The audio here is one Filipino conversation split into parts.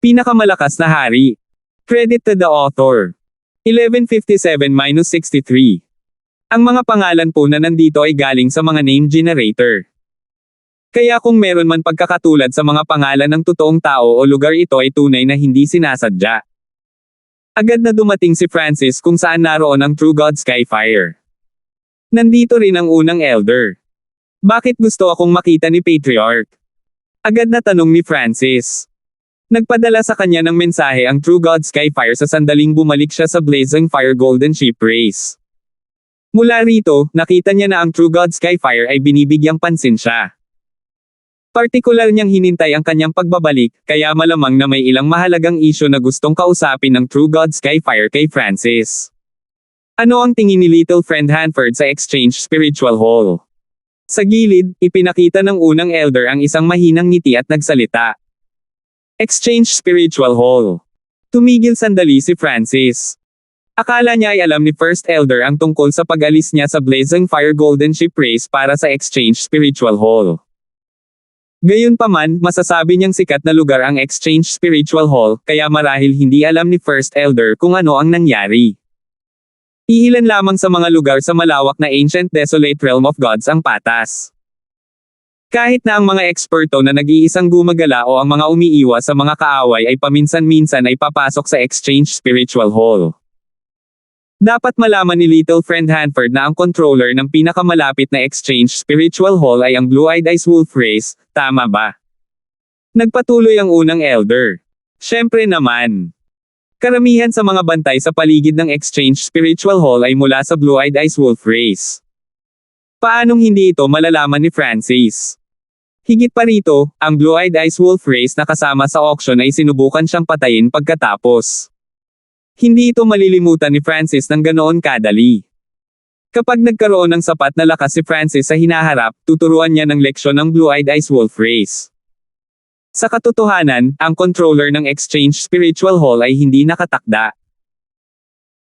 Pinakamalakas na hari. Credit to the author. 1157-63. Ang mga pangalan po na nandito ay galing sa mga name generator. Kaya kung meron man pagkakatulad sa mga pangalan ng totoong tao o lugar, ito ay tunay na hindi sinasadya. Agad na dumating si Francis kung saan naroon ang True God Skyfire. Nandito rin ang unang elder. Bakit gusto akong makita ni Patriarch? Agad na tanong ni Francis. Nagpadala sa kanya ng mensahe ang True God Skyfire sa sandaling bumalik siya sa Blazing Fire Golden Ship Race. Mula rito, nakita niya na ang True God Skyfire ay binibigyang pansin siya. Partikular niyang hinintay ang kanyang pagbabalik, kaya malamang na may ilang mahalagang isyu na gustong kausapin ng True God Skyfire kay Francis. Ano ang tingin ni Little Friend Hanford sa Exchange Spiritual Hall? Sa gilid, ipinakita ng unang elder ang isang mahinang ngiti at nagsalita. Exchange Spiritual Hall. Tumigil sandali si Francis. Akala niya ay alam ni First Elder ang tungkol sa pag-alis niya sa Blazing Fire Golden Ship Race para sa Exchange Spiritual Hall. Gayunpaman, masasabi niyang sikat na lugar ang Exchange Spiritual Hall, kaya marahil hindi alam ni First Elder kung ano ang nangyari. Iilan lamang sa mga lugar sa malawak na Ancient Desolate Realm of Gods ang patas. Kahit na ang mga eksperto na nag-iisang gumagala o ang mga umiiwas sa mga kaaway ay paminsan-minsan ay papasok sa Exchange Spiritual Hall. Dapat malaman ni Little Friend Hanford na ang controller ng pinakamalapit na Exchange Spiritual Hall ay ang Blue-Eyed Ice Wolf Race, tama ba? Nagpatuloy ang unang elder. Siyempre naman. Karamihan sa mga bantay sa paligid ng Exchange Spiritual Hall ay mula sa Blue-Eyed Ice Wolf Race. Paanong hindi ito malalaman ni Francis? Higit pa rito, ang Blue-Eyed Ice Wolf Race na kasama sa auction ay sinubukan siyang patayin pagkatapos. Hindi ito malilimutan ni Francis ng ganoon kadali. Kapag nagkaroon ng sapat na lakas si Francis sa hinaharap, tuturuan niya ng leksyon ng Blue-Eyed Ice Wolf Race. Sa katotohanan, ang controller ng Exchange Spiritual Hall ay hindi nakatakda.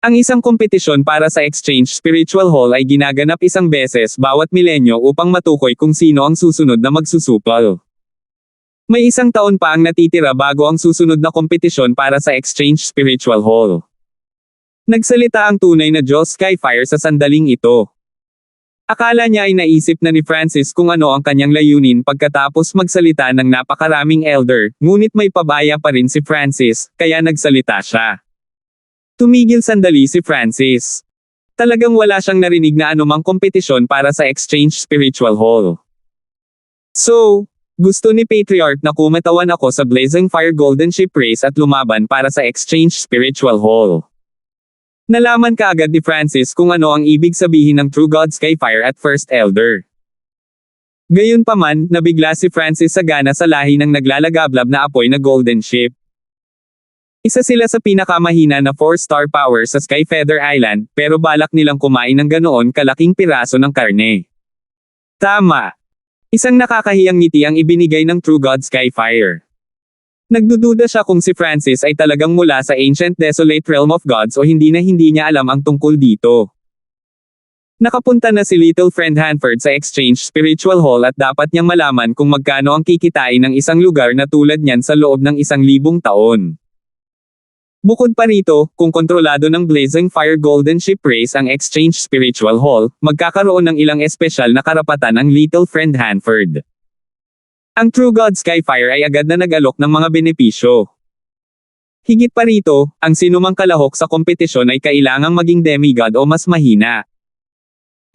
Ang isang kompetisyon para sa Exchange Spiritual Hall ay ginaganap isang beses bawat milenyo upang matukoy kung sino ang susunod na magsusupol. May isang taon pa ang natitira bago ang susunod na kompetisyon para sa Exchange Spiritual Hall. Nagsalita ang tunay na Diyos Skyfire sa sandaling ito. Akala niya ay naisip na ni Francis kung ano ang kanyang layunin pagkatapos magsalita ng napakaraming elder, ngunit may pabaya pa rin si Francis, kaya nagsalita siya. Tumigil sandali si Francis. Talagang wala siyang narinig na anumang kompetisyon para sa Exchange Spiritual Hall. So, gusto ni Patriarch na kumatawan ako sa Blazing Fire Golden Ship Race at lumaban para sa Exchange Spiritual Hall. Nalaman kaagad ni Francis kung ano ang ibig sabihin ng True God Skyfire at First Elder. Gayunpaman, nabigla si Francis sa gana sa lahi ng naglalagablab na apoy na Golden Ship. Isa sila sa pinakamahina na 4-star power sa Skyfeather Island, pero balak nilang kumain ng ganoon kalaking piraso ng karne. Tama. Isang nakakahiyang ngiti ang ibinigay ng True God Skyfire. Nagdududa siya kung si Francis ay talagang mula sa Ancient Desolate Realm of Gods o hindi niya alam ang tungkol dito. Nakapunta na si Little Friend Hanford sa Exchange Spiritual Hall at dapat niyang malaman kung magkano ang kikitain ng isang lugar na tulad niyan sa loob ng 1,000 taon. Bukod pa rito, kung kontrolado ng Blazing Fire Golden Ship Race ang Exchange Spiritual Hall, magkakaroon ng ilang espesyal na karapatan ang Little Friend Hanford. Ang True God Skyfire ay agad na nag-alok ng mga benepisyo. Higit pa rito, ang sinumang kalahok sa kompetisyon ay kailangang maging demigod o mas mahina.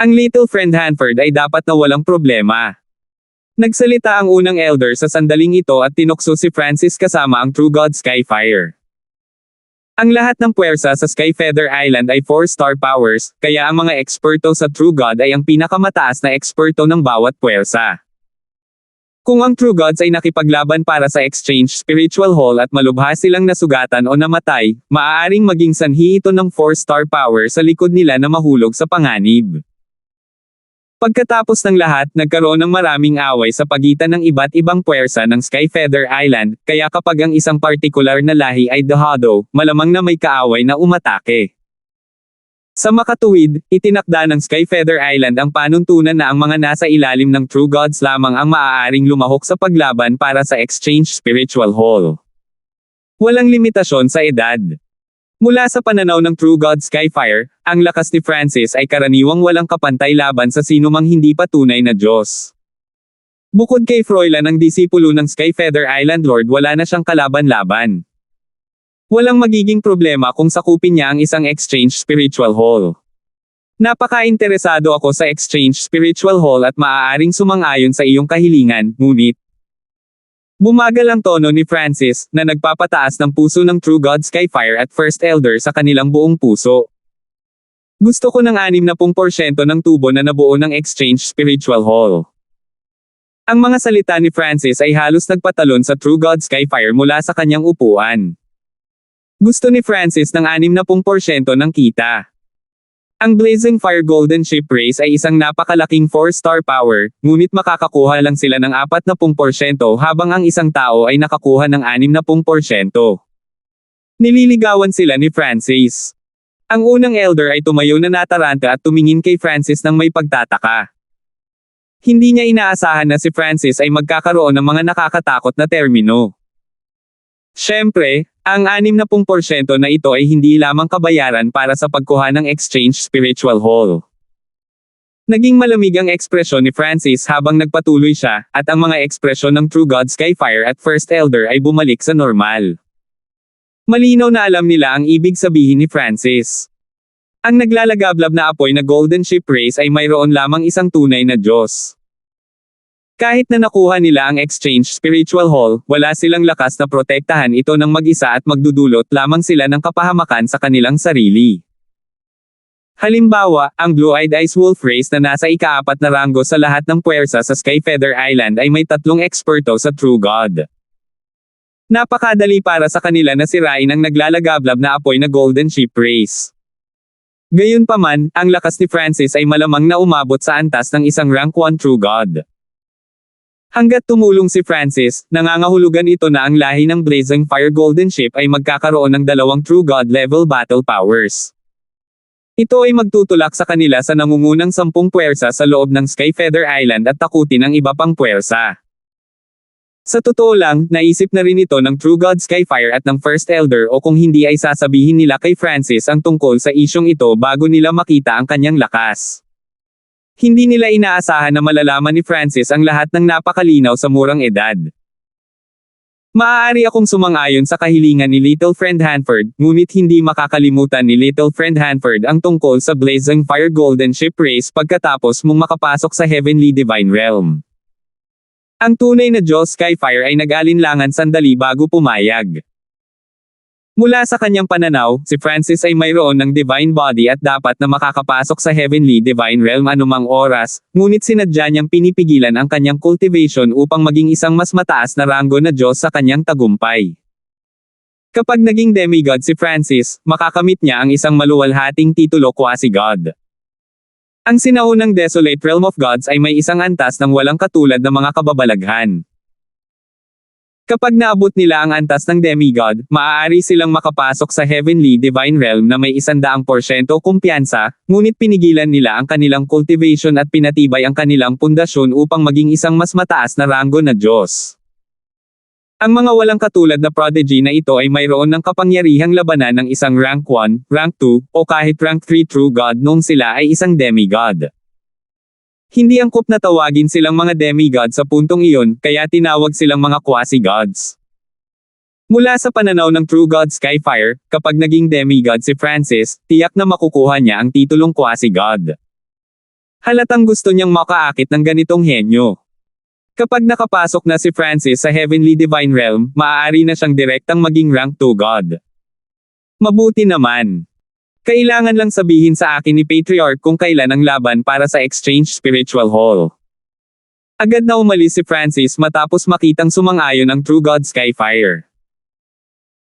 Ang Little Friend Hanford ay dapat na walang problema. Nagsalita ang unang elder sa sandaling ito at tinukso si Francis kasama ang True God Skyfire. Ang lahat ng puwersa sa Skyfeather Island ay 4-star powers, kaya ang mga eksperto sa True God ay ang pinakamataas na eksperto ng bawat puwersa. Kung ang True Gods ay nakipaglaban para sa Exchange Spiritual Hall at malubha silang nasugatan o namatay, maaaring maging sanhi ito ng 4-star power sa likod nila na mahulog sa panganib. Pagkatapos ng lahat, nagkaroon ng maraming away sa pagitan ng iba't ibang puwersa ng Skyfeather Island, kaya kapag ang isang partikular na lahi ay dahado, malamang na may kaaway na umatake. Sa makatuwid, itinakda ng Skyfeather Island ang panuntunan na ang mga nasa ilalim ng True Gods lamang ang maaaring lumahok sa paglaban para sa Exchange Spiritual Hall. Walang limitasyon sa edad. Mula sa pananaw ng True God Skyfire, ang lakas ni Francis ay karaniwang walang kapantay laban sa sinumang hindi pa tunay na Diyos. Bukod kay Froilan ang disipulo ng Skyfeather Island Lord, wala na siyang kalaban-laban. Walang magiging problema kung sakupin niya ang isang Exchange Spiritual Hall. Napaka-interesado ako sa Exchange Spiritual Hall at maaaring sumang-ayon sa iyong kahilingan, ngunit bumagal ang tono ni Francis, na nagpapataas ng puso ng True God Skyfire at First Elder sa kanilang buong puso. Gusto ko ng 60% ng tubo na nabuo ng Exchange Spiritual Hall. Ang mga salita ni Francis ay halos nagpatalon sa True God Skyfire mula sa kanyang upuan. Gusto ni Francis ng 60% ng kita. Ang Blazing Fire Golden Ship Race ay isang napakalaking 4-star power, ngunit makakakuha lang sila ng 40% habang ang isang tao ay nakakuha ng 60%. Nililigawan sila ni Francis. Ang unang elder ay tumayo na nataranta at tumingin kay Francis ng may pagtataka. Hindi niya inaasahan na si Francis ay magkakaroon ng mga nakakatakot na termino. Siyempre, ang 60% na ito ay hindi lamang kabayaran para sa pagkuha ng Exchange Spiritual Hall. Naging malamig ang ekspresyon ni Francis habang nagpatuloy siya, at ang mga ekspresyon ng True God Skyfire at First Elder ay bumalik sa normal. Malinaw na alam nila ang ibig sabihin ni Francis. Ang naglalagablab na apoy na Golden Ship Race ay mayroon lamang isang tunay na Diyos. Kahit na nakuha nila ang Exchange Spiritual Hall, wala silang lakas na protektahan ito ng mag-isa at magdudulot lamang sila ng kapahamakan sa kanilang sarili. Halimbawa, ang Blue-Eyed Ice Wolf Race na nasa ika-4 na ranggo sa lahat ng puwersa sa Skyfeather Island ay may 3 eksperto sa True God. Napakadali para sa kanila na sirain ang naglalagablab na apoy na Golden Ship Race. Gayunpaman, ang lakas ni Francis ay malamang na umabot sa antas ng isang rank 1 True God. Hanggat tumulong si Francis, nangangahulugan ito na ang lahi ng Blazing Fire Golden Ship ay magkakaroon ng 2 True God level battle powers. Ito ay magtutulak sa kanila sa nangungunang 10 puwersa sa loob ng Skyfeather Island at takutin ang iba pang puwersa. Sa totoo lang, naisip na rin ito ng True God Skyfire at ng First Elder, o kung hindi ay sasabihin nila kay Francis ang tungkol sa isyong ito bago nila makita ang kanyang lakas. Hindi nila inaasahan na malalaman ni Francis ang lahat ng napakalinaw sa murang edad. Maaari akong sumang-ayon sa kahilingan ni Little Friend Hanford, ngunit hindi makakalimutan ni Little Friend Hanford ang tungkol sa Blazing Fire Golden Ship Race pagkatapos mong makapasok sa Heavenly Divine Realm. Ang tunay na Diyos Skyfire ay nag-alinlangan sandali bago pumayag. Mula sa kanyang pananaw, si Francis ay mayroon ng divine body at dapat na makakapasok sa Heavenly Divine Realm anumang oras, ngunit sinadya niyang pinipigilan ang kanyang cultivation upang maging isang mas mataas na ranggo na Diyos sa kanyang tagumpay. Kapag naging demigod si Francis, makakamit niya ang isang maluwalhating titulo quasi-God. Ang sinaunang Desolate Realm of Gods ay may isang antas ng walang katulad na mga kababalaghan. Kapag naabot nila ang antas ng demigod, maaari silang makapasok sa Heavenly Divine Realm na may 100% kumpiyansa, ngunit pinigilan nila ang kanilang cultivation at pinatibay ang kanilang pundasyon upang maging isang mas mataas na ranggo na Diyos. Ang mga walang katulad na prodigy na ito ay mayroon ng kapangyarihang labanan ng isang rank 1, rank 2, o kahit rank 3 True God noong sila ay isang demigod. Hindi angkop na tawagin silang mga demigod sa puntong iyon, kaya tinawag silang mga quasi-gods. Mula sa pananaw ng True God Skyfire, kapag naging demigod si Francis, tiyak na makukuha niya ang titulong quasi-god. Halatang gusto niyang makaakit ng ganitong henyo. Kapag nakapasok na si Francis sa Heavenly Divine Realm, maaari na siyang direktang maging rank 2 God. Mabuti naman. Kailangan lang sabihin sa akin ni Patriarch kung kailan ang laban para sa Exchange Spiritual Hall. Agad na umalis si Francis matapos makitang sumang-ayon ang True God Skyfire.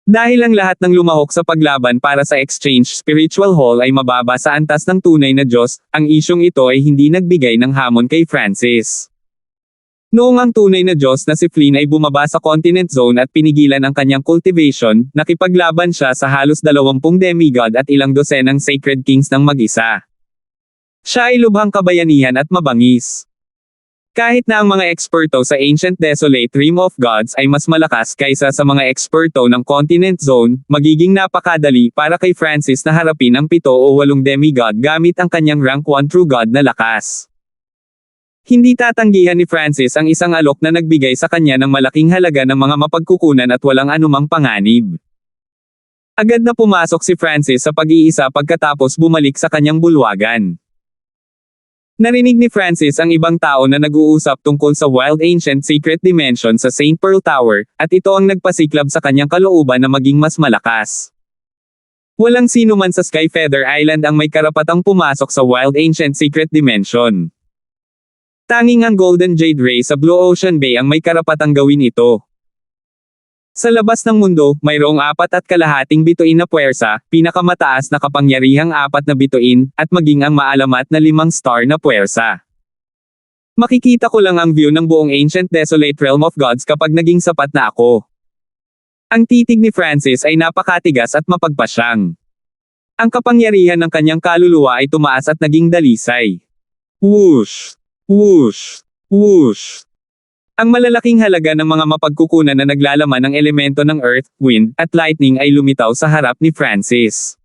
Dahil ang lahat ng lumahok sa paglaban para sa Exchange Spiritual Hall ay mababa sa antas ng tunay na Diyos, ang isyong ito ay hindi nagbigay ng hamon kay Francis. Noong ang tunay na Diyos na si Flynn ay bumaba sa Continent Zone at pinigilan ang kanyang cultivation, nakipaglaban siya sa halos 20 demigod at ilang dosenang Sacred Kings ng mag-isa. Siya ay lubhang kabayanihan at mabangis. Kahit na ang mga eksperto sa Ancient Desolate Realm of Gods ay mas malakas kaysa sa mga eksperto ng Continent Zone, magiging napakadali para kay Francis na harapin ang 7 o 8 demigod gamit ang kanyang rank 1 True God na lakas. Hindi tatanggihan ni Francis ang isang alok na nagbigay sa kanya ng malaking halaga ng mga mapagkukunan at walang anumang panganib. Agad na pumasok si Francis sa pag-iisa pagkatapos bumalik sa kanyang bulwagan. Narinig ni Francis ang ibang tao na nag-uusap tungkol sa Wild Ancient Secret Dimension sa St. Pearl Tower, at ito ang nagpasiklab sa kanyang kalooban na maging mas malakas. Walang sino man sa Skyfeather Island ang may karapatang pumasok sa Wild Ancient Secret Dimension. Tanging ang Golden Jade Ray sa Blue Ocean Bay ang may karapatang gawin ito. Sa labas ng mundo, mayroong 4.5 bituin na puwersa, pinakamataas na kapangyarihang 4 na bituin, at maging ang maalamat na 5 star na puwersa. Makikita ko lang ang view ng buong Ancient Desolate Realm of Gods kapag naging sapat na ako. Ang titig ni Francis ay napakatigas at mapagpasyang. Ang kapangyarihan ng kanyang kaluluwa ay tumaas at naging dalisay. Whoosh! Whoosh! Whoosh! Ang malalaking halaga ng mga mapagkukunan na naglalaman ng elemento ng earth, wind, at lightning ay lumitaw sa harap ni Francis.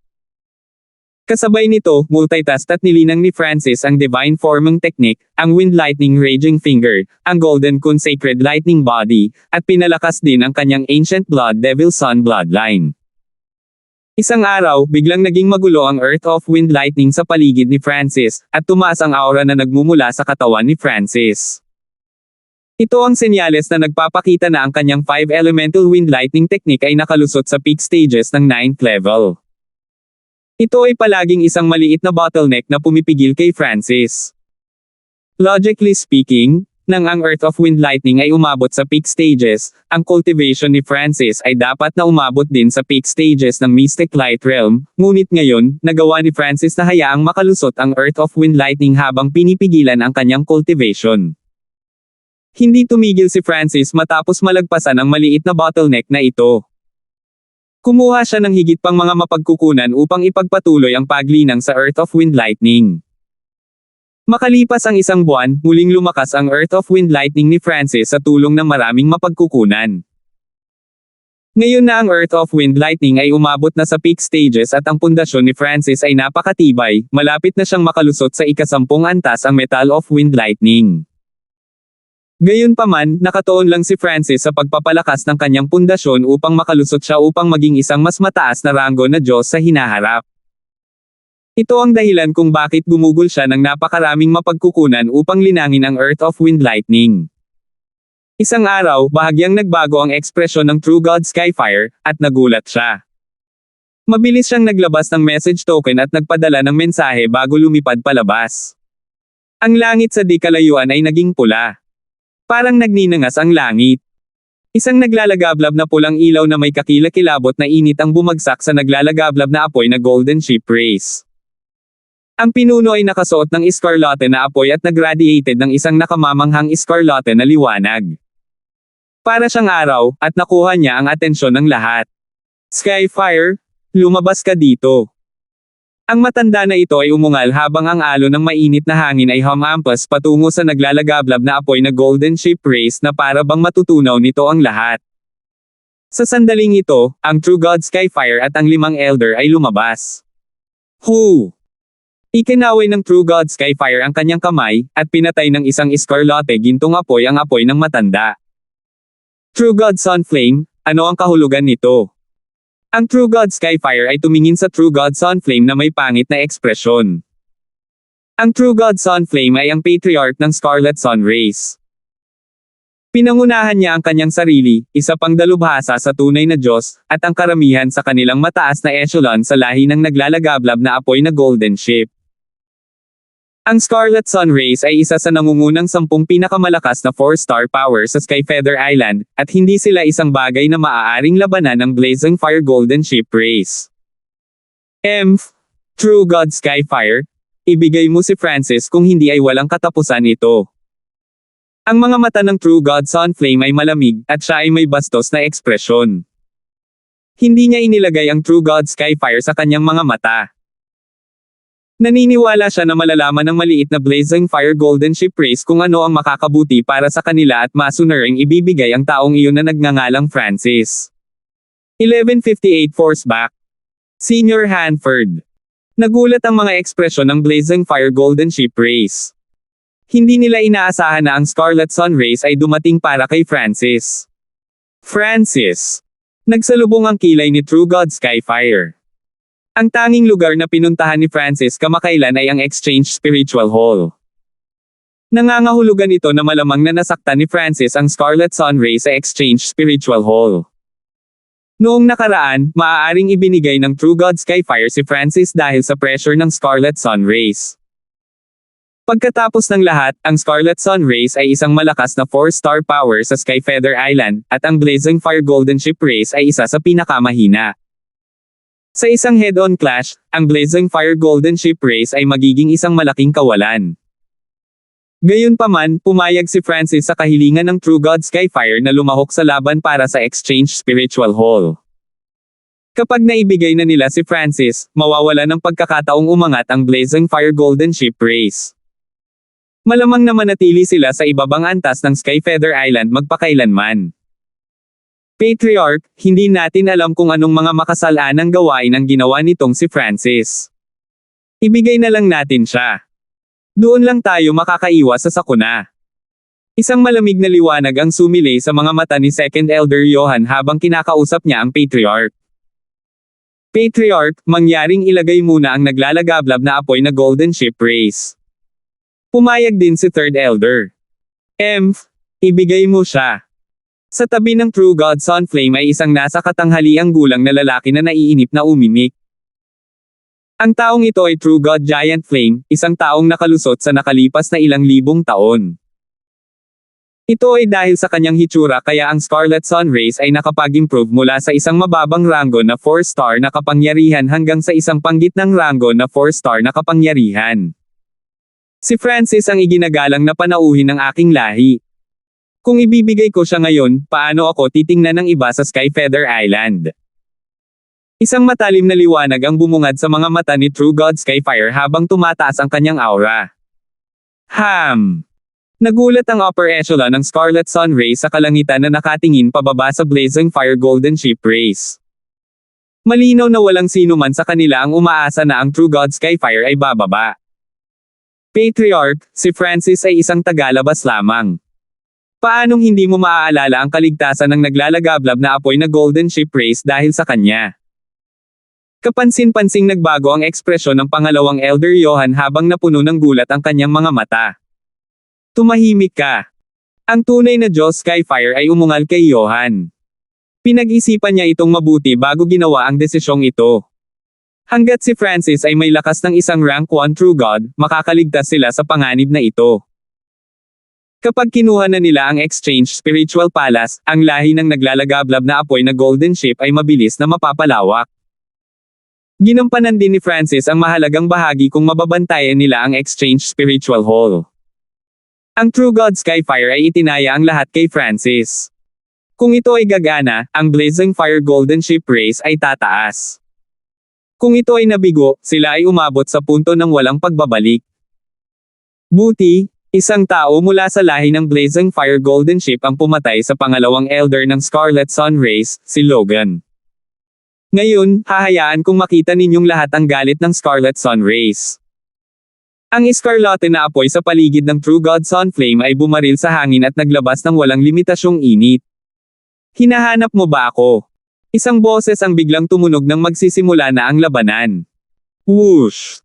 Kasabay nito, multitask at nilinang ni Francis ang Divine Forming Technique, ang Wind Lightning Raging Finger, ang Golden Kun Sacred Lightning Body, at pinalakas din ang kanyang Ancient Blood Devil Sun Bloodline. Isang araw, biglang naging magulo ang Earth of Wind Lightning sa paligid ni Francis, at tumaas ang aura na nagmumula sa katawan ni Francis. Ito ang senyales na nagpapakita na ang kanyang 5 Elemental Wind Lightning Technique ay nakalusot sa peak stages ng 9th level. Ito ay palaging isang maliit na bottleneck na pumipigil kay Francis. Logically speaking, nang ang Earth of Wind Lightning ay umabot sa peak stages, ang cultivation ni Francis ay dapat na umabot din sa peak stages ng Mystic Light Realm, ngunit ngayon, nagawa ni Francis na hayaang makalusot ang Earth of Wind Lightning habang pinipigilan ang kanyang cultivation. Hindi tumigil si Francis matapos malagpasan ang maliit na bottleneck na ito. Kumuha siya ng higit pang mga mapagkukunan upang ipagpatuloy ang paglinang sa Earth of Wind Lightning. Makalipas ang 1 buwan, muling lumakas ang Earth of Wind Lightning ni Francis sa tulong ng maraming mapagkukunan. Ngayon na ang Earth of Wind Lightning ay umabot na sa peak stages at ang pundasyon ni Francis ay napakatibay, malapit na siyang makalusot sa 10 antas ang Metal of Wind Lightning. Gayunpaman, nakatuon lang si Francis sa pagpapalakas ng kanyang pundasyon upang makalusot siya upang maging isang mas mataas na ranggo na Diyos sa hinaharap. Ito ang dahilan kung bakit gumugol siya ng napakaraming mapagkukunan upang linangin ang Earth of Wind Lightning. Isang araw, bahagyang nagbago ang ekspresyon ng True God Skyfire, at nagulat siya. Mabilis siyang naglabas ng message token at nagpadala ng mensahe bago lumipad palabas. Ang langit sa di kalayuan ay naging pula. Parang nagninangas ang langit. Isang naglalagablab na pulang ilaw na may kakilakilabot na init ang bumagsak sa naglalagablab na apoy na Golden Ship Race. Ang pinuno ay nakasuot ng iskarlate na apoy at nagradiated ng isang nakamamanghang iskarlate na liwanag. Para siyang araw, at nakuha niya ang atensyon ng lahat. Skyfire, lumabas ka dito. Ang matanda na ito ay umungal habang ang alon ng mainit na hangin ay humampas patungo sa naglalagablab na apoy na Golden Ship Race na para bang matutunaw nito ang lahat. Sa sandaling ito, ang True God Skyfire at ang 5 elder ay lumabas. Hu! Ikinaway ng True God Skyfire ang kanyang kamay, at pinatay ng isang iskarlate gintong apoy ang apoy ng matanda. True God Sunflame, ano ang kahulugan nito? Ang True God Skyfire ay tumingin sa True God Sunflame na may pangit na ekspresyon. Ang True God Sunflame ay ang patriarch ng Scarlet Sun Race. Pinangunahan niya ang kanyang sarili, isa pang dalubhasa sa tunay na Diyos, at ang karamihan sa kanilang mataas na echelon sa lahi ng naglalagablab na apoy na Golden Ship. Ang Scarlet Sun Race ay isa sa nangungunang 10 pinakamalakas na 4-star power sa Skyfeather Island, at hindi sila isang bagay na maaaring labanan ng Blazing Fire Golden Ship Race. True God Skyfire, ibigay mo si Francis kung hindi ay walang katapusan ito. Ang mga mata ng True God Sunflame ay malamig, at siya ay may bastos na ekspresyon. Hindi niya inilagay ang True God Skyfire sa kanyang mga mata. Naniniwala siya na malalaman ng maliit na Blazing Fire Golden Ship Race kung ano ang makakabuti para sa kanila at masunuring ibibigay ang taong iyon na nagngangalang Francis. 1158 Force Back. Senior Hanford. Nagulat ang mga ekspresyon ng Blazing Fire Golden Ship Race. Hindi nila inaasahan na ang Scarlet Sun Race ay dumating para kay Francis. Francis. Nagsalubong ang kilay ni True God Skyfire. Ang tanging lugar na pinuntahan ni Francis kamakailan ay ang Exchange Spiritual Hall. Nangangahulugan ito na malamang na nasaktan ni Francis ang Scarlet Sun Race sa Exchange Spiritual Hall. Noong nakaraan, maaaring ibinigay ng True God Skyfire si Francis dahil sa pressure ng Scarlet Sun Race. Pagkatapos ng lahat, ang Scarlet Sun Race ay isang malakas na 4-star power sa Skyfeather Island, at ang Blazing Fire Golden Ship Race ay isa sa pinakamahina. Sa isang head-on clash, ang Blazing Fire Golden Ship Race ay magiging isang malaking kawalan. Gayunpaman, pumayag si Francis sa kahilingan ng True God Skyfire na lumahok sa laban para sa Exchange Spiritual Hall. Kapag naibigay na nila si Francis, mawawala ng pagkakataong umangat ang Blazing Fire Golden Ship Race. Malamang na manatili sila sa ibabang antas ng Skyfeather Island magpakailanman. Patriarch, hindi natin alam kung anong mga makasalanang gawain ang ginawa nitong si Francis. Ibigay na lang natin siya. Doon lang tayo makakaiwas sa sakuna. Isang malamig na liwanag ang sumilay sa mga mata ni Second Elder Johan habang kinakausap niya ang Patriarch. Patriarch, mangyaring ilagay muna ang naglalagablab na apoy na Golden Ship Race. Pumayag din si Third Elder. Ibigay mo siya. Sa tabi ng True God Sunflame ay isang nasa katanghaliang gulang na lalaki na naiinip na umimik. Ang taong ito ay True God Giant Flame, isang taong nakalusot sa nakalipas na ilang libong taon. Ito ay dahil sa kanyang hitsura kaya ang Scarlet Sun Race ay nakapag-improve mula sa isang mababang rango na 4-star na kapangyarihan hanggang sa isang panggitnang rango na 4-star na kapangyarihan. Si Francis ang iginagalang na panauhin ng aking lahi. Kung ibibigay ko siya ngayon, paano ako titingnan ng iba sa Skyfeather Island? Isang matalim na liwanag ang bumungad sa mga mata ni True God Skyfire habang tumataas ang kanyang aura. Nagulat ang upper echelon ng Scarlet Sun Race sa kalangitan na nakatingin pababa sa Blazing Fire Golden Ship Race. Malinaw na walang sino man sa kanila ang umaasa na ang True God Skyfire ay bababa. Patriarch, si Francis ay isang tagalabas lamang. Paanong hindi mo maaalala ang kaligtasan ng naglalagablab na apoy na Golden Ship Race dahil sa kanya? Kapansin-pansing nagbago ang ekspresyon ng pangalawang Elder Johan habang napuno ng gulat ang kanyang mga mata. Tumahimik ka. Ang tunay na Diyos Skyfire ay umungal kay Johan. Pinag-isipan niya itong mabuti bago ginawa ang desisyong ito. Hanggat si Francis ay may lakas ng isang rank 1 True God, makakaligtas sila sa panganib na ito. Kapag kinuha na nila ang Exchange Spiritual Palace, ang lahi ng naglalagablab na apoy na Golden Ship ay mabilis na mapapalawak. Ginampanan din ni Francis ang mahalagang bahagi kung mababantayan nila ang Exchange Spiritual Hall. Ang True God Skyfire ay itinaya ang lahat kay Francis. Kung ito ay gagana, ang Blazing Fire Golden Ship Race ay tataas. Kung ito ay nabigo, sila ay umabot sa punto ng walang pagbabalik. Buti, isang tao mula sa lahi ng Blazing Fire Golden Ship ang pumatay sa pangalawang elder ng Scarlet Sun Race, si Logan. Ngayon, hahayaan kong makita ninyong lahat ang galit ng Scarlet Sun Race. Ang iskarlate na apoy sa paligid ng True God Sunflame ay bumaril sa hangin at naglabas ng walang limitasyong init. Hinahanap mo ba ako? Isang boses ang biglang tumunog nang magsisimula na ang labanan. Whoosh!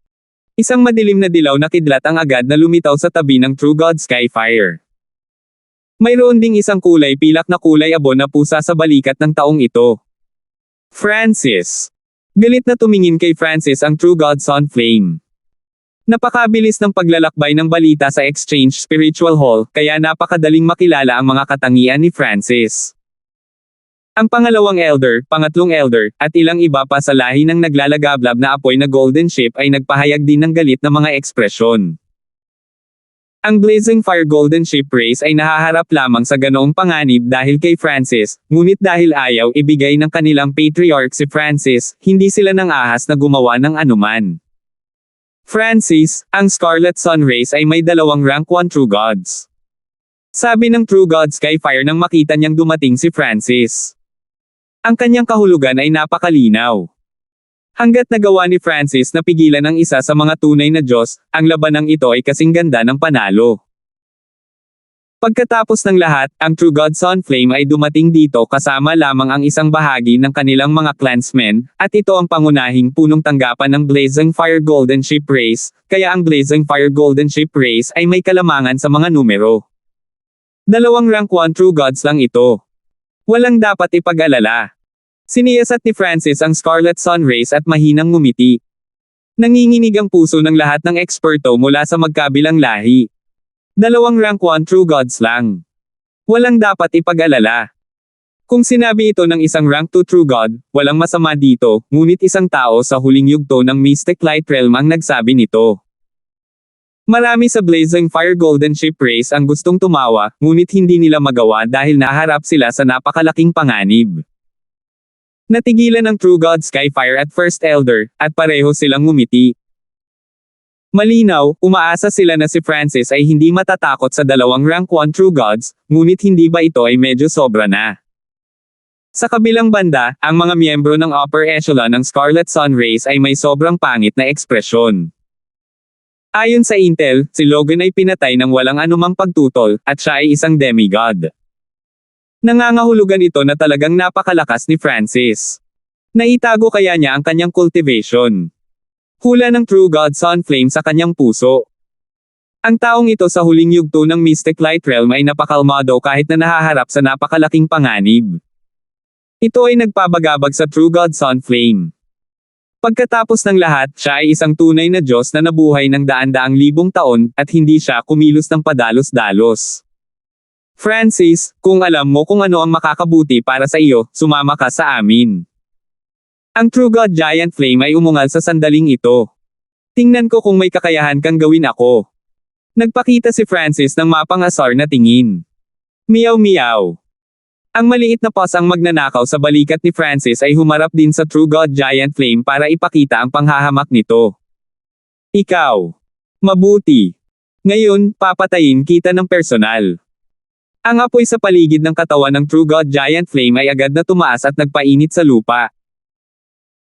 Isang madilim na dilaw na kidlat ang agad na lumitaw sa tabi ng True God Skyfire. Mayroon ding isang kulay pilak na kulay abo na pusa sa balikat ng taong ito. Francis. Galit na tumingin kay Francis ang True God Sunflame. Napakabilis ng paglalakbay ng balita sa Exchange Spiritual Hall, kaya napakadaling makilala ang mga katangian ni Francis. Ang pangalawang elder, pangatlong elder, at ilang iba pa sa lahi ng naglalagablab na apoy na Golden Ship ay nagpahayag din ng galit na mga ekspresyon. Ang Blazing Fire Golden Ship Race ay nahaharap lamang sa ganoong panganib dahil kay Francis, ngunit dahil ayaw ibigay ng kanilang patriarch si Francis, hindi sila nang ahas na gumawa ng anuman. Francis, ang Scarlet Sun Race ay may dalawang rank 1 True Gods. Sabi ng True God Skyfire nang makita niyang dumating si Francis. Ang kanyang kahulugan ay napakalinaw. Hanggat nagawa ni Francis na pigilan ang isa sa mga tunay na Diyos, ang labanang ito ay kasing ganda ng panalo. Pagkatapos ng lahat, ang True God Sunflame ay dumating dito kasama lamang ang isang bahagi ng kanilang mga clansmen, at ito ang pangunahing punong tanggapan ng Blazing Fire Golden Ship Race, kaya ang Blazing Fire Golden Ship Race ay may kalamangan sa mga numero. Dalawang rank 1 True Gods lang ito. Walang dapat ipag-alala. Siniyasat ni Francis ang Scarlet Sun Race at mahinang ngumiti. Nanginginig ang puso ng lahat ng eksperto mula sa magkabilang lahi. Dalawang rank 1 True Gods lang. Walang dapat ipag-alala. Kung sinabi ito ng isang rank 2 True God, walang masama dito, ngunit isang tao sa huling yugto ng Mystic Light Realm ang nagsabi nito. Marami sa Blazing Fire Golden Ship Race ang gustong tumawa, ngunit hindi nila magawa dahil naharap sila sa napakalaking panganib. Natigilan ng True God Skyfire at First Elder, at pareho silang ngumiti. Malinaw, umaasa sila na si Francis ay hindi matatakot sa dalawang rank 1 True Gods, ngunit hindi ba ito ay medyo sobra na? Sa kabilang banda, ang mga miyembro ng upper echelon ng Scarlet Sun Race ay may sobrang pangit na ekspresyon. Ayon sa intel, si Logan ay pinatay ng walang anumang pagtutol, at siya ay isang demigod. Nangangahulugan ito na talagang napakalakas ni Francis. Naitago kaya niya ang kanyang cultivation. Hula ng True God Sunflame sa kanyang puso. Ang taong ito sa huling yugto ng Mystic Light Realm ay napakalmado kahit na nahaharap sa napakalaking panganib. Ito ay nagpabagabag sa True God Sunflame. Pagkatapos ng lahat, siya ay isang tunay na Diyos na nabuhay ng daan-daang libong taon, at hindi siya kumilos ng padalos-dalos. Francis, kung alam mo kung ano ang makakabuti para sa iyo, sumama ka sa amin. Ang True God Giant Flame ay umungal sa sandaling ito. Tingnan ko kung may kakayahan kang gawin ako. Nagpakita si Francis ng mapangasar na tingin. Miyaw-miyaw. Ang maliit na paws ang magnanakaw sa balikat ni Francis ay humarap din sa True God Giant Flame para ipakita ang panghahamak nito. Ikaw. Mabuti. Ngayon, papatayin kita ng personal. Ang apoy sa paligid ng katawan ng True God Giant Flame ay agad na tumaas at nagpainit sa lupa.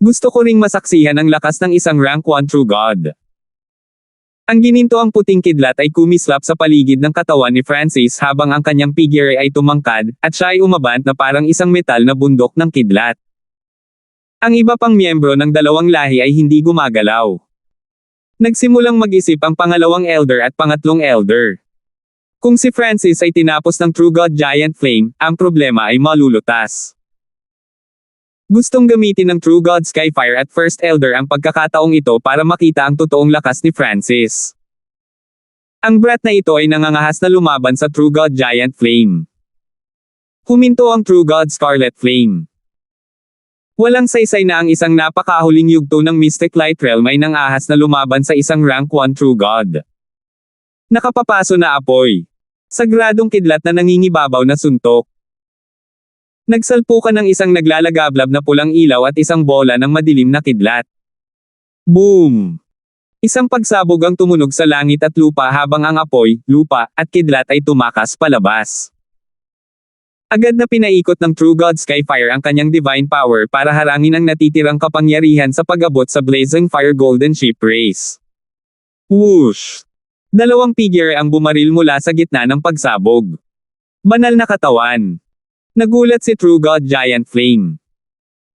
Gusto ko ring masaksihan ang lakas ng isang rank 1 True God. Ang ginintoang puting kidlat ay kumislap sa paligid ng katawan ni Francis habang ang kanyang figure ay tumangkad, at siya ay umabant na parang isang metal na bundok ng kidlat. Ang iba pang miyembro ng dalawang lahi ay hindi gumagalaw. Nagsimulang mag-isip ang pangalawang elder at pangatlong elder. Kung si Francis ay tinapos ng True God Giant Flame, ang problema ay malulutas. Gustong gamitin ng True God Skyfire at First Elder ang pagkakataong ito para makita ang totoong lakas ni Francis. Ang brat na ito ay nangangahas na lumaban sa True God Giant Flame. Huminto ang True God Scarlet Flame. Walang saysay na ang isang napakahuling yugto ng Mystic Light Realm ay nangahas na lumaban sa isang rank 1 True God. Nakapapaso na apoy. Sagradong kidlat na nangingibabaw na suntok. Nagsalpukan ng isang naglalagablab na pulang ilaw at isang bola ng madilim na kidlat. Boom! Isang pagsabog ang tumunog sa langit at lupa habang ang apoy, lupa, at kidlat ay tumakas palabas. Agad na pinaikot ng True God Skyfire ang kanyang divine power para harangin ang natitirang kapangyarihan sa pag-abot sa Blazing Fire Golden Ship Race. Whoosh! Dalawang figure ang bumaril mula sa gitna ng pagsabog. Banal na katawan. Nagulat si True God Giant Flame.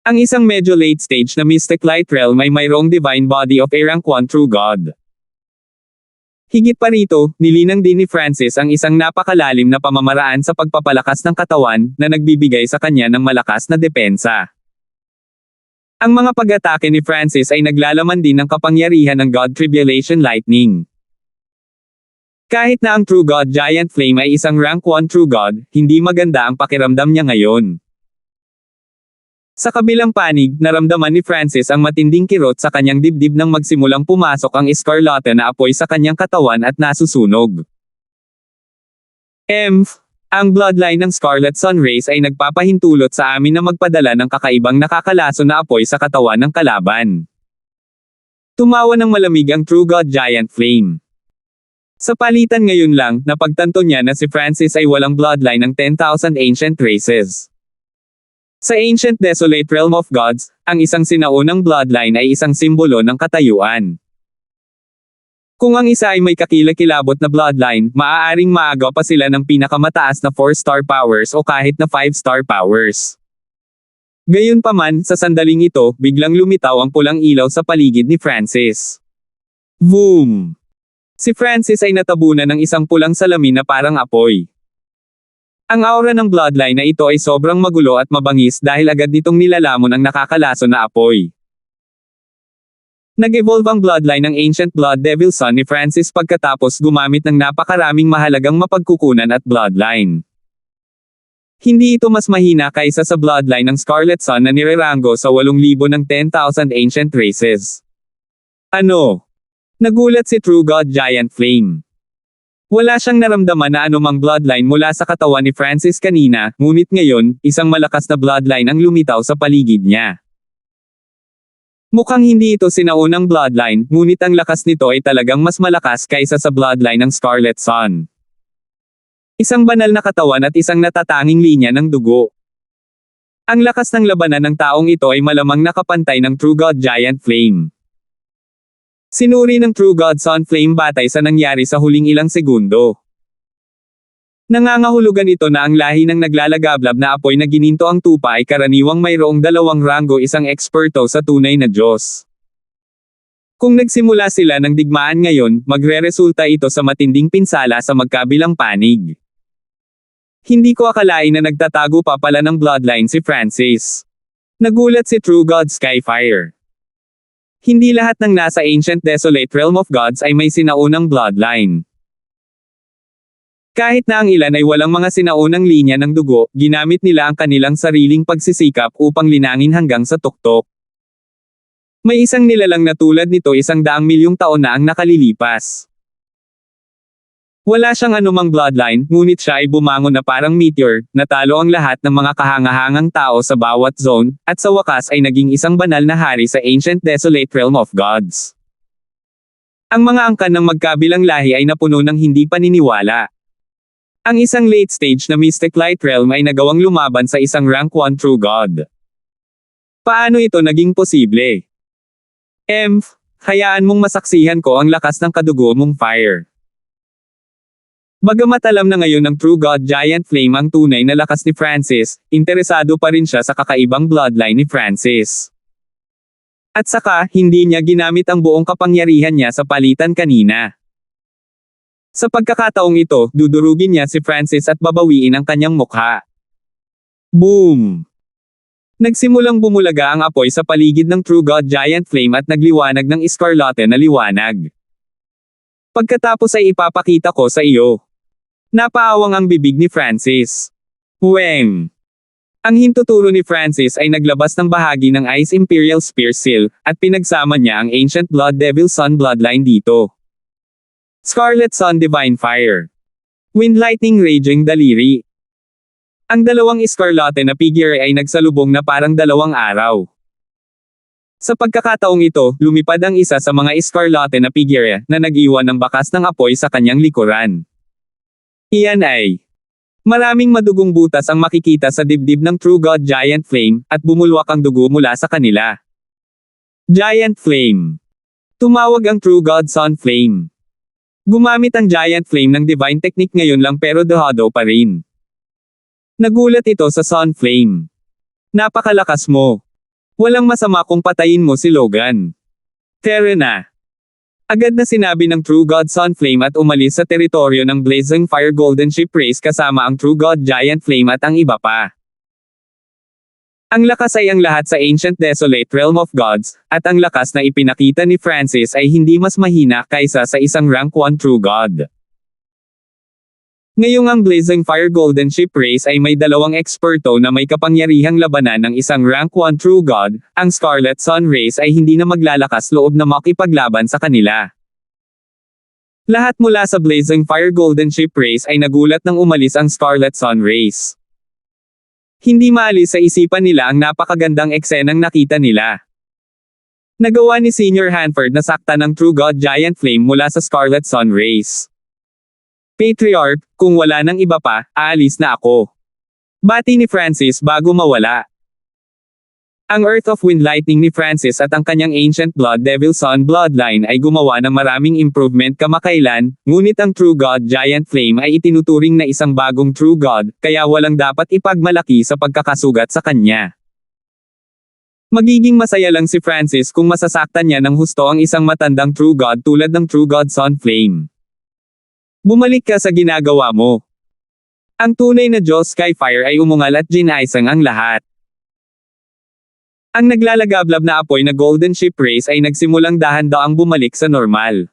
Ang isang medyo late stage na Mystic Light Realm ay mayroong divine body of a rank 1 True God. Higit pa rito, nilinang din ni Francis ang isang napakalalim na pamamaraan sa pagpapalakas ng katawan na nagbibigay sa kanya ng malakas na depensa. Ang mga pag-atake ni Francis ay naglalaman din ng kapangyarihan ng God Tribulation Lightning. Kahit na ang True God Giant Flame ay isang rank 1 True God, hindi maganda ang pakiramdam niya ngayon. Sa kabilang panig, naramdaman ni Francis ang matinding kirot sa kanyang dibdib nang magsimulang pumasok ang escarlata na apoy sa kanyang katawan at nasusunog. Ang bloodline ng Scarlet Sun Race ay nagpapahintulot sa amin na magpadala ng kakaibang nakakalaso na apoy sa katawan ng kalaban. Tumawa ng malamig ang True God Giant Flame. Sa palitan ngayon lang, napagtanto niya na si Francis ay walang bloodline ng 10,000 ancient races. Sa Ancient Desolate Realm of Gods, ang isang sinaunang bloodline ay isang simbolo ng katayuan. Kung ang isa ay may kakilakilabot na bloodline, maaaring maagaw pa sila ng pinakamataas na 4-star powers o kahit na 5-star powers. Gayunpaman, sa sandaling ito, biglang lumitaw ang pulang ilaw sa paligid ni Francis. Boom! Si Francis ay natabunan ng isang pulang salamin na parang apoy. Ang aura ng bloodline na ito ay sobrang magulo at mabangis dahil agad nitong nilalamon ang nakakalason na apoy. Nag-evolve ang bloodline ng Ancient Blood Devil Son ni Francis pagkatapos gumamit ng napakaraming mahalagang mapagkukunan at bloodline. Hindi ito mas mahina kaysa sa bloodline ng Scarlet Sun na nirerango sa 8,000 ng 10,000 ancient races. Ano? Nagulat si True God Giant Flame. Wala siyang naramdaman na anumang bloodline mula sa katawan ni Francis kanina, ngunit ngayon, isang malakas na bloodline ang lumitaw sa paligid niya. Mukhang hindi ito sinaunang bloodline, ngunit ang lakas nito ay talagang mas malakas kaysa sa bloodline ng Scarlet Sun. Isang banal na katawan at isang natatanging linya ng dugo. Ang lakas ng labanan ng taong ito ay malamang nakapantay ng True God Giant Flame. Sinuri ng True God Sun Flame batay sa nangyari sa huling ilang segundo. Nangangahulugan ito na ang lahi ng naglalagablab na apoy na gininto ang tupa ay karaniwang mayroong 2 ranggo, isang eksperto sa tunay na Diyos. Kung nagsimula sila ng digmaan ngayon, magreresulta ito sa matinding pinsala sa magkabilang panig. Hindi ko akalain na nagtatago pa pala ng bloodline si Francis. Nagulat si True God Skyfire. Hindi lahat ng nasa Ancient Desolate Realm of Gods ay may sinaunang bloodline. Kahit na ang ilan ay walang mga sinaunang linya ng dugo, ginamit nila ang kanilang sariling pagsisikap upang linangin hanggang sa tuktok. May isang nilalang na tulad nito 100,000,000 taon na ang nakalilipas. Wala siyang anumang bloodline, ngunit siya ay bumangon na parang meteor, natalo ang lahat ng mga kahangahangang tao sa bawat zone, at sa wakas ay naging isang banal na hari sa Ancient Desolate Realm of Gods. Ang mga angkan ng magkabilang lahi ay napuno ng hindi paniniwala. Ang isang late stage na Mystic Light Realm ay nagawang lumaban sa isang rank 1 True God. Paano ito naging posible? Hayaan mong masaksihan ko ang lakas ng kadugo mong fire. Bagamat alam na ngayon ng True God Giant Flame ang tunay na lakas ni Francis, interesado pa rin siya sa kakaibang bloodline ni Francis. At saka, hindi niya ginamit ang buong kapangyarihan niya sa palitan kanina. Sa pagkakataong ito, dudurugin niya si Francis at babawiin ang kanyang mukha. Boom! Nagsimulang bumulaga ang apoy sa paligid ng True God Giant Flame at nagliwanag ng iskarlate na liwanag. Pagkatapos ay ipapakita ko sa iyo. Napaawang ang bibig ni Francis. Weng! Ang hintuturo ni Francis ay naglabas ng bahagi ng Ice Imperial Spear Seal, at pinagsama niya ang Ancient Blood Devil Sun bloodline dito. Scarlet Sun Divine Fire. Wind Lightning Raging Daliri. Ang dalawang iskarlate na figure ay nagsalubong na parang 2 araw. Sa pagkakataong ito, lumipad ang isa sa mga iskarlate na figure na nag-iwan ng bakas ng apoy sa kanyang likuran. Iyan ay maraming madugong butas ang makikita sa dibdib ng True God Giant Flame, at bumulwak ang dugo mula sa kanila. Giant Flame. Tumawag ang True God Sun Flame. Gumamit ang Giant Flame ng Divine Technique ngayon lang pero dehado pa rin. Nagulat ito sa Sun Flame. Napakalakas mo. Walang masama kung patayin mo si Logan. Tara na. Agad na sinabi ng True God Sun Flame at umalis sa teritoryo ng Blazing Fire Golden Ship Race kasama ang True God Giant Flame at ang iba pa. Ang lakas ay ang lahat sa Ancient Desolate Realm of Gods, at ang lakas na ipinakita ni Francis ay hindi mas mahina kaysa sa isang rank 1 True God. Ngayong ang Blazing Fire Golden Ship Race ay may 2 eksperto na may kapangyarihang labanan ng isang rank 1 True God, ang Scarlet Sun Race ay hindi na maglalakas loob na makipaglaban sa kanila. Lahat mula sa Blazing Fire Golden Ship Race ay nagulat nang umalis ang Scarlet Sun Race. Hindi maalis sa isipan nila ang napakagandang eksenang nakita nila. Nagawa ni Senior Hanford na saktan ng True God Giant Flame mula sa Scarlet Sun Rays. Patriarch, kung wala nang iba pa, aalis na ako. Bati ni Francis bago mawala. Ang Earth of Wind Lightning ni Francis at ang kanyang Ancient Blood Devil Sun bloodline ay gumawa ng maraming improvement kamakailan, ngunit ang True God Giant Flame ay itinuturing na isang bagong True God, kaya walang dapat ipagmalaki sa pagkakasugat sa kanya. Magiging masaya lang si Francis kung masasaktan niya ng husto ang isang matandang True God tulad ng True God Sun Flame. Bumalik ka sa ginagawa mo. Ang tunay na Diyos Skyfire ay umungal at ginaisang ang lahat. Ang naglalagablab na apoy na Golden Ship Race ay nagsimulang dahan-daang bumalik sa normal.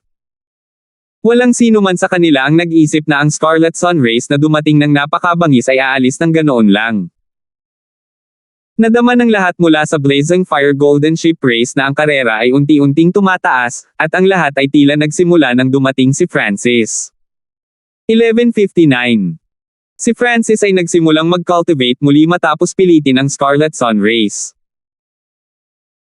Walang sino man sa kanila ang nag-isip na ang Scarlet Sun Race na dumating ng napakabangis ay aalis ng ganoon lang. Nadama ng lahat mula sa Blazing Fire Golden Ship Race na ang karera ay unti-unting tumataas, at ang lahat ay tila nagsimula nang dumating si Francis. 11:59. Si Francis ay nagsimulang mag-cultivate muli matapos pilitin ang Scarlet Sun Race.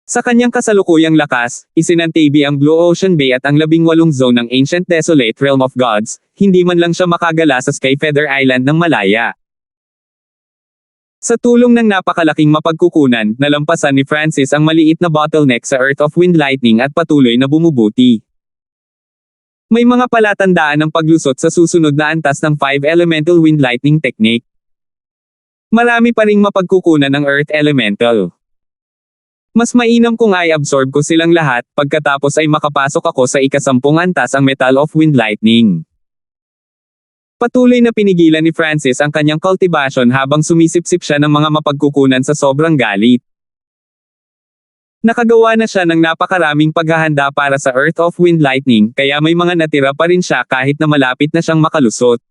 Sa kanyang kasalukuyang lakas, isinantabi ang Blue Ocean Bay at ang 18 zone ng Ancient Desolate Realm of Gods, hindi man lang siya makagala sa Skyfeather Island ng malaya. Sa tulong ng napakalaking mapagkukunan, nalampasan ni Francis ang maliit na bottleneck sa Earth of Wind Lightning at patuloy na bumubuti. May mga palatandaan ng paglusot sa susunod na antas ng 5 Elemental Wind Lightning Technique. Marami pa ring mapagkukunan ng Earth Elemental. Mas mainam kung i-absorb ko silang lahat, pagkatapos ay makapasok ako sa ika-10 antas ang Metal of Wind Lightning. Patuloy na pinigilan ni Francis ang kanyang cultivation habang sumisipsip siya ng mga mapagkukunan sa sobrang galit. Nakagawa na siya ng napakaraming paghahanda para sa Earth of Wind Lightning, kaya may mga natira pa rin siya kahit na malapit na siyang makalusot.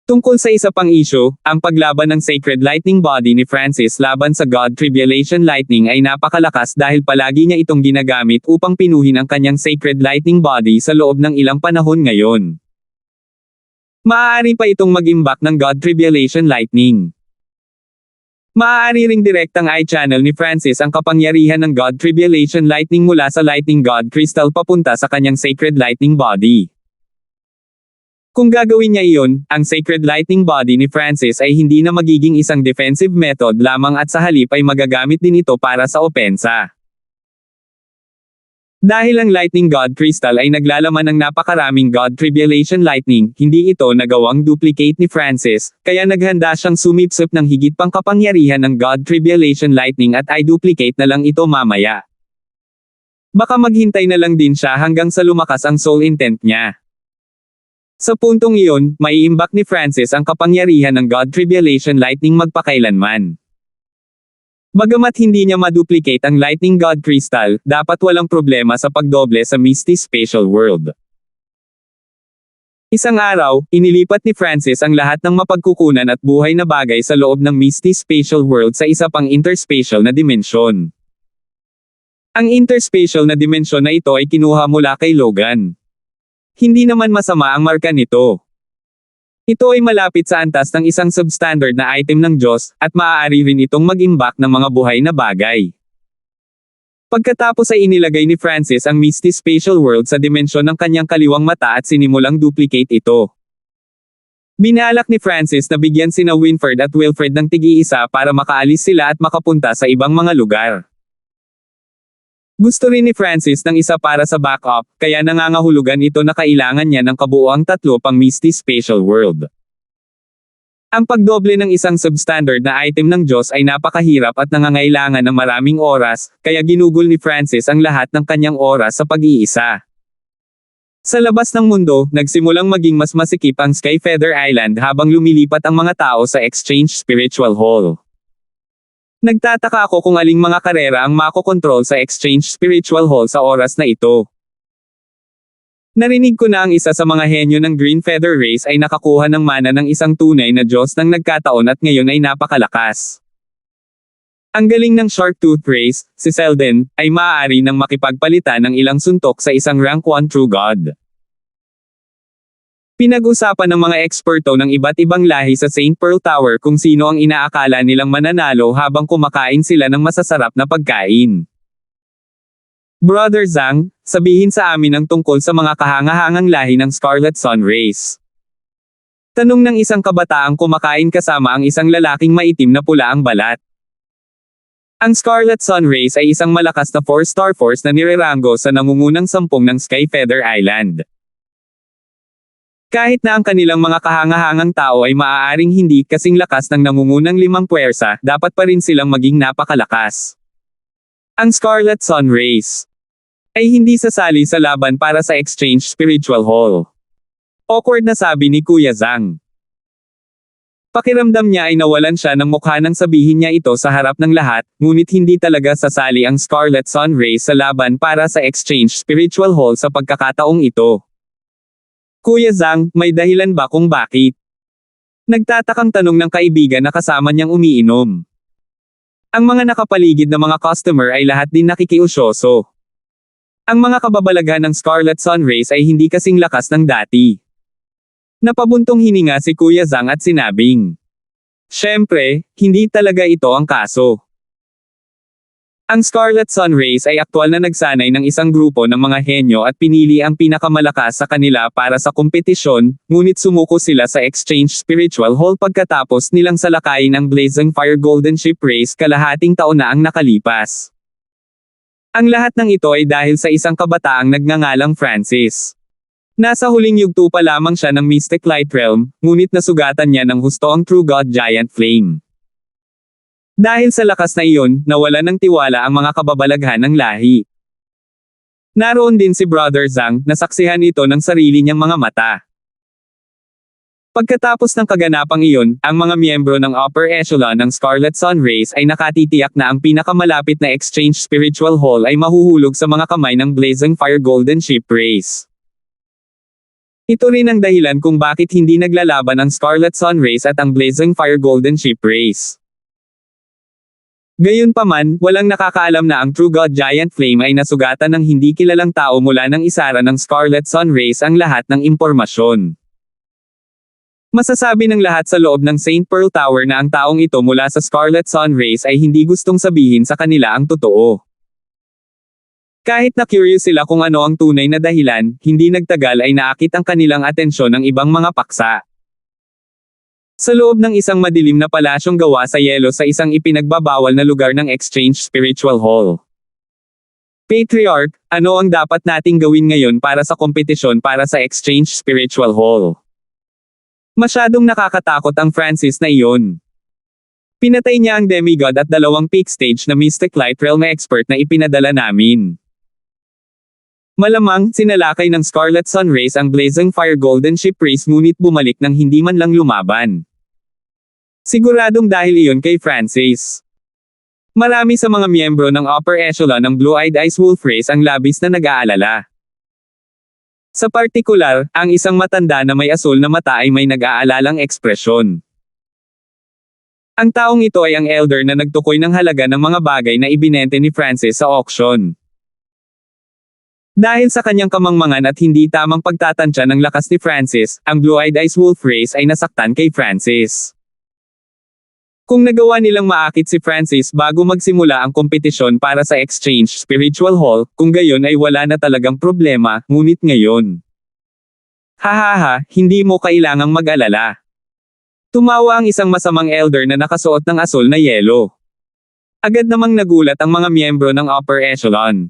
Tungkol sa isa pang issue, ang paglaban ng Sacred Lightning Body ni Francis laban sa God Tribulation Lightning ay napakalakas dahil palagi niya itong ginagamit upang pinuhin ang kanyang Sacred Lightning Body sa loob ng ilang panahon ngayon. Maaari pa itong mag-imbak ng God Tribulation Lightning. Maaari ring direktang i-channel ni Francis ang kapangyarihan ng God Tribulation Lightning mula sa Lightning God Crystal papunta sa kanyang Sacred Lightning Body. Kung gagawin niya iyon, ang Sacred Lightning Body ni Francis ay hindi na magiging isang defensive method lamang at sa halip ay magagamit din ito para sa opensa. Dahil ang Lightning God Crystal ay naglalaman ng napakaraming God Tribulation Lightning, hindi ito nagawang duplicate ni Francis, kaya naghanda siyang sumipsip ng higit pang kapangyarihan ng God Tribulation Lightning at i-duplicate na lang ito mamaya. Baka maghintay na lang din siya hanggang sa lumakas ang soul intent niya. Sa puntong iyon, maiimbak ni Francis ang kapangyarihan ng God Tribulation Lightning magpakailanman. Bagamat hindi niya maduplicate ang Lightning God Crystal, dapat walang problema sa pagdoble sa Misty Spatial World. Isang araw, inilipat ni Francis ang lahat ng mapagkukunan at buhay na bagay sa loob ng Misty Spatial World sa isa pang interspatial na dimensyon. Ang interspatial na dimensyon na ito ay kinuha mula kay Logan. Hindi naman masama ang marka nito. Ito ay malapit sa antas ng isang substandard na item ng Diyos, at maaari rin itong mag-imbak ng mga buhay na bagay. Pagkatapos ay inilagay ni Francis ang Misty Spatial World sa dimensyon ng kanyang kaliwang mata at sinimulang duplicate ito. Binalak ni Francis na bigyan sina Winfred at Wilfred ng tig-iisa para makaalis sila at makapunta sa ibang mga lugar. Gusto rin ni Francis ng isa para sa backup, kaya nangangahulugan ito na kailangan niya ng kabuuang 3 pang Misty Spatial World. Ang pagdoble ng isang substandard na item ng Diyos ay napakahirap at nangangailangan ng maraming oras, kaya ginugol ni Francis ang lahat ng kanyang oras sa pag-iisa. Sa labas ng mundo, nagsimulang maging mas masikip ang Skyfeather Island habang lumilipat ang mga tao sa Exchange Spiritual Hall. Nagtataka ako kung aling mga karera ang makokontrol sa Exchange Spiritual Hall sa oras na ito. Narinig ko na ang isa sa mga henyo ng Green Feather Race ay nakakuha ng mana ng isang tunay na Diyos ng nagkataon at ngayon ay napakalakas. Ang galing ng Shark Tooth Race, si Selden, ay maaari nang makipagpalitan ng ilang suntok sa isang rank 1 True God. Pinag-usapan ng mga eksperto ng iba't ibang lahi sa St. Pearl Tower kung sino ang inaakala nilang mananalo habang kumakain sila ng masasarap na pagkain. Brother Zhang, sabihin sa amin ang tungkol sa mga kahangahangang lahi ng Scarlet Sun Race. Tanong ng isang kabataang kumakain kasama ang isang lalaking maitim na pula ang balat. Ang Scarlet Sun Race ay isang malakas na 4-star force na nireranggo sa nangungunang 10 ng Skyfeather Island. Kahit na ang kanilang mga kahangahangang tao ay maaaring hindi kasing lakas ng nangungunang 5 puwersa, dapat pa rin silang maging napakalakas. Ang Scarlet Sun Race ay hindi sasali sa laban para sa Exchange Spiritual Hall. Awkward na sabi ni Kuya Zhang. Pakiramdam niya ay nawalan siya ng mukha nang sabihin niya ito sa harap ng lahat, ngunit hindi talaga sasali ang Scarlet Sun Race sa laban para sa Exchange Spiritual Hall sa pagkakataong ito. Kuya Zhang, may dahilan ba kung bakit? Nagtatakang tanong ng kaibigan na kasama niyang umiinom. Ang mga nakapaligid na mga customer ay lahat din nakikiusyoso. Ang mga kababalaghan ng Scarlet Sun Race ay hindi kasing lakas ng dati. Napabuntong hininga si Kuya Zhang at sinabing, "Siyempre, hindi talaga ito ang kaso." Ang Scarlet Sun Race ay aktwal na nagsanay ng isang grupo ng mga henyo at pinili ang pinakamalakas sa kanila para sa kompetisyon, ngunit sumuko sila sa Exchange Spiritual Hall pagkatapos nilang salakayin ang Blazing Fire Golden Ship Race kalahating taon na ang nakalipas. Ang lahat ng ito ay dahil sa isang kabataang nagngangalang Francis. Nasa huling yugto pa lamang siya ng Mystic Light Realm, ngunit nasugatan niya ng husto ang True God Giant Flame. Dahil sa lakas na iyon, nawala ng tiwala ang mga kababalaghan ng lahi. Naroon din si Brother Zhang, nasaksihan ito ng sarili niyang mga mata. Pagkatapos ng kaganapang iyon, ang mga miyembro ng upper echelon ng Scarlet Sun Race ay nakatitiyak na ang pinakamalapit na Exchange Spiritual Hall ay mahuhulog sa mga kamay ng Blazing Fire Golden Ship Race. Ito rin ang dahilan kung bakit hindi naglalaban ang Scarlet Sun Race at ang Blazing Fire Golden Ship Race. Gayunpaman, walang nakakaalam na ang True God Giant Flame ay nasugatan ng hindi kilalang tao mula ng isara ng Scarlet Sun Race ang lahat ng impormasyon. Masasabi ng lahat sa loob ng St. Pearl Tower na ang taong ito mula sa Scarlet Sun Race ay hindi gustong sabihin sa kanila ang totoo. Kahit na curious sila kung ano ang tunay na dahilan, hindi nagtagal ay naakit ang kanilang atensyon ng ibang mga paksa. Sa loob ng isang madilim na palasyong gawa sa yelo sa isang ipinagbabawal na lugar ng Exchange Spiritual Hall. Patriarch, ano ang dapat nating gawin ngayon para sa kompetisyon para sa Exchange Spiritual Hall? Masyadong nakakatakot ang Francis na iyon. Pinatay niya ang demigod at 2 peak stage na Mystic Light Realm expert na ipinadala namin. Malamang, sinalakay ng Scarlet Sun Race ang Blazing Fire Golden Ship Race ngunit bumalik nang hindi man lang lumaban. Siguradong dahil iyon kay Francis. Marami sa mga miyembro ng upper echelon ng Blue-Eyed Ice Wolf Race ang labis na nag-aalala. Sa partikular, ang isang matanda na may asul na mata ay may nag-aalalang ekspresyon. Ang taong ito ay ang elder na nagtukoy ng halaga ng mga bagay na ibinente ni Francis sa auction. Dahil sa kanyang kamangmangan at hindi tamang pagtatansya ng lakas ni Francis, ang Blue-Eyed Ice Wolf Race ay nasaktan kay Francis. Kung nagawa nilang maakit si Francis bago magsimula ang kompetisyon para sa Exchange Spiritual Hall, kung gayon ay wala na talagang problema, ngunit ngayon. Hahaha, hindi mo kailangang mag-alala. Tumawa ang isang masamang elder na nakasuot ng asul na yelo. Agad namang nagulat ang mga miyembro ng upper echelon.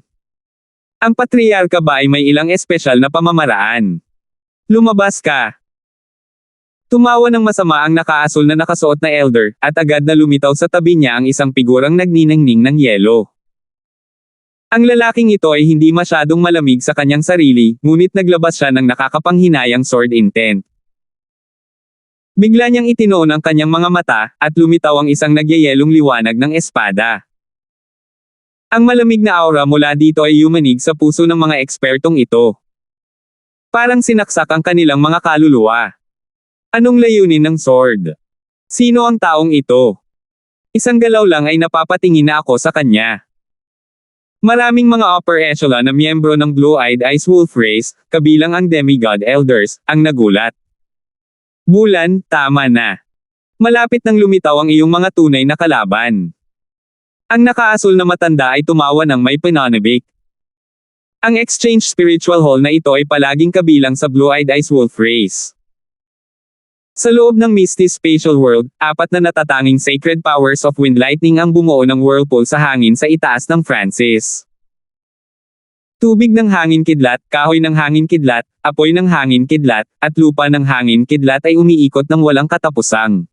Ang patriarka ba ay may ilang espesyal na pamamaraan? Lumabas ka! Tumawa ng masama ang nakaasul na nakasuot na elder, at agad na lumitaw sa tabi niya ang isang figurang nagniningning ng yelo. Ang lalaking ito ay hindi masyadong malamig sa kanyang sarili, ngunit naglabas siya ng nakakapanghinayang sword intent. Bigla niyang itinoon ang kanyang mga mata, at lumitaw ang isang nagyayelong liwanag ng espada. Ang malamig na aura mula dito ay yumanig sa puso ng mga ekspertong ito. Parang sinaksak ang kanilang mga kaluluwa. Anong layunin ng sword? Sino ang taong ito? Isang galaw lang ay napapatingin na ako sa kanya. Maraming mga upper echelon na miyembro ng Blue-Eyed Ice Wolf Race, kabilang ang demigod elders, ang nagulat. Bulan, tama na. Malapit nang lumitaw ang iyong mga tunay na kalaban. Ang nakaasul na matanda ay tumawa ng may pananabik. Ang Exchange Spiritual Hall na ito ay palaging kabilang sa Blue-Eyed Eyes Wolf Race. Sa loob ng Misty Spatial World, 4 na natatanging sacred powers of wind lightning ang bumuo ng whirlpool sa hangin sa itaas ng Francis. Tubig ng hangin kidlat, kahoy ng hangin kidlat, apoy ng hangin kidlat, at lupa ng hangin kidlat ay umiikot ng walang katapusang.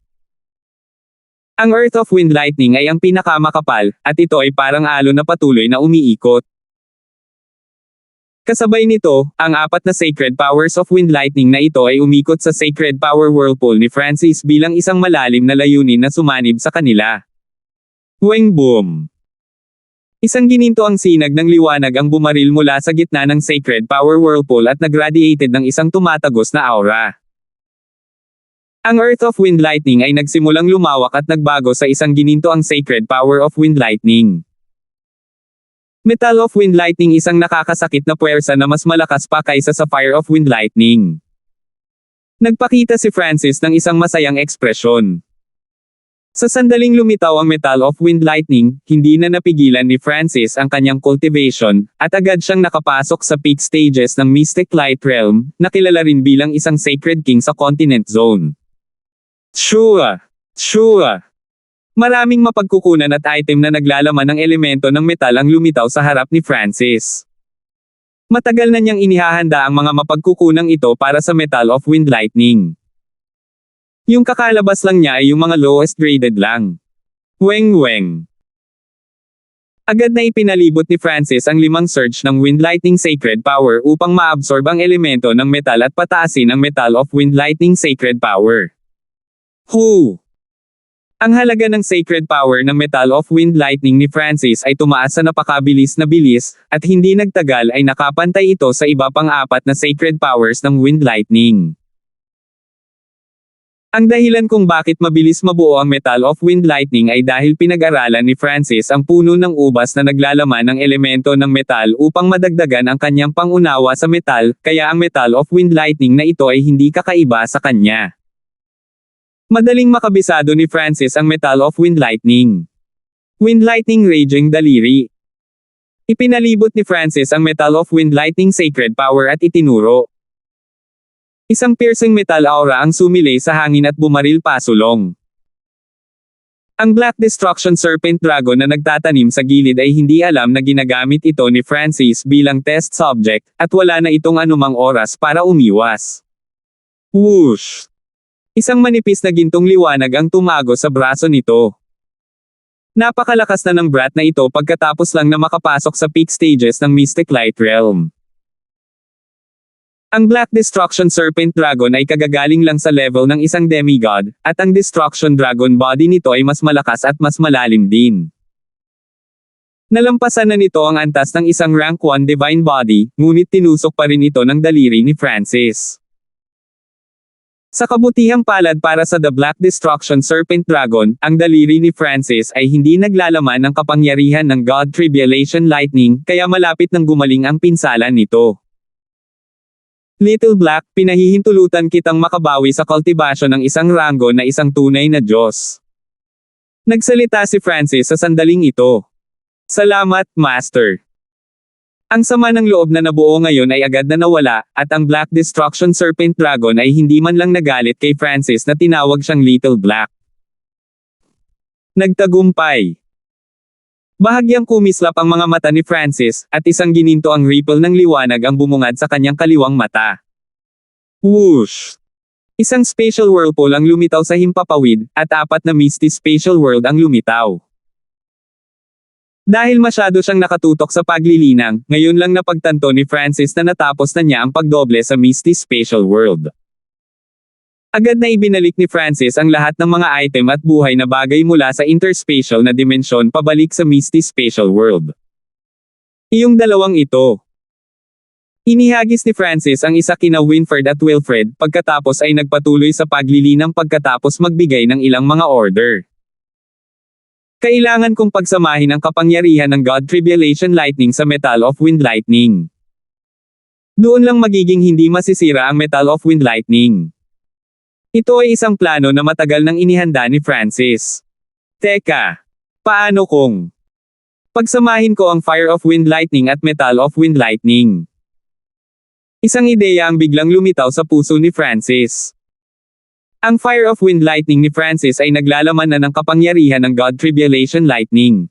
Ang Earth of Wind Lightning ay ang pinakamakapal, at ito ay parang alon na patuloy na umiikot. Kasabay nito, ang 4 na sacred powers of wind lightning na ito ay umikot sa sacred power whirlpool ni Francis bilang isang malalim na layunin na sumanib sa kanila. Weng boom! Isang gininto ang sinag ng liwanag ang bumaril mula sa gitna ng sacred power whirlpool at nagradiated ng isang tumatagos na aura. Ang Earth of Wind Lightning ay nagsimulang lumawak at nagbago sa isang gininto ang sacred power of wind lightning. Metal of Wind Lightning, isang nakakasakit na puwersa na mas malakas pa kaysa sa Fire of Wind Lightning. Nagpakita si Francis ng isang masayang ekspresyon. Sa sandaling lumitaw ang Metal of Wind Lightning, hindi na napigilan ni Francis ang kanyang cultivation, at agad siyang nakapasok sa peak stages ng Mystic Light Realm, na kilala rin bilang isang Sacred King sa Continent Zone. Shua! Maraming mapagkukunan at item na naglalaman ng elemento ng metal ang lumitaw sa harap ni Francis. Matagal na niyang inihahanda ang mga mapagkukunang ito para sa Metal of Wind Lightning. Yung kakalabas lang niya ay yung mga lowest graded lang. Weng. Agad na ipinalibot ni Francis ang 5 surge ng Wind Lightning Sacred Power upang maabsorb ang elemento ng metal at pataasin ang Metal of Wind Lightning Sacred Power. Ang halaga ng sacred power ng Metal of Wind Lightning ni Francis ay tumaas sa napakabilis na bilis, at hindi nagtagal ay nakapantay ito sa iba pang 4 na sacred powers ng Wind Lightning. Ang dahilan kung bakit mabilis mabuo ang Metal of Wind Lightning ay dahil pinag-aralan ni Francis ang puno ng ubas na naglalaman ng elemento ng metal upang madagdagan ang kanyang pangunawa sa metal, kaya ang Metal of Wind Lightning na ito ay hindi kakaiba sa kanya. Madaling makabisado ni Francis ang Metal of Wind Lightning. Wind Lightning Raging Daliri. Ipinalibot ni Francis ang Metal of Wind Lightning Sacred Power at itinuro. Isang piercing metal aura ang sumilay sa hangin at bumaril pasulong. Ang Black Destruction Serpent Dragon na nagtatanim sa gilid ay hindi alam na ginagamit ito ni Francis bilang test subject, at wala na itong anumang oras para umiwas. Whoosh! Isang manipis na gintong liwanag ang tumago sa braso nito. Napakalakas na ng brat na ito pagkatapos lang na makapasok sa peak stages ng Mystic Light Realm. Ang Black Destruction Serpent Dragon ay kagagaling lang sa level ng isang demigod, at ang Destruction Dragon body nito ay mas malakas at mas malalim din. Nalampasan na nito ang antas ng isang rank 1 divine body, ngunit tinusok pa rin ito ng daliri ni Francis. Sa kabutihang palad para sa The Black Destruction Serpent Dragon, ang daliri ni Francis ay hindi naglalaman ng kapangyarihan ng God Tribulation Lightning, kaya malapit nang gumaling ang pinsalan nito. Little Black, pinahihintulutan kitang makabawi sa kultibasyon ng isang ranggo na isang tunay na Diyos. Nagsalita si Francis sa sandaling ito. Salamat, Master. Ang sama ng loob na nabuo ngayon ay agad na nawala, at ang Black Destruction Serpent Dragon ay hindi man lang nagalit kay Francis na tinawag siyang Little Black. Nagtagumpay. Bahagyang kumislap ang mga mata ni Francis, at isang gininto ang ripple ng liwanag ang bumungad sa kanyang kaliwang mata. Whoosh! Isang spatial whirlpool ang lumitaw sa himpapawid, at 4 na misty spatial world ang lumitaw. Dahil masyado siyang nakatutok sa paglilinang, ngayon lang napagtanto ni Francis na natapos na niya ang pagdoble sa Misty Spatial World. Agad na ibinalik ni Francis ang lahat ng mga item at buhay na bagay mula sa interspatial na dimensyon pabalik sa Misty Spatial World. Iyong dalawang ito. Inihagis ni Francis ang isa kina Winfred at Wilfred, pagkatapos ay nagpatuloy sa paglilinang pagkatapos magbigay ng ilang mga order. Kailangan kong pagsamahin ang kapangyarihan ng God Tribulation Lightning sa Metal of Wind Lightning. Doon lang magiging hindi masisira ang Metal of Wind Lightning. Ito ay isang plano na matagal nang inihanda ni Francis. Teka, paano kung Pagsamahin ko ang Fire of Wind Lightning at Metal of Wind Lightning. Isang ideya ang biglang lumitaw sa puso ni Francis. Ang Fire of Wind Lightning ni Francis ay naglalaman na ng kapangyarihan ng God Tribulation Lightning.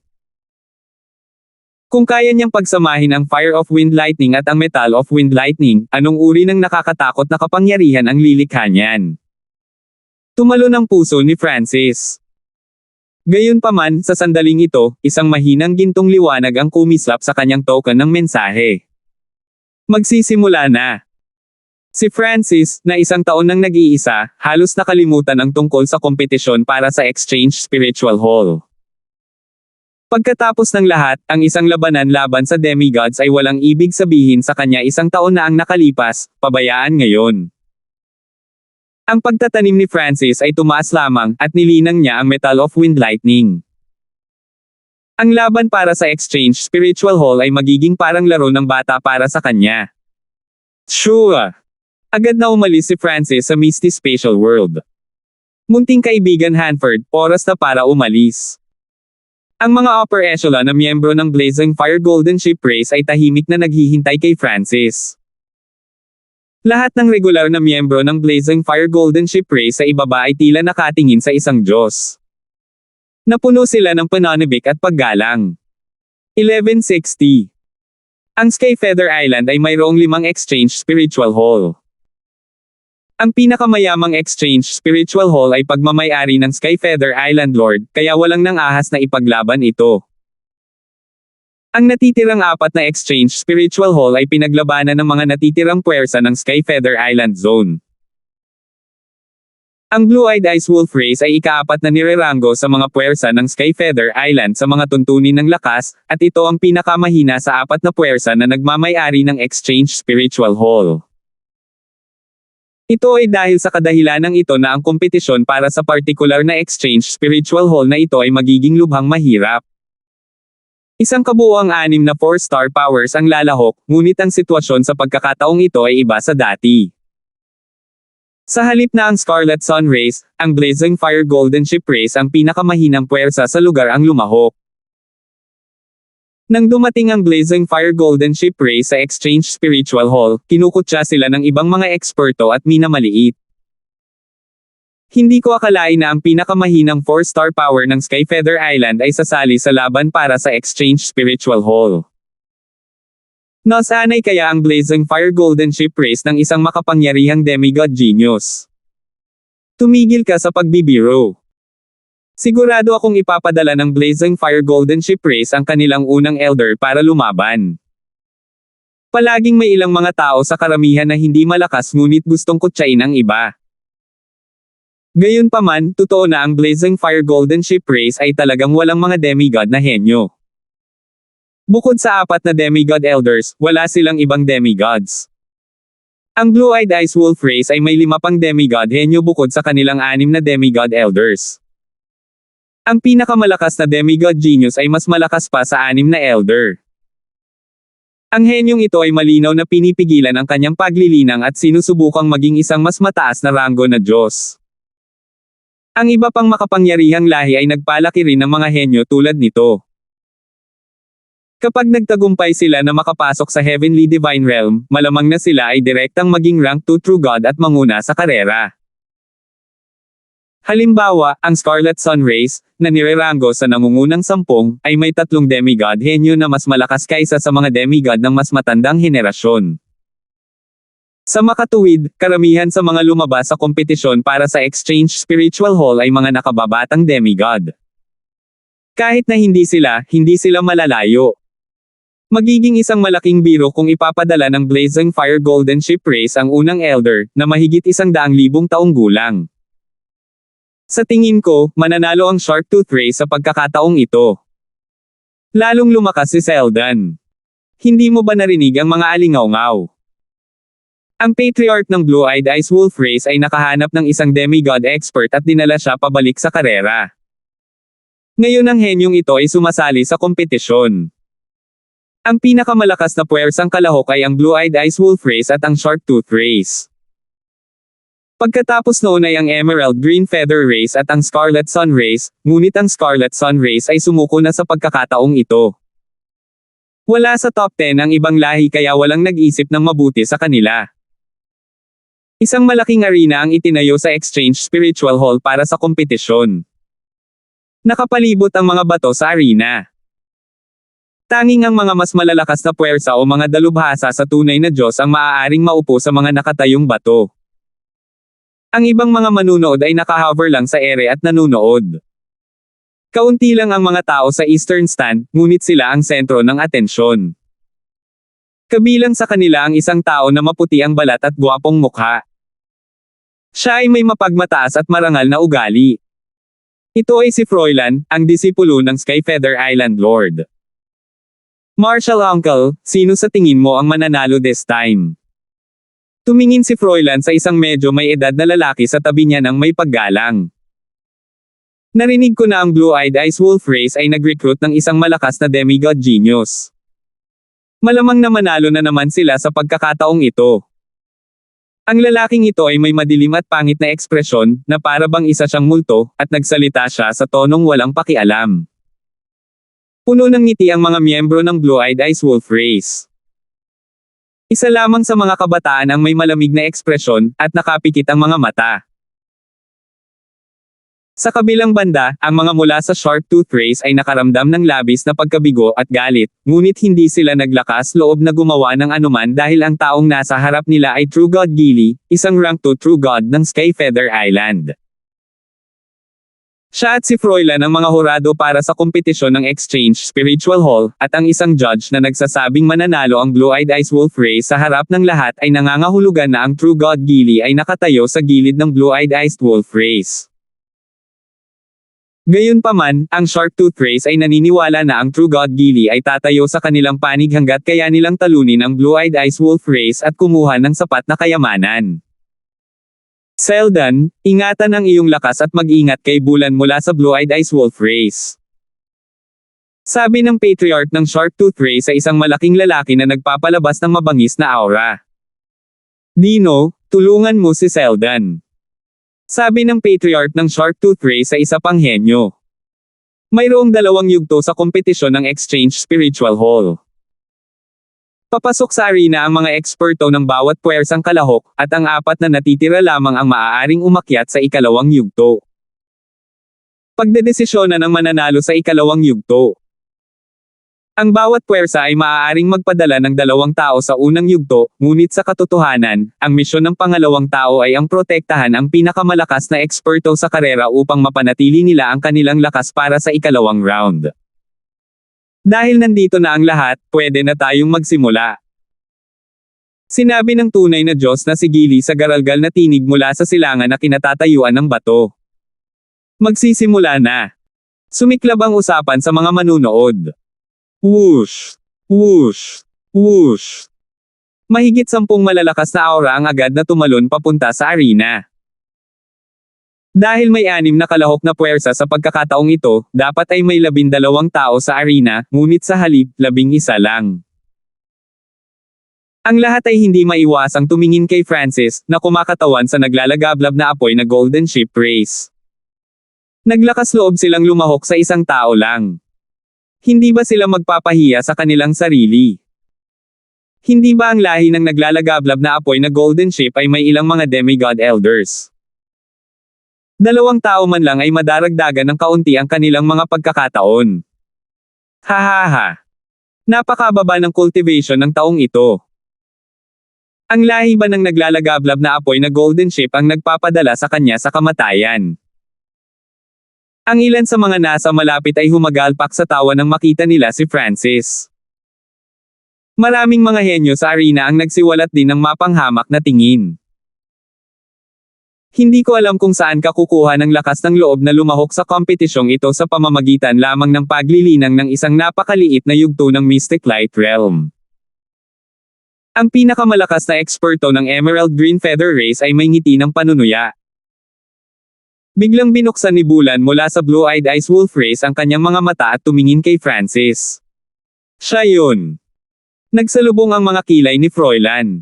Kung kaya niyang pagsamahin ang Fire of Wind Lightning at ang Metal of Wind Lightning, anong uri ng nakakatakot na kapangyarihan ang lilikha niyan? Tumalon ang puso ni Francis. Gayunpaman, sa sandaling ito, isang mahinang gintong liwanag ang kumislap sa kanyang token ng mensahe. Magsisimula na. Si Francis, na isang taon nang nag-iisa, halos nakalimutan ang tungkol sa kompetisyon para sa Exchange Spiritual Hall. Pagkatapos ng lahat, ang isang labanan laban sa demigods ay walang ibig sabihin sa kanya isang taon na ang nakalipas, pabayaan ngayon. Ang pagtatanim ni Francis ay tumaas lamang, at nilinang niya ang Metal of Wind Lightning. Ang laban para sa Exchange Spiritual Hall ay magiging parang laro ng bata para sa kanya. Sure! Agad na umalis si Francis sa Misty Spatial World. Munting kaibigan Hanford, oras na para umalis. Ang mga upper echelon na miyembro ng Blazing Fire Golden Ship Race ay tahimik na naghihintay kay Francis. Lahat ng regular na miyembro ng Blazing Fire Golden Ship Race sa ibaba ay tila nakatingin sa isang Diyos. Napuno sila ng pananabik at paggalang. 1160. Ang Skyfeather Island ay mayroong 5 Exchange Spiritual Hall. Ang pinakamayamang Exchange Spiritual Hall ay pagmamay-ari ng Skyfeather Island Lord, kaya walang nang ahas na ipaglaban ito. Ang natitirang 4 na Exchange Spiritual Hall ay pinaglabanan ng mga natitirang puwersa ng Skyfeather Island Zone. Ang Blue-Eyed Ice Wolf Race ay ika-4 na nirerango sa mga puwersa ng Skyfeather Island sa mga tuntunin ng lakas, at ito ang pinakamahina sa 4 na puwersa na nagmamay-ari ng Exchange Spiritual Hall. Ito ay dahil sa kadahilanang ito na ang kompetisyon para sa partikular na Exchange Spiritual Hall na ito ay magiging lubhang mahirap. Isang kabuuang 6 na 4-star powers ang lalahok, ngunit ang sitwasyon sa pagkakataong ito ay iba sa dati. Sa halip na ang Scarlet Sun Race, ang Blazing Fire Golden Ship Race ang pinakamahinang puwersa sa lugar ang lumahok. Nang dumating ang Blazing Fire Golden Ship Race sa Exchange Spiritual Hall, kinukutya sila ng ibang mga eksperto at minamaliit. Hindi ko akalain na ang pinakamahinang 4-star power ng Skyfeather Island ay sasali sa laban para sa Exchange Spiritual Hall. Nasanay kaya ang Blazing Fire Golden Ship Race ng isang makapangyarihang demigod genius. Tumigil ka sa pagbibiro. Sigurado akong ipapadala ng Blazing Fire Golden Ship Race ang kanilang unang elder para lumaban. Palaging may ilang mga tao sa karamihan na hindi malakas ngunit gustong kutsain ang iba. Gayunpaman, totoo na ang Blazing Fire Golden Ship Race ay talagang walang mga demigod na henyo. Bukod sa 4 na demigod elders, wala silang ibang demigods. Ang Blue-Eyed Ice Wolf Race ay may 5 pang demigod henyo bukod sa kanilang 6 na demigod elders. Ang pinakamalakas na demigod genius ay mas malakas pa sa 6 na elder. Ang henyong ito ay malinaw na pinipigilan ang kanyang paglilinang at sinusubukang maging isang mas mataas na ranggo na Diyos. Ang iba pang makapangyarihang lahi ay nagpalaki rin ng mga henyo tulad nito. Kapag nagtagumpay sila na makapasok sa Heavenly Divine Realm, malamang na sila ay direktang maging rank 2 True God at manguna sa karera. Halimbawa, ang Scarlet Sun Race, na nirerango sa nangungunang 10, ay may 3 demigod henyo na mas malakas kaysa sa mga demigod ng mas matandang henerasyon. Sa makatuwid, karamihan sa mga lumabas sa kompetisyon para sa Exchange Spiritual Hall ay mga nakababatang demigod. Kahit na hindi sila malalayo. Magiging isang malaking biro kung ipapadala ng Blazing Fire Golden Ship Race ang unang elder, na mahigit 100,000 taong gulang. Sa tingin ko, mananalo ang Sharktooth Race sa pagkakataong ito. Lalong lumakas si Seldan. Hindi mo ba narinig ang mga alingaw-ngaw? Ang Patriarch ng Blue-Eyed Ice Wolf Race ay nakahanap ng isang demigod expert at dinala siya pabalik sa karera. Ngayon ang henyong ito ay sumasali sa kompetisyon. Ang pinakamalakas na puwersang kalahok ay ang Blue-Eyed Ice Wolf Race at ang Sharktooth Race. Pagkatapos noon ay ang Emerald Green Feather Race at ang Scarlet Sun Race, ngunit ang Scarlet Sun Race ay sumuko na sa pagkakataong ito. Wala sa top 10 ang ibang lahi kaya walang nag-isip ng mabuti sa kanila. Isang malaking arena ang itinayo sa Exchange Spiritual Hall para sa kompetisyon. Nakapalibot ang mga bato sa arena. Tanging ang mga mas malalakas na puwersa o mga dalubhasa sa tunay na Diyos ang maaaring maupo sa mga nakatayong bato. Ang ibang mga manunood ay nakahover lang sa ere at nanunood. Kaunti lang ang mga tao sa Eastern Stand, ngunit sila ang sentro ng atensyon. Kabilang sa kanila ang isang tao na maputi ang balat at gwapong mukha. Siya ay may mapagmataas at marangal na ugali. Ito ay si Froilan, ang disipulo ng Skyfeather Island Lord. Marshall Uncle, sino sa tingin mo ang mananalo this time? Tumingin si Froilan sa isang medyo may edad na lalaki sa tabi niya ng may paggalang. Narinig ko na ang Blue-Eyed Ice Wolf Race ay nag-recruit ng isang malakas na demigod genius. Malamang na manalo na naman sila sa pagkakataong ito. Ang lalaking ito ay may madilim at pangit na ekspresyon, na para bang isa siyang multo, at nagsalita siya sa tonong walang pakialam. Puno ng ngiti ang mga miyembro ng Blue-Eyed Ice Wolf Race. Isa lamang sa mga kabataan ang may malamig na ekspresyon, at nakapikit ang mga mata. Sa kabilang banda, ang mga mula sa Shark Tooth Race ay nakaramdam ng labis na pagkabigo at galit, ngunit hindi sila naglakas loob na gumawa ng anuman dahil ang taong nasa harap nila ay True God Gili, isang rank 2 True God ng Skyfeather Island. Siya at si Froilan ang mga hurado para sa kompetisyon ng Exchange Spiritual Hall, at ang isang judge na nagsasabing mananalo ang Blue-Eyed Ice Wolf Race sa harap ng lahat ay nangangahulugan na ang True God Gili ay nakatayo sa gilid ng Blue-Eyed Ice Wolf Race. Gayunpaman, ang Shark Tooth Race ay naniniwala na ang True God Gili ay tatayo sa kanilang panig hanggat kaya nilang talunin ang Blue-Eyed Ice Wolf Race at kumuha ng sapat na kayamanan. Seldan, ingatan ang iyong lakas at mag-ingat kay Bulan mula sa Blue-Eyed Ice Wolf Race. Sabi ng patriarch ng Shark Tooth Race sa isang malaking lalaki na nagpapalabas ng mabangis na aura. Dino, tulungan mo si Seldan. Sabi ng patriarch ng Shark Tooth Race sa isa pang henyo. Mayroong 2 yugto sa kompetisyon ng Exchange Spiritual Hall. Papasok sa arena ang mga eksperto ng bawat puwersang kalahok, at ang 4 na natitira lamang ang maaaring umakyat sa ikalawang yugto. Pagdedesisyonan ng mananalo sa ikalawang yugto. Ang bawat puwersa ay maaaring magpadala ng 2 tao sa unang yugto, ngunit sa katotohanan, ang misyon ng pangalawang tao ay ang protektahan ang pinakamalakas na eksperto sa karera upang mapanatili nila ang kanilang lakas para sa ikalawang round. Dahil nandito na ang lahat, pwede na tayong magsimula. Sinabi ng tunay na Diyos na si Gili sa garalgal na tinig mula sa silangan na kinatatayuan ng bato. Magsisimula na. Sumiklab ang usapan sa mga manunood. Whoosh! Whoosh! Whoosh! Mahigit 10 malalakas na aura ang agad na tumalon papunta sa arena. Dahil may 6 na kalahok na puwersa sa pagkakataong ito, dapat ay may 12 tao sa arena, ngunit sa halip, 11 lang. Ang lahat ay hindi maiwasang tumingin kay Francis, na kumakatawan sa naglalagablab na apoy na Golden Ship Race. Naglakas loob silang lumahok sa isang tao lang. Hindi ba sila magpapahiya sa kanilang sarili? Hindi ba ang lahi ng naglalagablab na apoy na Golden Ship ay may ilang mga demigod elders? 2 tao man lang ay madaragdagan ng kaunti ang kanilang mga pagkakataon. Hahaha. Napakababa ng cultivation ng taong ito. Ang lahi ba ng naglalagablab na apoy na Golden Ship ang nagpapadala sa kanya sa kamatayan? Ang ilan sa mga nasa malapit ay humagalpak sa tawa nang makita nila si Francis. Maraming mga henyo sa arena ang nagsiwalat din ng mapanghamak na tingin. Hindi ko alam kung saan ka kukuha ng lakas ng loob na lumahok sa kompetisyong ito sa pamamagitan lamang ng paglilinang ng isang napakaliit na yugto ng Mystic Light Realm. Ang pinakamalakas na eksperto ng Emerald Green Feather Race ay may ngiti ng panunuya. Biglang binuksan ni Bulan mula sa Blue-Eyed Ice Wolf Race ang kanyang mga mata at tumingin kay Francis. Siya yun. Nagsalubong ang mga kilay ni Froilan.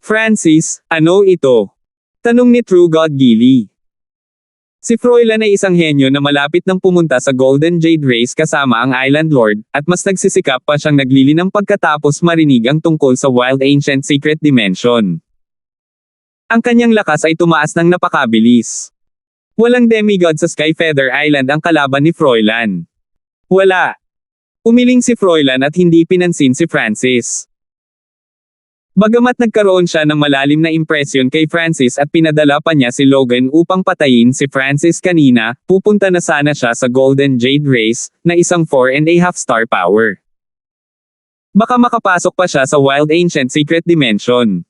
Francis, ano ito? Tanong ni True God Gili. Si Froilan ay isang henyo na malapit nang pumunta sa Golden Jade Race kasama ang Island Lord, at mas nagsisikap pa siyang naglilinang pagkatapos marinig ang tungkol sa Wild Ancient Secret Dimension. Ang kanyang lakas ay tumaas ng napakabilis. Walang demigod sa Skyfeather Island ang kalaban ni Froilan. Wala. Umiling si Froilan at hindi pinansin si Francis. Bagamat nagkaroon siya ng malalim na impresyon kay Francis at pinadala pa niya si Logan upang patayin si Francis kanina, pupunta na sana siya sa Golden Jade Race, na isang 4.5 star power. Baka makapasok pa siya sa Wild Ancient Secret Dimension.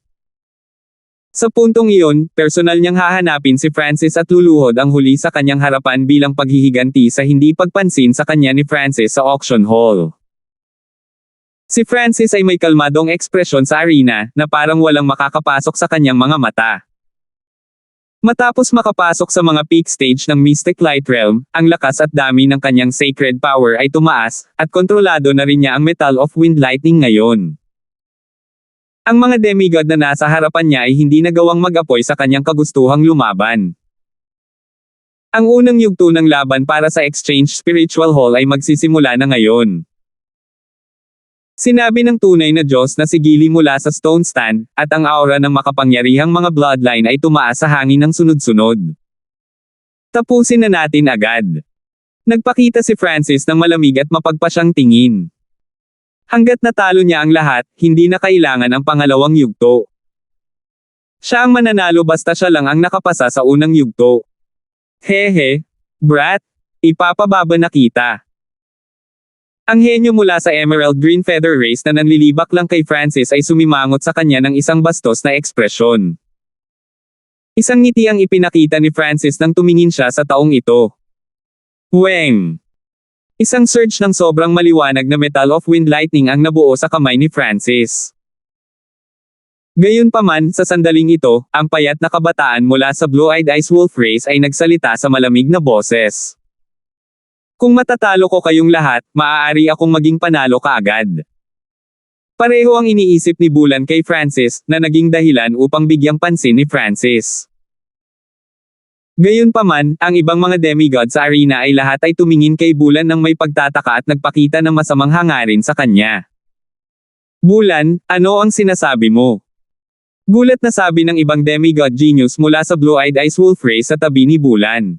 Sa puntong iyon, personal niyang hahanapin si Francis at luluhod ang huli sa kanyang harapan bilang paghihiganti sa hindi pagpansin sa kanya ni Francis sa auction hall. Si Francis ay may kalmadong ekspresyon sa arena, na parang walang makakapasok sa kanyang mga mata. Matapos makapasok sa mga peak stage ng Mystic Light Realm, ang lakas at dami ng kanyang sacred power ay tumaas, at kontrolado na rin niya ang Metal of Wind Lightning ngayon. Ang mga demigod na nasa harapan niya ay hindi nagawang mag-apoy sa kanyang kagustuhang lumaban. Ang unang yugto ng laban para sa Exchange Spiritual Hall ay magsisimula na ngayon. Sinabi ng tunay na Diyos na sigili mula sa Stone Stand, at ang aura ng makapangyarihang mga bloodline ay tumaas sa hangin ng sunod-sunod. Tapusin na natin agad. Nagpakita si Francis ng malamig at mapagpasyang tingin. Hanggat natalo niya ang lahat, hindi na kailangan ang pangalawang yugto. Siya ang mananalo basta siya lang ang nakapasa sa unang yugto. Hehe, brat, ipapababa na kita. Ang henyo mula sa Emerald Green Feather Race na nanlilibak lang kay Francis ay sumimangot sa kanya ng isang bastos na ekspresyon. Isang ngiti ang ipinakita ni Francis nang tumingin siya sa taong ito. Weng! Isang surge ng sobrang maliwanag na Metal of Wind Lightning ang nabuo sa kamay ni Francis. Gayunpaman, sa sandaling ito, ang payat na kabataan mula sa Blue-Eyed Ice Wolf Race ay nagsalita sa malamig na boses. Kung matatalo ko kayong lahat, maaari akong maging panalo kaagad. Pareho ang iniisip ni Bulan kay Francis, na naging dahilan upang bigyang pansin ni Francis. Gayunpaman, ang ibang mga demigod sa arena ay lahat ay tumingin kay Bulan ng may pagtataka at nagpakita ng masamang hangarin sa kanya. Bulan, ano ang sinasabi mo? Gulat na sabi ng ibang demigod genius mula sa Blue-Eyed Ice Wolf Race sa tabi ni Bulan.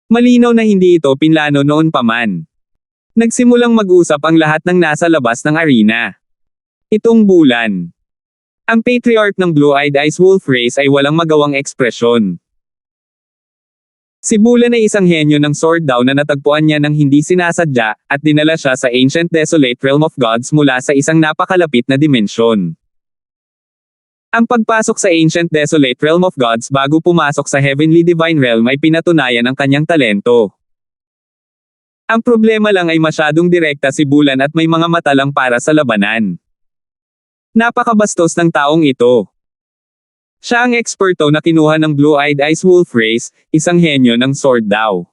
Malinaw na hindi ito pinlano noon pa man. Nagsimulang mag-usap ang lahat ng nasa labas ng arena. Itong Bulan. Ang patriarch ng Blue-Eyed Ice Wolf Race ay walang magawang ekspresyon. Si Bulan ay isang henyo ng Sword Dao na natagpuan niya ng hindi sinasadya, at dinala siya sa Ancient Desolate Realm of Gods mula sa isang napakalapit na dimensyon. Ang pagpasok sa Ancient Desolate Realm of Gods bago pumasok sa Heavenly Divine Realm ay pinatunayan ang kanyang talento. Ang problema lang ay masyadong direkta si Bulan at may mga mata lang para sa labanan. Napakabastos ng taong ito. Siya ang eksperto na kinuha ng Blue-Eyed Ice Wolf Race, isang henyo ng Sword Dao.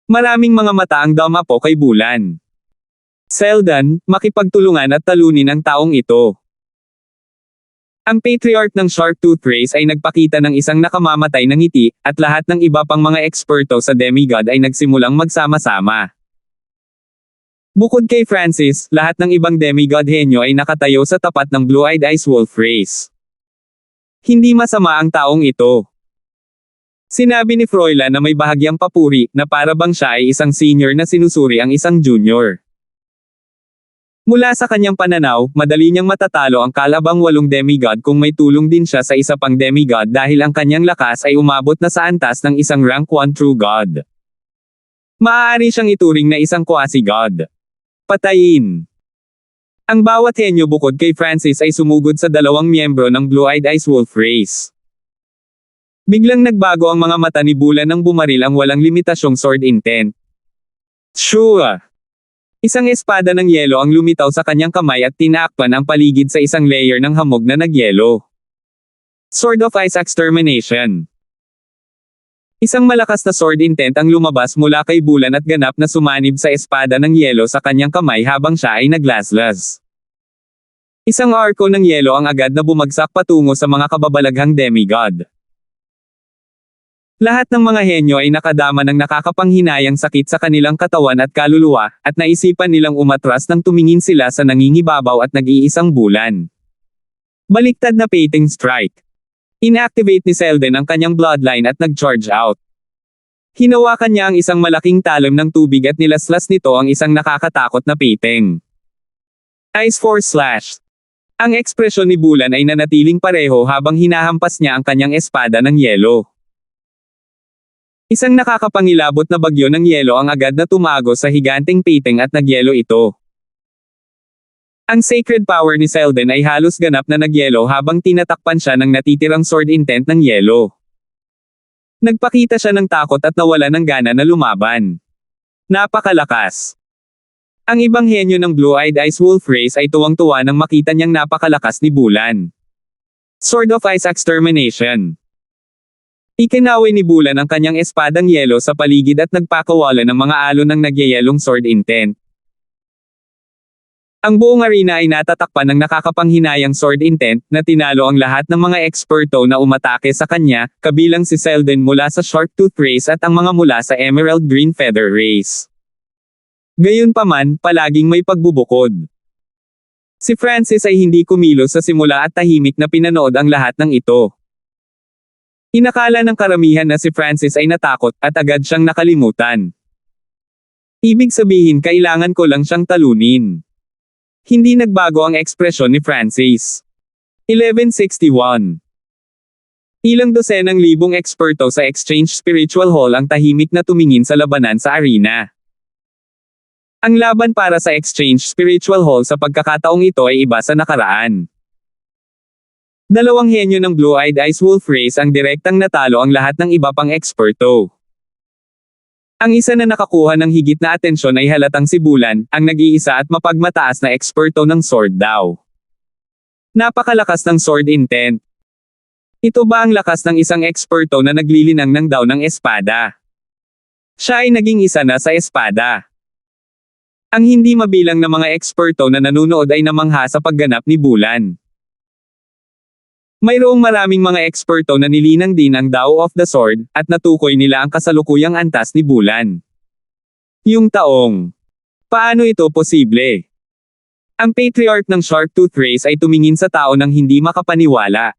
Maraming mga mata ang damapo kay Bulan. Seldan, makipagtulungan at talunin ang taong ito. Ang patriarch ng Sharktooth Race ay nagpakita ng isang nakamamatay na ngiti, at lahat ng iba pang mga eksperto sa demigod ay nagsimulang magsama-sama. Bukod kay Francis, lahat ng ibang demigod henyo ay nakatayo sa tapat ng Blue-Eyed Ice Wolf Race. Hindi masama ang taong ito. Sinabi ni Froilan na may bahagyang papuri, na para bang siya ay isang senior na sinusuri ang isang junior. Mula sa kanyang pananaw, madali niyang matatalo ang kalabang 8 demigod kung may tulong din siya sa isa pang demigod dahil ang kanyang lakas ay umabot na sa antas ng isang rank 1 true god. Maaari siyang ituring na isang quasi-god. Patayin. Ang bawat henyo bukod kay Francis ay sumugod sa 2 miyembro ng Blue-Eyed Ice Wolf Race. Biglang nagbago ang mga mata ni Bulan nang bumaril ang walang limitasyong sword intent. Sure! Isang espada ng yelo ang lumitaw sa kanyang kamay at tinakpan ang paligid sa isang layer ng hamog na nagyelo. Sword of Ice Extermination. Isang malakas na sword intent ang lumabas mula kay Bulan at ganap na sumanib sa espada ng yelo sa kanyang kamay habang siya ay naglaslas. Isang arko ng yelo ang agad na bumagsak patungo sa mga kababalaghang demigod. Lahat ng mga henyo ay nakadama ng nakakapanghinayang sakit sa kanilang katawan at kaluluwa, at naisipan nilang umatras nang tumingin sila sa nangingibabaw at nag-iisang bulan. Baliktad na pating strike. Inactivate ni Selden ang kanyang bloodline at nag-charge out. Hinawakan niya ang isang malaking talon ng tubig at nilaslas nito ang isang nakakatakot na pating. Ice Force Slash. Ang ekspresyon ni Bulan ay nanatiling pareho habang hinahampas niya ang kanyang espada ng yelo. Isang nakakapangilabot na bagyo ng yelo ang agad na tumago sa higanteng pating at nagyelo ito. Ang sacred power ni Selden ay halos ganap na nagyelo habang tinatakpan siya ng natitirang sword intent ng yelo. Nagpakita siya ng takot at nawala ng gana na lumaban. Napakalakas. Ang ibang henyo ng Blue-Eyed Ice Wolf race ay tuwang-tuwa nang makita niyang napakalakas ni Bulan. Sword of Ice Extermination. Ikinaway ni Bulan ang kanyang espadang yelo sa paligid at nagpakawala ng mga alon ng nagyayelong sword intent. Ang buong arena ay natatakpan ng nakakapanghinayang sword intent na tinalo ang lahat ng mga eksperto na umatake sa kanya, kabilang si Selden mula sa Sharktooth race at ang mga mula sa Emerald Green Feather race. Gayunpaman, palaging may pagbubukod. Si Francis ay hindi kumilos sa simula at tahimik na pinanood ang lahat ng ito. Inakala ng karamihan na si Francis ay natakot at agad siyang nakalimutan. Ibig sabihin kailangan ko lang siyang talunin. Hindi nagbago ang ekspresyon ni Francis. 1161. Ilang dosenang libong eksperto sa Exchange Spiritual Hall ang tahimik na tumingin sa labanan sa arena. Ang laban para sa Exchange Spiritual Hall sa pagkakataong ito ay iba sa nakaraan. Dalawang henyo ng Blue-Eyed Ice Wolf race ang direktang natalo ang lahat ng iba pang eksperto. Ang isa na nakakuha ng higit na atensyon ay halatang si Bulan, ang nag-iisa at mapagmataas na eksperto ng sword daw. Napakalakas ng sword intent. Ito ba ang lakas ng isang eksperto na naglilinang ng daw ng espada? Siya ay naging isa na sa espada. Ang hindi mabilang na mga eksperto na nanunood ay namangha sa pagganap ni Bulan. Mayroong maraming mga eksperto na nilinang din ang Tao of the Sword, at natukoy nila ang kasalukuyang antas ni Bulan. Yung taong. Paano ito posible? Ang patriarch ng Sharktooth race ay tumingin sa tao nang hindi makapaniwala.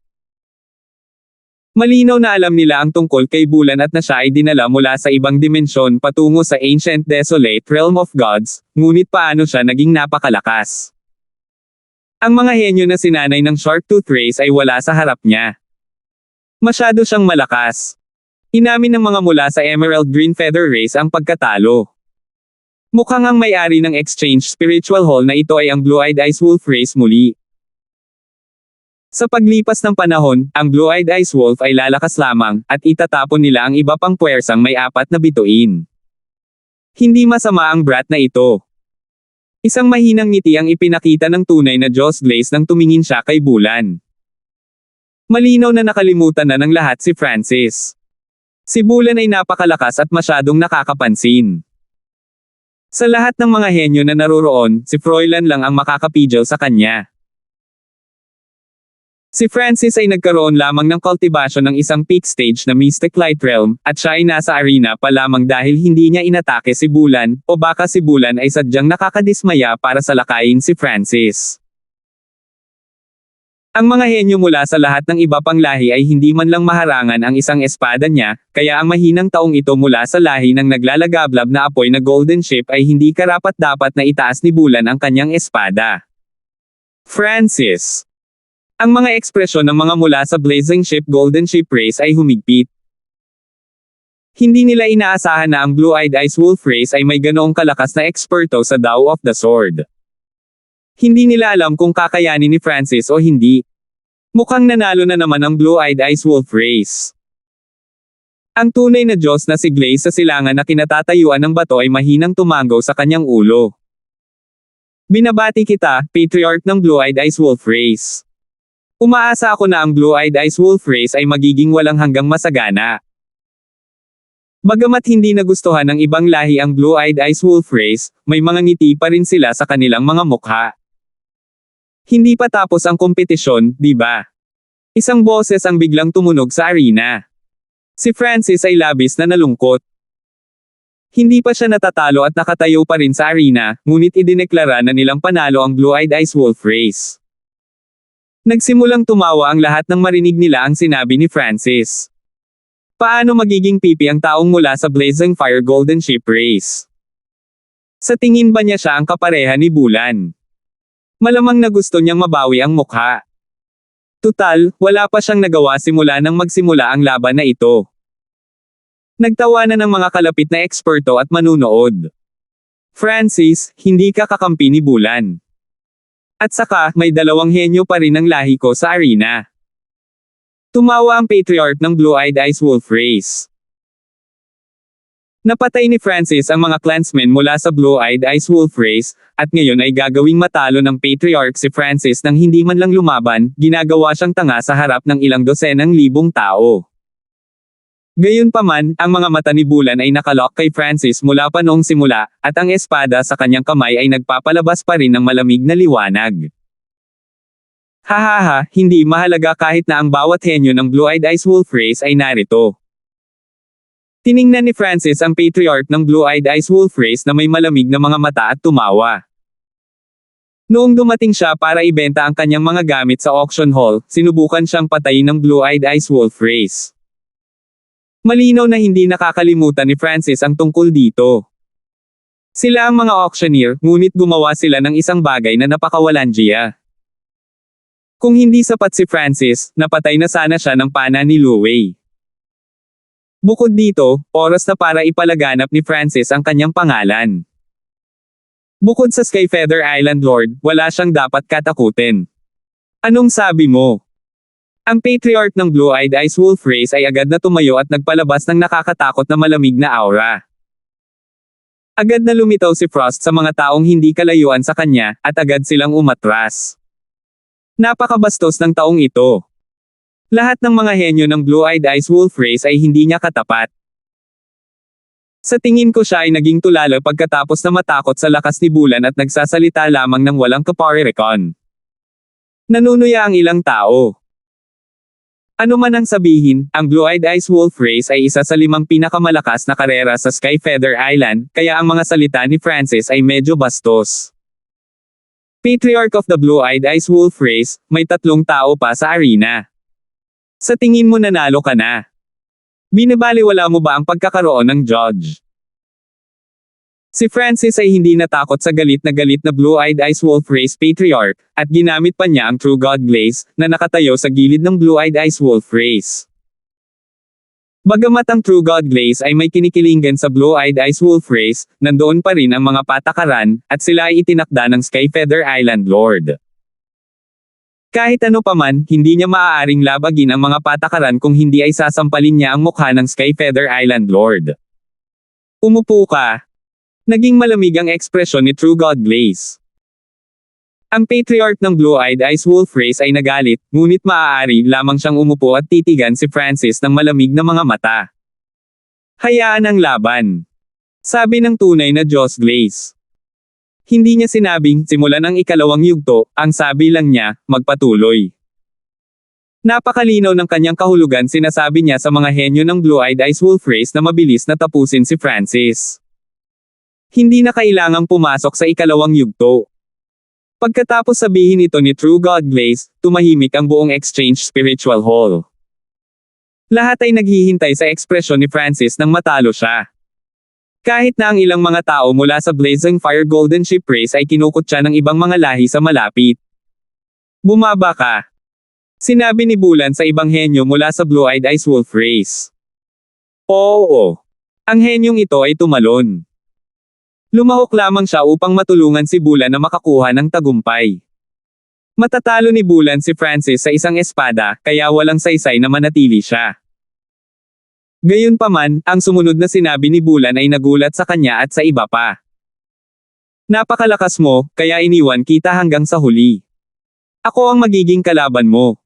Malinaw na alam nila ang tungkol kay Bulan at na siya ay dinala mula sa ibang dimensyon patungo sa Ancient Desolate Realm of Gods, ngunit paano siya naging napakalakas? Ang mga henyo na sinanay ng Sharktooth race ay wala sa harap niya. Masyado siyang malakas. Inamin ng mga mula sa Emerald Green Feather race ang pagkatalo. Mukhang ang may-ari ng Exchange Spiritual Hall na ito ay ang Blue-Eyed Ice Wolf race muli. Sa paglipas ng panahon, ang Blue-Eyed Ice Wolf ay lalakas lamang, at itatapon nila ang iba pang puwersang may 4 na bituin. Hindi masama ang brat na ito. Isang mahinang ngiti ang ipinakita ng tunay na Diyos Glaze nang tumingin siya kay Bulan. Malinaw na nakalimutan na ng lahat si Francis. Si Bulan ay napakalakas at masyadong nakakapansin. Sa lahat ng mga henyo na naroroon, si Froilan lang ang makakapigil sa kanya. Si Francis ay nagkaroon lamang ng kultibasyon ng isang peak stage na Mystic Light Realm, at siya ay nasa arena pa lamang dahil hindi niya inatake si Bulan, o baka si Bulan ay sadyang nakakadismaya para salakayin si Francis. Ang mga henyo mula sa lahat ng iba pang lahi ay hindi man lang maharangan ang isang espada niya, kaya ang mahinang taong ito mula sa lahi ng naglalagablab na apoy na Golden Ship ay hindi karapat-dapat na itaas ni Bulan ang kanyang espada. Francis. Ang mga ekspresyon ng mga mula sa Blazing Ship Golden Ship race ay humigpit. Hindi nila inaasahan na ang Blue-Eyed Ice Wolf race ay may ganoong kalakas na eksperto sa Tao of the Sword. Hindi nila alam kung kakayanin ni Francis o hindi. Mukhang nanalo na naman ang Blue-Eyed Ice Wolf race. Ang tunay na Diyos na si Glaze sa silangan na kinatatayuan ng bato ay mahinang tumanggaw sa kanyang ulo. Binabati kita, Patriarch ng Blue-Eyed Ice Wolf race. Umaasa ako na ang Blue-Eyed Ice Wolf race ay magiging walang hanggang masagana. Bagamat hindi nagustuhan ng ibang lahi ang Blue-Eyed Ice Wolf race, may mga ngiti pa rin sila sa kanilang mga mukha. Hindi pa tapos ang kompetisyon, di ba? Isang boses ang biglang tumunog sa arena. Si Francis ay labis na nalungkot. Hindi pa siya natatalo at nakatayo pa rin sa arena, ngunit idineklara na nilang panalo ang Blue-Eyed Ice Wolf race. Nagsimulang tumawa ang lahat nang marinig nila ang sinabi ni Francis. Paano magiging pipi ang taong mula sa Blazing Fire Golden Ship race? Sa tingin ba niya siya ang kapareha ni Bulan? Malamang na gusto niyang mabawi ang mukha. Tutal, wala pa siyang nagawa simula nang magsimula ang laban na ito. Nagtawanan ng mga kalapit na eksperto at manunood. Francis, hindi ka kakampi ni Bulan. At saka, may dalawang henyo pa rin ang lahi ko sa arena. Tumawa ang patriarch ng Blue-Eyed Ice Wolf race. Napatay ni Francis ang mga clansmen mula sa Blue-Eyed Ice Wolf race, at ngayon ay gagawing matalo ng patriarch si Francis nang hindi man lang lumaban, ginagawa siyang tanga sa harap ng ilang dosenang libong tao. Gayunpaman, ang mga mata ni Bulan ay nakalock kay Francis mula pa noong simula, at ang espada sa kanyang kamay ay nagpapalabas pa rin ng malamig na liwanag. Hahaha, hindi mahalaga kahit na ang bawat henyo ng Blue-Eyed Ice Wolf race ay narito. Tiningnan ni Francis ang patriarch ng Blue-Eyed Ice Wolf race na may malamig na mga mata at tumawa. Noong dumating siya para ibenta ang kanyang mga gamit sa auction hall, sinubukan siyang patayin ng Blue-Eyed Ice Wolf race. Malinaw na hindi nakakalimutan ni Francis ang tungkol dito. Sila ang mga auctioneer, ngunit gumawa sila ng isang bagay na napakawalandiya. Kung hindi sapat si Francis, napatay na sana siya ng pana ni Lu Wei. Bukod dito, oras na para ipalaganap ni Francis ang kanyang pangalan. Bukod sa Skyfeather Island Lord, wala siyang dapat katakutin. Anong sabi mo? Ang patriarch ng Blue-Eyed Ice Wolf race ay agad na tumayo at nagpalabas ng nakakatakot na malamig na aura. Agad na lumitaw si Frost sa mga taong hindi kalayuan sa kanya, at agad silang umatras. Napakabastos ng taong ito. Lahat ng mga henyo ng Blue-Eyed Ice Wolf race ay hindi niya katapat. Sa tingin ko siya ay naging tulala pagkatapos na matakot sa lakas ni Bulan at nagsasalita lamang ng walang kaparerekon. Nanunuya ang ilang tao. Ano man ang sabihin, ang Blue-Eyed Ice Wolf race ay isa sa 5 pinakamalakas na karera sa Skyfeather Island, kaya ang mga salita ni Francis ay medyo bastos. Patriarch of the Blue-Eyed Ice Wolf race, may 3 tao pa sa arena. Sa tingin mo nanalo ka na? Binabaliwala mo ba ang pagkakaroon ng judge? Si Francis ay hindi natakot sa galit na Blue-Eyed Ice Wolf race patriarch, at ginamit pa niya ang True God Glaze, na nakatayo sa gilid ng Blue-Eyed Ice Wolf race. Bagamat ang True God Glaze ay may kinikilingan sa Blue-Eyed Ice Wolf race, nandoon pa rin ang mga patakaran, at sila ay itinakda ng Skyfeather Island Lord. Kahit ano paman, hindi niya maaaring labagin ang mga patakaran kung hindi ay sasampalin niya ang mukha ng Skyfeather Island Lord. Umupo ka. Naging malamig ang ekspresyon ni True God Glaze. Ang patriarch ng Blue-Eyed Ice Wolf race ay nagalit, ngunit maaari lamang siyang umupo at titigan si Francis ng malamig na mga mata. Hayaan ang laban. Sabi ng tunay na Diyos Glaze. Hindi niya sinabing, simulan ang ikalawang yugto, ang sabi lang niya, magpatuloy. Napakalinaw ng kanyang kahulugan, sinasabi niya sa mga henyo ng Blue-Eyed Ice Wolf race na mabilis na tapusin si Francis. Hindi na kailangang pumasok sa ikalawang yugto. Pagkatapos sabihin ito ni True God Glaze, tumahimik ang buong Exchange Spiritual Hall. Lahat ay naghihintay sa ekspresyon ni Francis nang matalo siya. Kahit na ang ilang mga tao mula sa Blazing Fire Golden Ship race ay kinukutya ng ibang mga lahi sa malapit. Bumaba ka. Sinabi ni Bulan sa ibang henyo mula sa Blue-Eyed Ice Wolf race. Oo. Ang henyong ito ay tumalon. Lumahok lamang siya upang matulungan si Bulan na makakuha ng tagumpay. Matatalo ni Bulan si Francis sa isang espada, kaya walang saysay na manatili siya. Gayunpaman, ang sumunod na sinabi ni Bulan ay nagulat sa kanya at sa iba pa. Napakalakas mo, kaya iniwan kita hanggang sa huli. Ako ang magiging kalaban mo.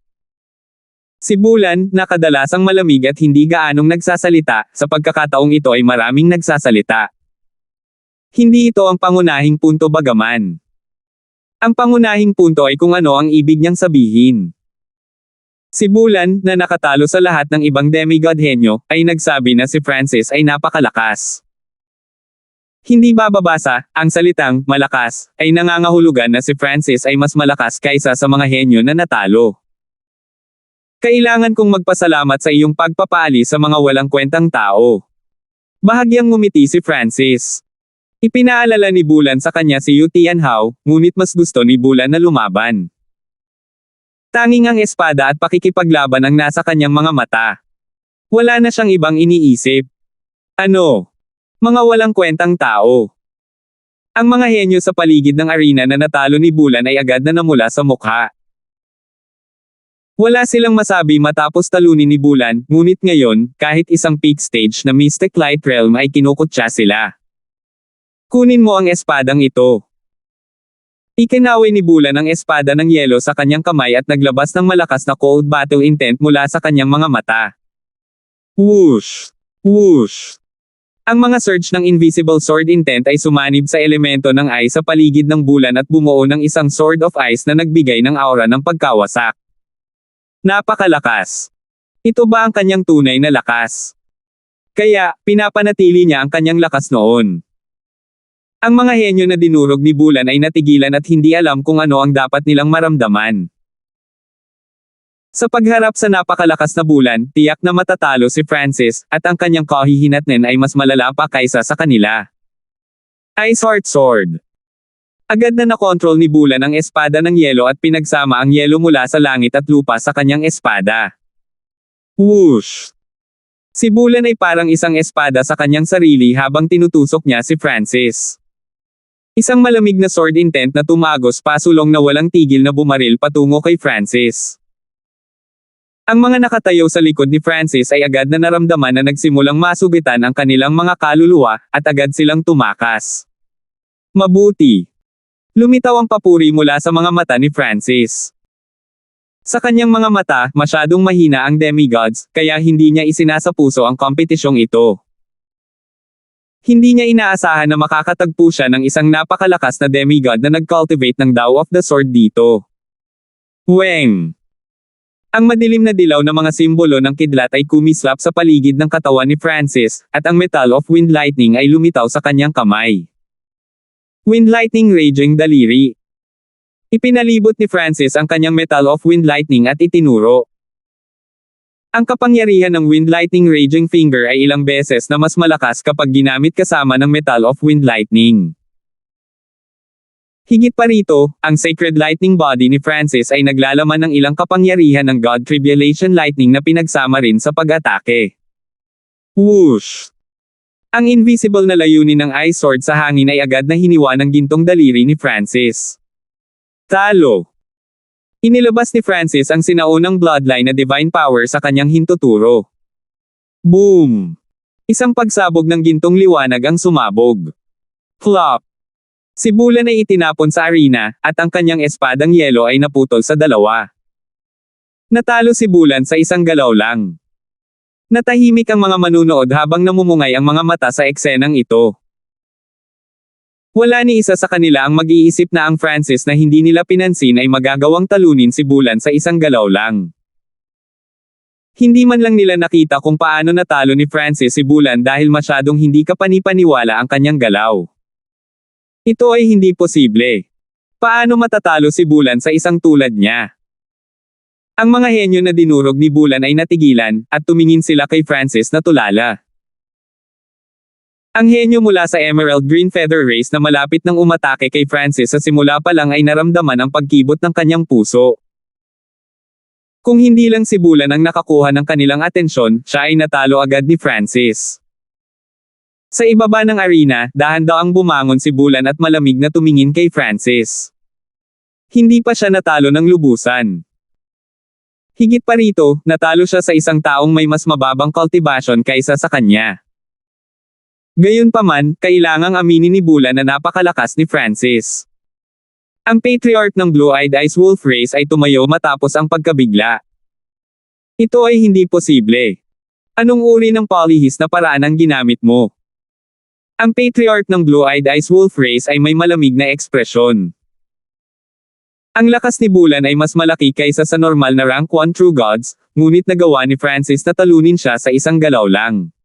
Si Bulan, na kadalasang malamig at hindi gaanong nagsasalita, sa pagkakataong ito ay maraming nagsasalita. Hindi ito ang pangunahing punto bagaman. Ang pangunahing punto ay kung ano ang ibig niyang sabihin. Si Bulan, na nakatalo sa lahat ng ibang demigod henyo, ay nagsabi na si Francis ay napakalakas. Hindi bababasa, ang salitang malakas ay nangangahulugan na si Francis ay mas malakas kaysa sa mga henyo na natalo. Kailangan kong magpasalamat sa iyong pagpapaali sa mga walang kwentang tao. Bahagyang ngumiti si Francis. Ipinaalala ni Bulan sa kanya si Yu Tianhao, ngunit mas gusto ni Bulan na lumaban. Tanging ang espada at pakikipaglaban ang nasa kanyang mga mata. Wala na siyang ibang iniisip. Ano? Mga walang kwentang tao. Ang mga henyo sa paligid ng arena na natalo ni Bulan ay agad na namula sa mukha. Wala silang masabi matapos talunin ni Bulan, ngunit ngayon, kahit isang peak stage na Mystic Light Realm ay kinukutya sila. Kunin mo ang espadang ito. Ikinaway ni Bulan ang espada ng yelo sa kanyang kamay at naglabas ng malakas na cold battle intent mula sa kanyang mga mata. Whoosh! Whoosh! Ang mga surge ng invisible sword intent ay sumanib sa elemento ng ice sa paligid ng Bulan at bumuo ng isang sword of ice na nagbigay ng aura ng pagkawasak. Napakalakas! Ito ba ang kanyang tunay na lakas? Kaya, pinapanatili niya ang kanyang lakas noon. Ang mga henyo na dinurog ni Bulan ay natigilan at hindi alam kung ano ang dapat nilang maramdaman. Sa pagharap sa napakalakas na Bulan, tiyak na matatalo si Francis, at ang kanyang kahihinatnan ay mas malala pa kaysa sa kanila. Ice Heart Sword. Agad na nakontrol ni Bulan ang espada ng yelo at pinagsama ang yelo mula sa langit at lupa sa kanyang espada. Whoosh! Si Bulan ay parang isang espada sa kanyang sarili habang tinutusok niya si Francis. Isang malamig na sword intent na tumagos pasulong na walang tigil na bumaril patungo kay Francis. Ang mga nakatayo sa likod ni Francis ay agad na naramdaman na nagsimulang masugitan ang kanilang mga kaluluwa, at agad silang tumakas. Mabuti. Lumitaw ang papuri mula sa mga mata ni Francis. Sa kanyang mga mata, masyadong mahina ang demigods, kaya hindi niya isinasapuso ang kompetisyong ito. Hindi niya inaasahan na makakatagpo siya ng isang napakalakas na demigod na nag-cultivate ng Tao of the Sword dito. Weng! Ang madilim na dilaw na mga simbolo ng kidlat ay kumislap sa paligid ng katawan ni Francis, at ang Metal of Wind Lightning ay lumitaw sa kanyang kamay. Wind Lightning Raging Daliri. Ipinalibot ni Francis ang kanyang Metal of Wind Lightning at itinuro. Ang kapangyarihan ng Wind Lightning Raging Finger ay ilang beses na mas malakas kapag ginamit kasama ng Metal of Wind Lightning. Higit pa rito, ang Sacred Lightning Body ni Francis ay naglalaman ng ilang kapangyarihan ng God Tribulation Lightning na pinagsama rin sa pag-atake. Whoosh! Ang invisible na layunin ng Ice Sword sa hangin ay agad na hiniwa ng gintong daliri ni Francis. Talo! Inilabas ni Francis ang sinaunang bloodline na divine power sa kanyang hintuturo. Boom! Isang pagsabog ng gintong liwanag ang sumabog. Flop! Si Bulan ay itinapon sa arena, at ang kanyang espadang yelo ay naputol sa dalawa. Natalo si Bulan sa isang galaw lang. Natahimik ang mga manunood habang namumungay ang mga mata sa eksenang ito. Wala ni isa sa kanila ang mag-iisip na ang Francis na hindi nila pinansin ay magagawang talunin si Bulan sa isang galaw lang. Hindi man lang nila nakita kung paano natalo ni Francis si Bulan dahil masyadong hindi kapanipaniwala ang kanyang galaw. Ito ay hindi posible. Paano matatalo si Bulan sa isang tulad niya? Ang mga henyo na dinurog ni Bulan ay natigilan, at tumingin sila kay Francis na tulala. Ang henyo mula sa Emerald Green Feather Race na malapit nang umatake kay Francis sa simula pa lang ay naramdaman ang pagkibot ng kanyang puso. Kung hindi lang si Bulan ang nakakuha ng kanilang atensyon, siya ay natalo agad ni Francis. Sa ibaba ng arena, dahan-daang bumangon si Bulan at malamig na tumingin kay Francis. Hindi pa siya natalo ng lubusan. Higit pa rito, natalo siya sa isang taong may mas mababang cultivation kaysa sa kanya. Gayunpaman, kailangang aminin ni Bulan na napakalakas ni Francis. Ang patriarch ng Blue-Eyed Ice Wolf Race ay tumayo matapos ang pagkabigla. Ito ay hindi posible. Anong uri ng polyhis na paraan ang ginamit mo? Ang patriarch ng Blue-Eyed Ice Wolf Race ay may malamig na ekspresyon. Ang lakas ni Bulan ay mas malaki kaysa sa normal na rank 1 True Gods, ngunit nagawa ni Francis na talunin siya sa isang galaw lang.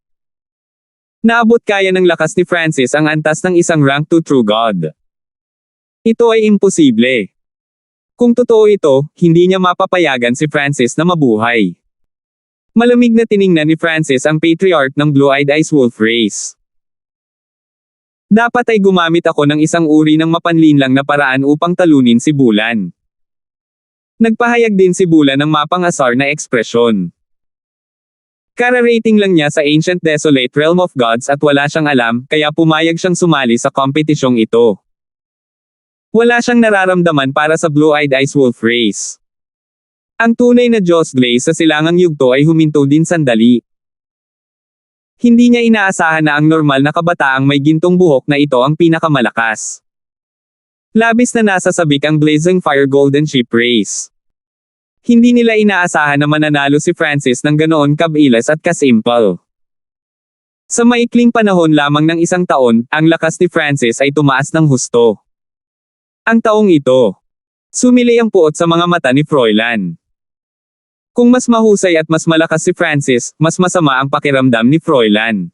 Naabot kaya ng lakas ni Francis ang antas ng isang rank 2 True God. Ito ay imposible. Kung totoo ito, hindi niya mapapayagan si Francis na mabuhay. Malamig na tiningnan ni Francis ang patriarch ng Blue-Eyed Ice Wolf race. Dapat ay gumamit ako ng isang uri ng mapanlinlang na paraan upang talunin si Bulan. Nagpahayag din si Bulan ng mapang-asar na ekspresyon. Kara-rating lang niya sa Ancient Desolate Realm of Gods at wala siyang alam, kaya pumayag siyang sumali sa kompetisyong ito. Wala siyang nararamdaman para sa Blue-Eyed Ice Wolf race. Ang tunay na Diyos Glaze sa silangang yugto ay huminto din sandali. Hindi niya inaasahan na ang normal na kabataang may gintong buhok na ito ang pinakamalakas. Labis na nasasabik ang Blazing Fire Golden Ship race. Hindi nila inaasahan na mananalo si Francis ng ganoon kabilas at kasimple. Sa maikling panahon lamang ng isang taon, ang lakas ni Francis ay tumaas ng husto. Ang taong ito. Sumili ang puot sa mga mata ni Froilan. Kung mas mahusay at mas malakas si Francis, mas masama ang pakiramdam ni Froilan.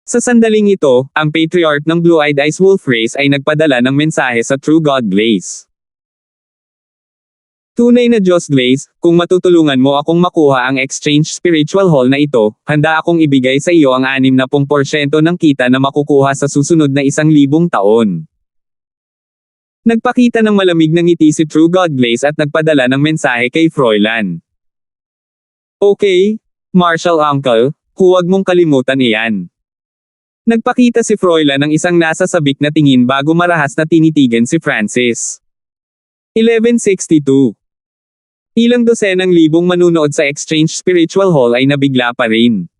Sa sandaling ito, ang patriarch ng Blue-Eyed Ice Wolf race ay nagpadala ng mensahe sa True God Glaze. Tunay na Diyos Glaze, kung matutulungan mo akong makuha ang Exchange Spiritual Hall na ito, handa akong ibigay sa iyo ang 60% ng kita na makukuha sa susunod na 1,000 taon. Nagpakita ng malamig na ngiti si True God Glaze at nagpadala ng mensahe kay Froilan. Okay, Marshal Uncle, huwag mong kalimutan iyan. Nagpakita si Froilan ng isang nasasabik na tingin bago marahas na tinitigan si Francis. 1162. Ilang dosenang libong manunood sa Exchange Spiritual Hall ay nabigla pa rin.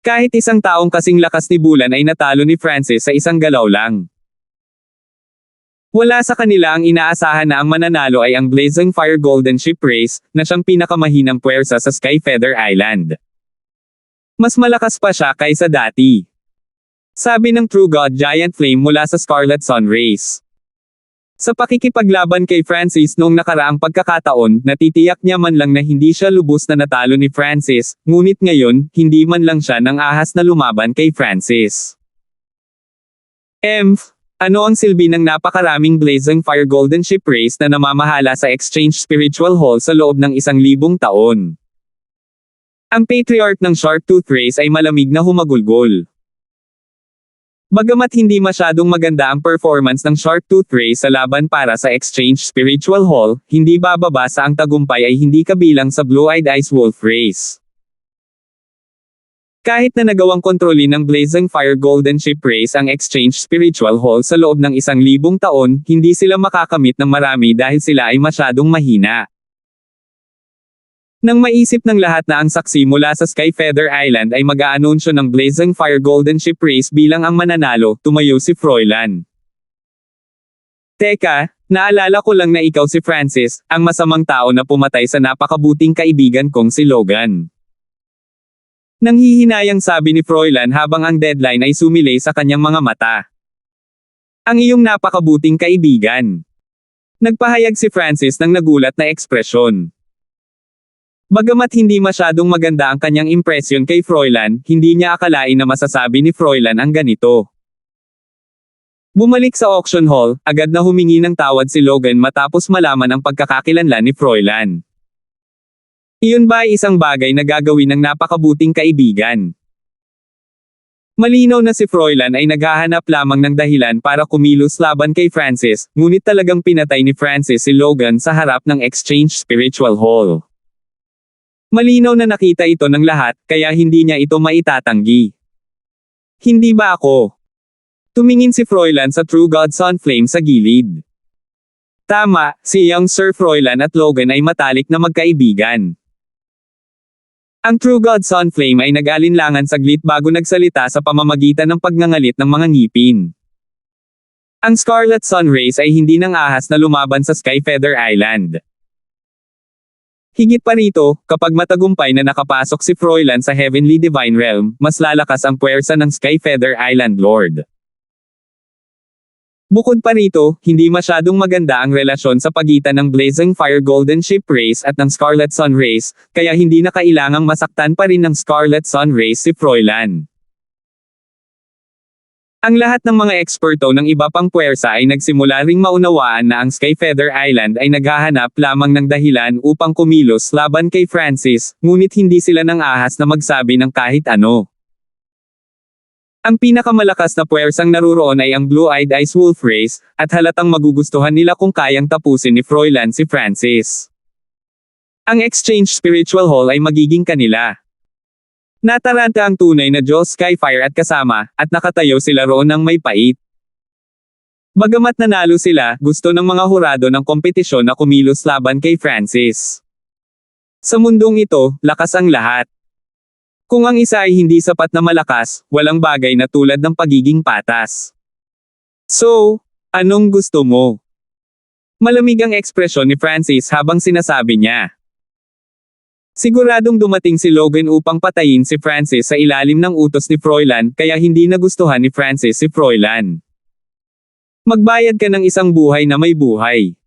Kahit isang taong kasing lakas ni Bulan ay natalo ni Francis sa isang galaw lang. Wala sa kanila ang inaasahan na ang mananalo ay ang Blazing Fire Golden Ship race, na siyang pinakamahinang puwersa sa Skyfeather Island. Mas malakas pa siya kaysa dati. Sabi ng True God Giant Flame mula sa Scarlet Sun race. Sa pakikipaglaban kay Francis noong nakaraang pagkakataon, natitiyak niya man lang na hindi siya lubos na natalo ni Francis, ngunit ngayon, hindi man lang siya nang ahas na lumaban kay Francis. Ano ang silbi ng napakaraming Blazing Fire Golden Ship race na namamahala sa Exchange Spiritual Hall sa loob ng 1,000 taon? Ang patriarch ng Sharktooth race ay malamig na humagulgol. Bagamat hindi masyadong maganda ang performance ng Sharktooth race sa laban para sa Exchange Spiritual Hall, hindi bababa sa ang tagumpay ay hindi kabilang sa Blue-Eyed Ice Wolf race. Kahit na nagawang kontrolin ng Blazing Fire Golden Ship race ang Exchange Spiritual Hall sa loob ng 1,000 taon, hindi sila makakamit ng marami dahil sila ay masyadong mahina. Nang maisip ng lahat na ang saksi mula sa Skyfeather Island ay mag-aanunsyo ng Blazing Fire Golden Ship race bilang ang mananalo, tumayo si Froilan. Teka, naalala ko lang na ikaw si Francis, ang masamang tao na pumatay sa napakabuting kaibigan kong si Logan. Nanghihinayang sabi ni Froilan habang ang deadline ay sumilay sa kanyang mga mata. Ang iyong napakabuting kaibigan. Nagpahayag si Francis ng nagulat na ekspresyon. Bagamat hindi masyadong maganda ang kanyang impresyon kay Froilan, hindi niya akalain na masasabi ni Froilan ang ganito. Bumalik sa auction hall, agad na humingi ng tawad si Logan matapos malaman ang pagkakakilanlan ni Froilan. Iyon ba ay isang bagay na gagawin ng napakabuting kaibigan? Malinaw na si Froilan ay naghahanap lamang ng dahilan para kumilos laban kay Francis, ngunit talagang pinatay ni Francis si Logan sa harap ng Exchange Spiritual Hall. Malinaw na nakita ito ng lahat, kaya hindi niya ito maitatanggi. Hindi ba ako? Tumingin si Froilan sa True God Sunflame sa gilid. Tama, si Young Sir Froilan at Logan ay matalik na magkaibigan. Ang True God Sunflame ay nag-alinlangan saglit bago nagsalita sa pamamagitan ng pagngangalit ng mga ngipin. Ang Scarlet Sun race ay hindi nang ahas na lumaban sa Skyfeather Island. Higit pa rito, kapag matagumpay na nakapasok si Froilan sa Heavenly Divine Realm, mas lalakas ang puwersa ng Skyfeather Island Lord. Bukod pa rito, hindi masyadong maganda ang relasyon sa pagitan ng Blazing Fire Golden Ship Race at ng Scarlet Sun Race, kaya hindi na kailangang masaktan pa rin ng Scarlet Sun Race si Froilan. Ang lahat ng mga eksperto ng iba pang puwersa ay nagsimula ring maunawaan na ang Skyfeather Island ay naghahanap lamang ng dahilan upang kumilos laban kay Francis, ngunit hindi sila nang ahas na magsabi ng kahit ano. Ang pinakamalakas na puwersang naruroon ay ang Blue-Eyed Ice Wolf Race, at halatang magugustuhan nila kung kayang tapusin ni Froilan si Francis. Ang Exchange Spiritual Hall ay magiging kanila. Nataranta ang tunay na Diyos Skyfire at kasama, at nakatayo sila roon ng may pait. Bagamat nanalo sila, gusto ng mga hurado ng kompetisyon na kumilos laban kay Francis. Sa mundong ito, lakas ang lahat. Kung ang isa ay hindi sapat na malakas, walang bagay na tulad ng pagiging patas. So, anong gusto mo? Malamig ang ekspresyon ni Francis habang sinasabi niya. Siguradong dumating si Logan upang patayin si Francis sa ilalim ng utos ni Froilan, kaya hindi nagustuhan ni Francis si Froilan. Magbayad ka ng isang buhay na may buhay.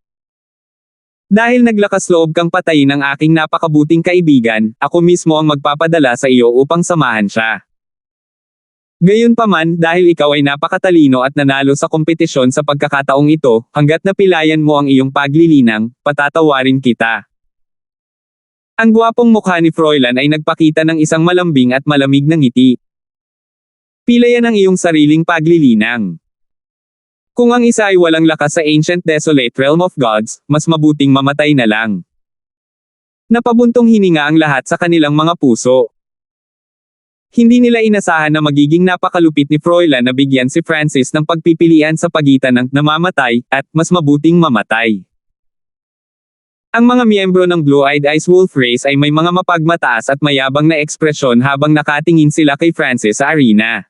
Dahil naglakas loob kang patayin ang aking napakabuting kaibigan, ako mismo ang magpapadala sa iyo upang samahan siya. Gayunpaman, dahil ikaw ay napakatalino at nanalo sa kompetisyon sa pagkakataong ito, hanggat napilayan mo ang iyong paglilinang, patatawarin kita. Ang gwapong mukha ni Froilan ay nagpakita ng isang malambing at malamig na ngiti. Pilayan ang iyong sariling paglilinang. Kung ang isa ay walang lakas sa Ancient Desolate Realm of Gods, mas mabuting mamatay na lang. Napabuntong hininga ang lahat sa kanilang mga puso. Hindi nila inasahan na magiging napakalupit ni Froilan na bigyan si Francis ng pagpipilian sa pagitan ng namamatay at mas mabuting mamatay. Ang mga miyembro ng Blue-Eyed Ice Wolf Race ay may mga mapagmataas at mayabang na ekspresyon habang nakatingin sila kay Francis sa arena.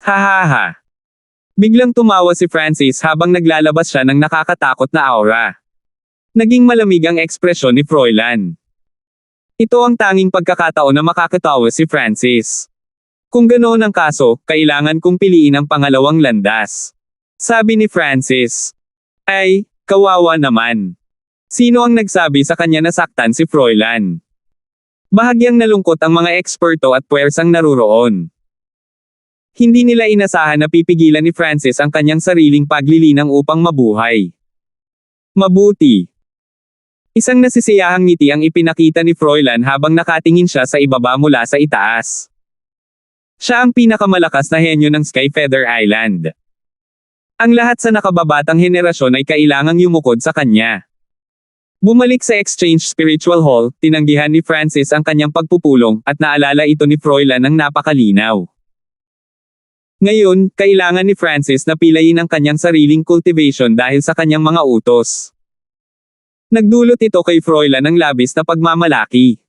Hahaha. Biglang tumawa si Francis habang naglalabas siya ng nakakatakot na aura. Naging malamig ang ekspresyon ni Froilan. Ito ang tanging pagkakataon na makakatawa si Francis. Kung ganoon ang kaso, kailangan kong piliin ang pangalawang landas. Sabi ni Francis. Ay, kawawa naman. Sino ang nagsabi sa kanya na saktan si Froilan? Bahagyang nalungkot ang mga eksperto at puwersang naruroon. Hindi nila inasahan na pipigilan ni Francis ang kanyang sariling paglilinang upang mabuhay. Mabuti. Isang nasisiyahang ngiti ang ipinakita ni Froilan habang nakatingin siya sa ibaba mula sa itaas. Siya ang pinakamalakas na henyo ng Skyfeather Island. Ang lahat sa nakababatang henerasyon ay kailangang yumukod sa kanya. Bumalik sa Exchange Spiritual Hall, tinanggihan ni Francis ang kanyang pagpupulong, at naalala ito ni Froilan ng napakalinaw. Ngayon, kailangan ni Francis na pilayin ang kanyang sariling cultivation dahil sa kanyang mga utos. Nagdulot ito kay Froilan ng labis na pagmamalaki.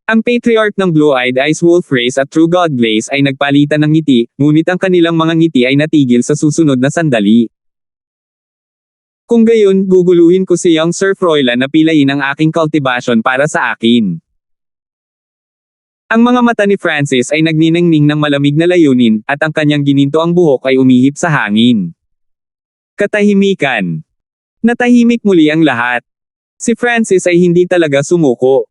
Ang patriarch ng Blue-Eyed Ice Wolf Race at True God Blaze ay nagpalitan ng ngiti, ngunit ang kanilang mga ngiti ay natigil sa susunod na sandali. Kung gayon, guguluhin ko si Young Sir Froilan na pilayin ang aking cultivation para sa akin. Ang mga mata ni Francis ay nagniningning ng malamig na layunin, at ang kanyang ginintoang buhok ay umihip sa hangin. Katahimikan. Natahimik muli ang lahat. Si Francis ay hindi talaga sumuko.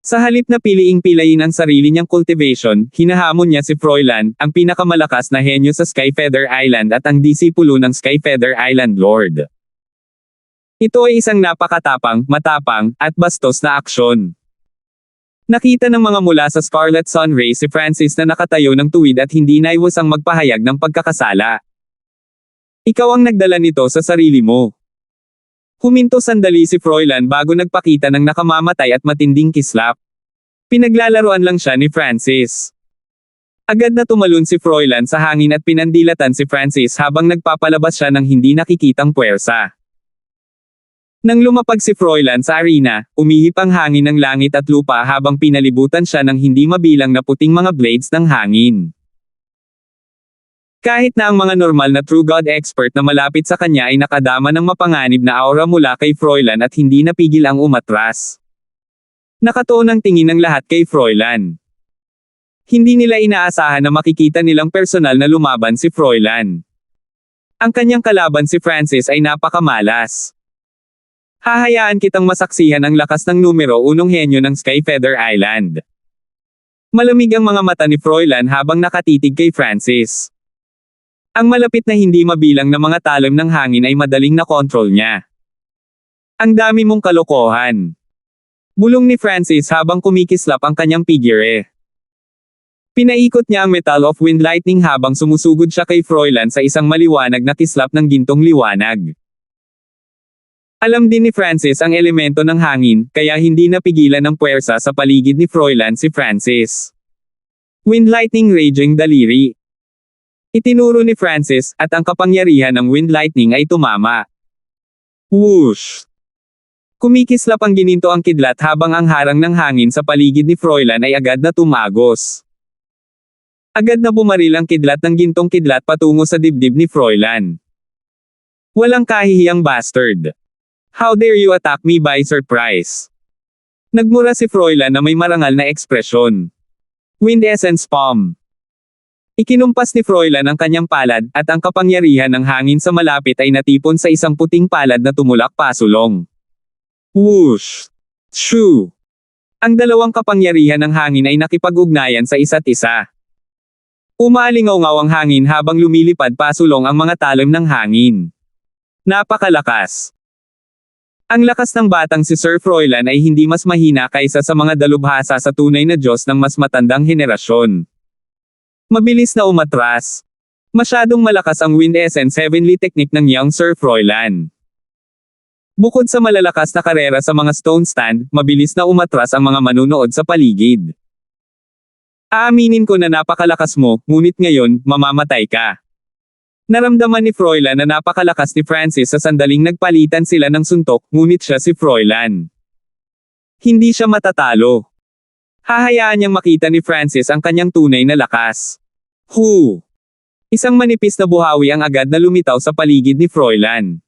Sa halip na pilayin ang sarili niyang cultivation, hinahamon niya si Froilan, ang pinakamalakas na henyo sa Skyfeather Island at ang disipulo ng Skyfeather Island Lord. Ito ay isang napakatapang, matapang, at bastos na aksyon. Nakita ng mga mula sa Scarlet Sun Race si Francis na nakatayo ng tuwid at hindi naiwasang magpahayag ng pagkakasala. Ikaw ang nagdala nito sa sarili mo. Huminto sandali si Froilan bago nagpakita ng nakamamatay at matinding kislap. Pinaglalaruan lang siya ni Francis. Agad na tumalon si Froilan sa hangin at pinandilatan si Francis habang nagpapalabas siya ng hindi nakikitang puwersa. Nang lumapag si Froilan sa arena, umihip ang hangin ng langit at lupa habang pinalibutan siya ng hindi mabilang na puting mga blades ng hangin. Kahit na ang mga normal na True God expert na malapit sa kanya ay nakadama ng mapanganib na aura mula kay Froilan at hindi napigil ang umatras. Nakatuon ang tingin ng lahat kay Froilan. Hindi nila inaasahan na makikita nilang personal na lumaban si Froilan. Ang kanyang kalaban si Francis ay napakamalas. Hahayaan kitang masaksihan ang lakas ng numero 1 henyo ng Skyfeather Island. Malamig ang mga mata ni Froilan habang nakatitig kay Francis. Ang malapit na hindi mabilang na mga talim ng hangin ay madaling nakontrol niya. Ang dami mong kalokohan. Bulong ni Francis habang kumikislap ang kanyang figure. Pinaikot niya ang Metal of Wind Lightning habang sumusugod siya kay Froilan sa isang maliwanag na kislap ng gintong liwanag. Alam din ni Francis ang elemento ng hangin, kaya hindi napigilan ng puwersa sa paligid ni Froilan si Francis. Wind Lightning Raging Daliri. Itinuro ni Francis, at ang kapangyarihan ng Wind Lightning ay tumama. Whoosh! Kumikislap ang gininto ang kidlat habang ang harang ng hangin sa paligid ni Froilan ay agad na tumagos. Agad na bumaril ang kidlat ng gintong kidlat patungo sa dibdib ni Froilan. Walang kahihiyang bastard. How dare you attack me by surprise? Nagmura si Froilan na may marangal na ekspresyon. Wind Essence Palm. Ikinumpas ni Froilan ang kanyang palad, at ang kapangyarihan ng hangin sa malapit ay natipon sa isang puting palad na tumulak pasulong. Whoosh! Shoo! Ang dalawang kapangyarihan ng hangin ay nakipag-ugnayan sa isa't isa. Umalingaw-ngaw ang hangin habang lumilipad pasulong ang mga talim ng hangin. Napakalakas! Ang lakas ng batang si Sir Froilan ay hindi mas mahina kaysa sa mga dalubhasa sa tunay na Diyos ng mas matandang henerasyon. Mabilis na umatras. Masyadong malakas ang Wind Essence Heavenly Technique ng young Sir Froilan. Bukod sa malalakas na karera sa mga stone stand, mabilis na umatras ang mga manunood sa paligid. Aaminin ko na napakalakas mo, ngunit ngayon, mamamatay ka. Naramdaman ni Froilan na napakalakas ni Francis sa sandaling nagpalitan sila ng suntok, ngunit siya si Froilan. Hindi siya matatalo. Hahayaan niyang makita ni Francis ang kanyang tunay na lakas. Hu! Isang manipis na buhawi ang agad na lumitaw sa paligid ni Froilan.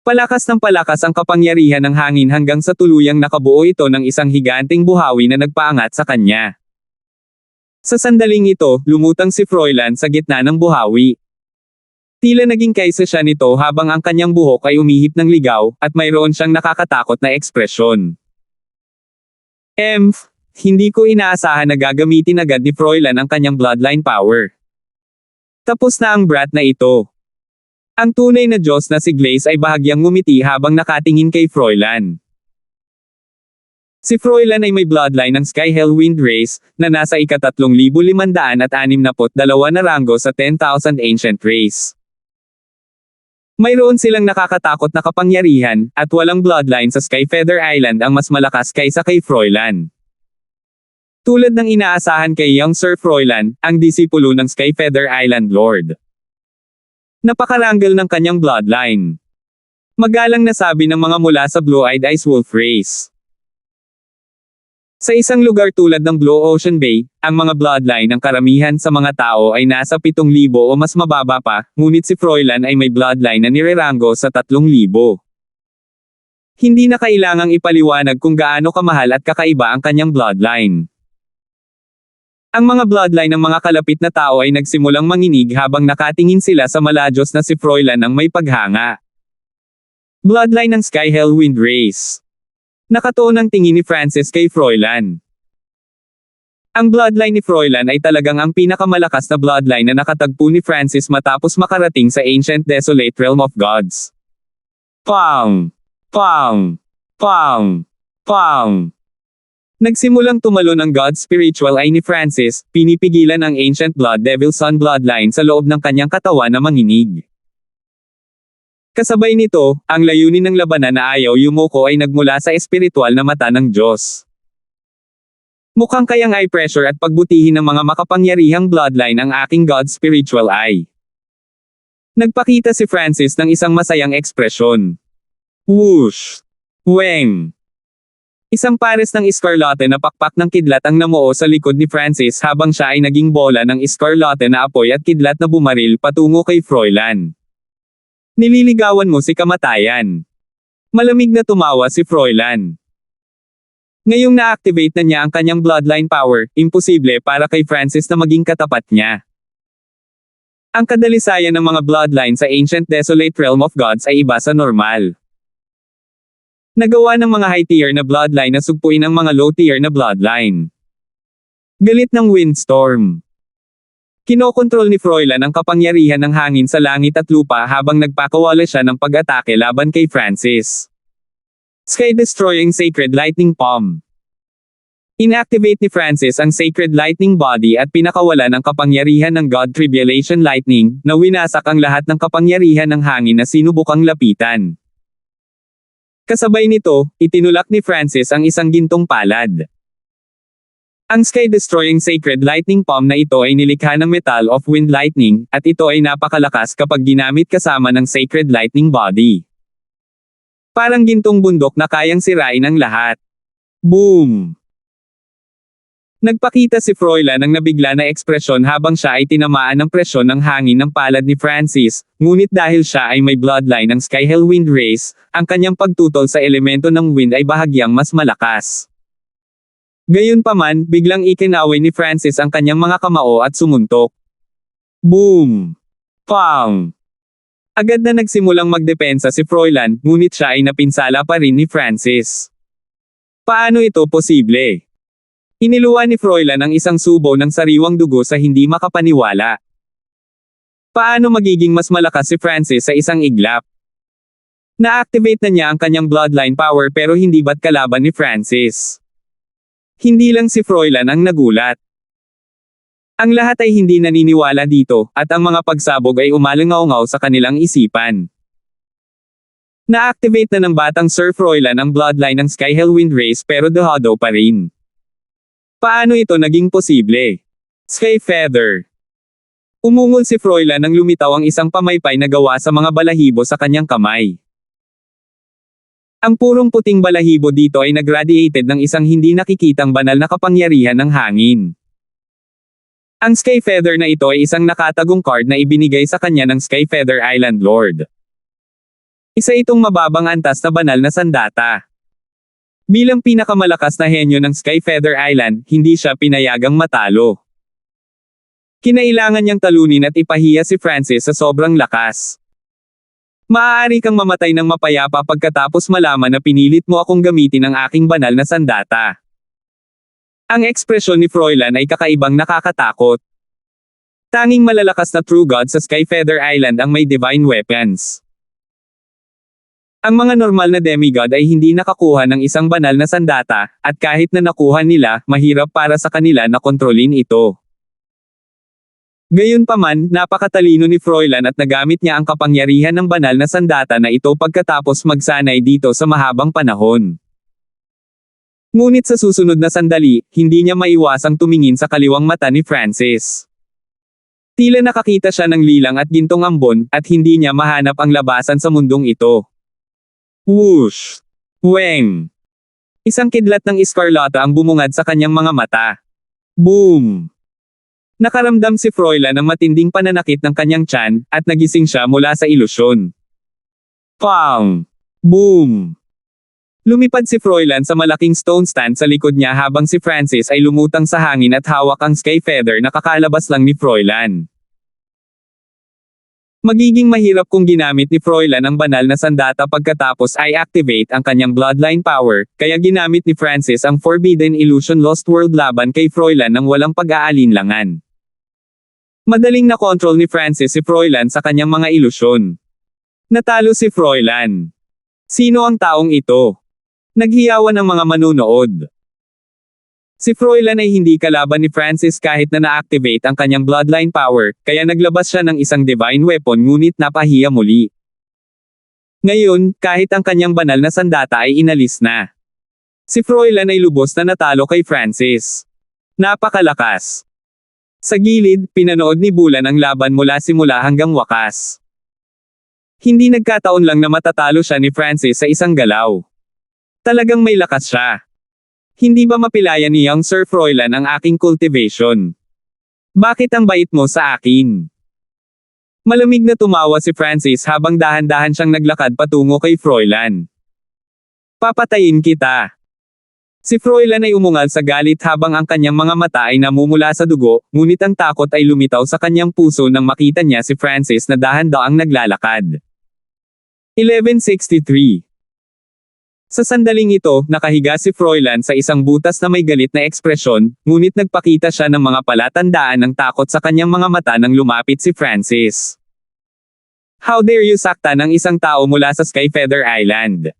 Palakas ng palakas ang kapangyarihan ng hangin hanggang sa tuluyang nakabuo ito ng isang higanting buhawi na nagpaangat sa kanya. Sa sandaling ito, lumutang si Froilan sa gitna ng buhawi. Tila naging kaysa siya nito habang ang kanyang buhok ay umihip ng ligaw, at mayroon siyang nakakatakot na ekspresyon. Hindi ko inaasahan na gagamitin agad ni Froilan ang kanyang bloodline power. Tapos na ang brat na ito. Ang tunay na Diyos na si Glace ay bahagyang ngumiti habang nakatingin kay Froilan. Si Froilan ay may bloodline ng Skyhell Wind Race, na nasa ika-3562 na ranggo sa 10,000 Ancient Race. Mayroon silang nakakatakot na kapangyarihan, at walang bloodline sa Skyfeather Island ang mas malakas kaysa kay Froilan. Tulad ng inaasahan kay young Sir Froilan, ang disipulo ng Skyfeather Island Lord. Napakaranggal ng kanyang bloodline. Magalang na sabi ng mga mula sa Blue-Eyed Ice Wolf Race. Sa isang lugar tulad ng Blue Ocean Bay, ang mga bloodline ng karamihan sa mga tao ay nasa 7,000 o mas mababa pa, ngunit si Froilan ay may bloodline na nireranggo sa 3,000. Hindi na kailangang ipaliwanag kung gaano kamahal at kakaiba ang kanyang bloodline. Ang mga bloodline ng mga kalapit na tao ay nagsimulang manginig habang nakatingin sila sa maladyos na si Froilan ng may paghanga. Bloodline ng Skyhell Wind Race. Nakatuon ang tingin ni Francis kay Froilan. Ang bloodline ni Froilan ay talagang ang pinakamalakas na bloodline na nakatagpo ni Francis matapos makarating sa Ancient Desolate Realm of Gods. Pang! Pang! Pang! Pang! Nagsimulang tumalon ang God Spiritual Eye ni Francis, pinipigilan ang Ancient Blood Devil Sun bloodline sa loob ng kanyang katawan na manginig. Kasabay nito, ang layunin ng labanan na ayaw yumuko ay nagmula sa espiritual na mata ng Diyos. Mukhang kayang eye pressure at pagbutihin ng mga makapangyarihang bloodline ang aking God Spiritual Eye. Nagpakita si Francis ng isang masayang ekspresyon. Whoosh! Weng! Isang pares ng iskarlote na pakpak ng kidlat ang namuo sa likod ni Francis habang siya ay naging bola ng iskarlote na apoy at kidlat na bumaril patungo kay Froilan. Nililigawan mo si kamatayan. Malamig na tumawa si Froilan. Ngayong na-activate na niya ang kanyang bloodline power, imposible para kay Francis na maging katapat niya. Ang kadalisayan ng mga bloodline sa Ancient Desolate Realm of Gods ay iba sa normal. Nagawa ng mga high-tier na bloodline na sugpuin ang mga low-tier na bloodline. Galit ng windstorm. Kinokontrol ni Froilan ang kapangyarihan ng hangin sa langit at lupa habang nagpakawala siya ng pag-atake laban kay Francis. Sky-destroying Sacred Lightning Palm. Inactivate ni Francis ang Sacred Lightning Body at pinakawalan ang kapangyarihan ng God Tribulation Lightning, na winasak ang lahat ng kapangyarihan ng hangin na sinubukang lapitan. Kasabay nito, itinulak ni Francis ang isang gintong palad. Ang Sky-destroying Sacred Lightning Palm na ito ay nilikha ng Metal of Wind Lightning, at ito ay napakalakas kapag ginamit kasama ng Sacred Lightning Body. Parang gintong bundok na kayang sirain ang lahat. Boom! Nagpakita si Froilan ng nabigla na ekspresyon habang siya ay tinamaan ng presyon ng hangin ng palad ni Francis, ngunit dahil siya ay may bloodline ng Skyhell Wind Race, ang kanyang pagtutol sa elemento ng wind ay bahagyang mas malakas. Gayunpaman, biglang ikinaway ni Francis ang kanyang mga kamao at sumuntok. Boom! Pang! Agad na nagsimulang magdepensa si Froilan, ngunit siya ay napinsala pa rin ni Francis. Paano ito posible? Iniluwa ni Froilan ang isang subo ng sariwang dugo sa hindi makapaniwala. Paano magiging mas malakas si Francis sa isang iglap? Na-activate na niya ang kanyang bloodline power pero hindi ba't kalaban ni Francis? Hindi lang si Froilan ang nagulat. Ang lahat ay hindi naniniwala dito, at ang mga pagsabog ay umalangaw-ngaw sa kanilang isipan. Na-activate na ng batang Sir Froilan ang bloodline ng Skyhell Wind Race pero dehado pa rin. Paano ito naging posible? Sky Feather. Umungol si Froilan nang lumitaw ang isang pamaypay na gawa sa mga balahibo sa kanyang kamay. Ang purong puting balahibo dito ay nagradiated ng isang hindi nakikitang banal na kapangyarihan ng hangin. Ang Sky Feather na ito ay isang nakatagong card na ibinigay sa kanya ng Sky Feather Island Lord. Isa itong mababang antas na banal na sandata. Bilang pinakamalakas na henyo ng Sky Feather Island, hindi siya pinayagang matalo. Kinailangan niyang talunin at ipahiya si Francis sa sobrang lakas. Maaari kang mamatay ng mapayapa pagkatapos malaman na pinilit mo akong gamitin ang aking banal na sandata. Ang ekspresyon ni Froilan ay kakaibang nakakatakot. Tanging malalakas na true god sa Sky Feather Island ang may divine weapons. Ang mga normal na demigod ay hindi nakakuha ng isang banal na sandata, at kahit na nakuha nila, mahirap para sa kanila na kontrolin ito. Gayunpaman, napakatalino ni Froilan at nagamit niya ang kapangyarihan ng banal na sandata na ito pagkatapos magsanay dito sa mahabang panahon. Ngunit sa susunod na sandali, hindi niya maiwasang tumingin sa kaliwang mata ni Francis. Tila nakakita siya ng lilang at gintong ambon, at hindi niya mahanap ang labasan sa mundong ito. Whoosh! Weng! Isang kidlat ng iskarlata ang bumungad sa kanyang mga mata. Boom! Nakaramdam si Froilan ng matinding pananakit ng kanyang tiyan, at nagising siya mula sa ilusyon. Pang! Boom! Lumipad si Froilan sa malaking stone stand sa likod niya habang si Francis ay lumutang sa hangin at hawak ang Sky Feather na kakalabas lang ni Froilan. Magiging mahirap kung ginamit ni Froilan ang banal na sandata pagkatapos ay activate ang kanyang bloodline power, kaya ginamit ni Francis ang Forbidden Illusion Lost World laban kay Froilan nang walang pag-aalinlangan. Madaling na-control ni Francis si Froilan sa kanyang mga ilusyon. Natalo si Froilan. Sino ang taong ito? Naghiyawan ang mga manunood. Si Froilan ay hindi kalaban ni Francis kahit na na-activate ang kanyang bloodline power, kaya naglabas siya ng isang divine weapon ngunit napahiya muli. Ngayon, kahit ang kanyang banal na sandata ay inalis na. Si Froilan ay lubos na natalo kay Francis. Napakalakas. Sa gilid, pinanood ni Bulan ang laban mula simula hanggang wakas. Hindi nagkataon lang na matatalo siya ni Francis sa isang galaw. Talagang may lakas siya. Hindi ba mapilaya ni Young Sir Froilan ang aking cultivation? Bakit ang bait mo sa akin? Malamig na tumawa si Francis habang dahan-dahan siyang naglakad patungo kay Froilan. Papatayin kita. Si Froilan ay umungal sa galit habang ang kanyang mga mata ay namumula sa dugo, ngunit ang takot ay lumitaw sa kanyang puso nang makita niya si Francis na dahan-daang naglalakad. 1163. Sa sandaling ito, nakahiga si Froilan sa isang butas na may galit na ekspresyon, ngunit nagpakita siya ng mga palatandaan ng takot sa kanyang mga mata nang lumapit si Francis. How dare you sakta ng isang tao mula sa Skyfeather Island?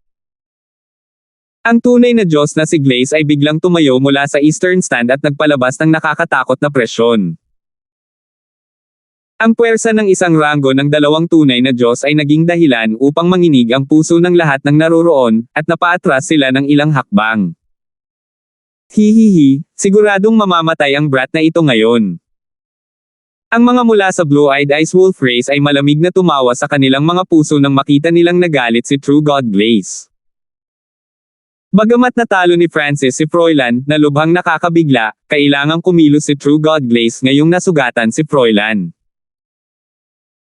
Ang tunay na Diyos na si Glace ay biglang tumayo mula sa eastern stand at nagpalabas ng nakakatakot na presyon. Ang puwersa ng isang ranggo ng dalawang tunay na Diyos ay naging dahilan upang manginig ang puso ng lahat ng naroroon, at napaatras sila ng ilang hakbang. Hihihi, siguradong mamamatay ang brat na ito ngayon. Ang mga mula sa Blue-Eyed Ice Wolf Race ay malamig na tumawa sa kanilang mga puso nang makita nilang nagalit si True God Glace. Bagamat natalo ni Francis si Froilan, na lubhang nakakabigla, kailangang kumilos si True God Glace ngayong nasugatan si Froilan.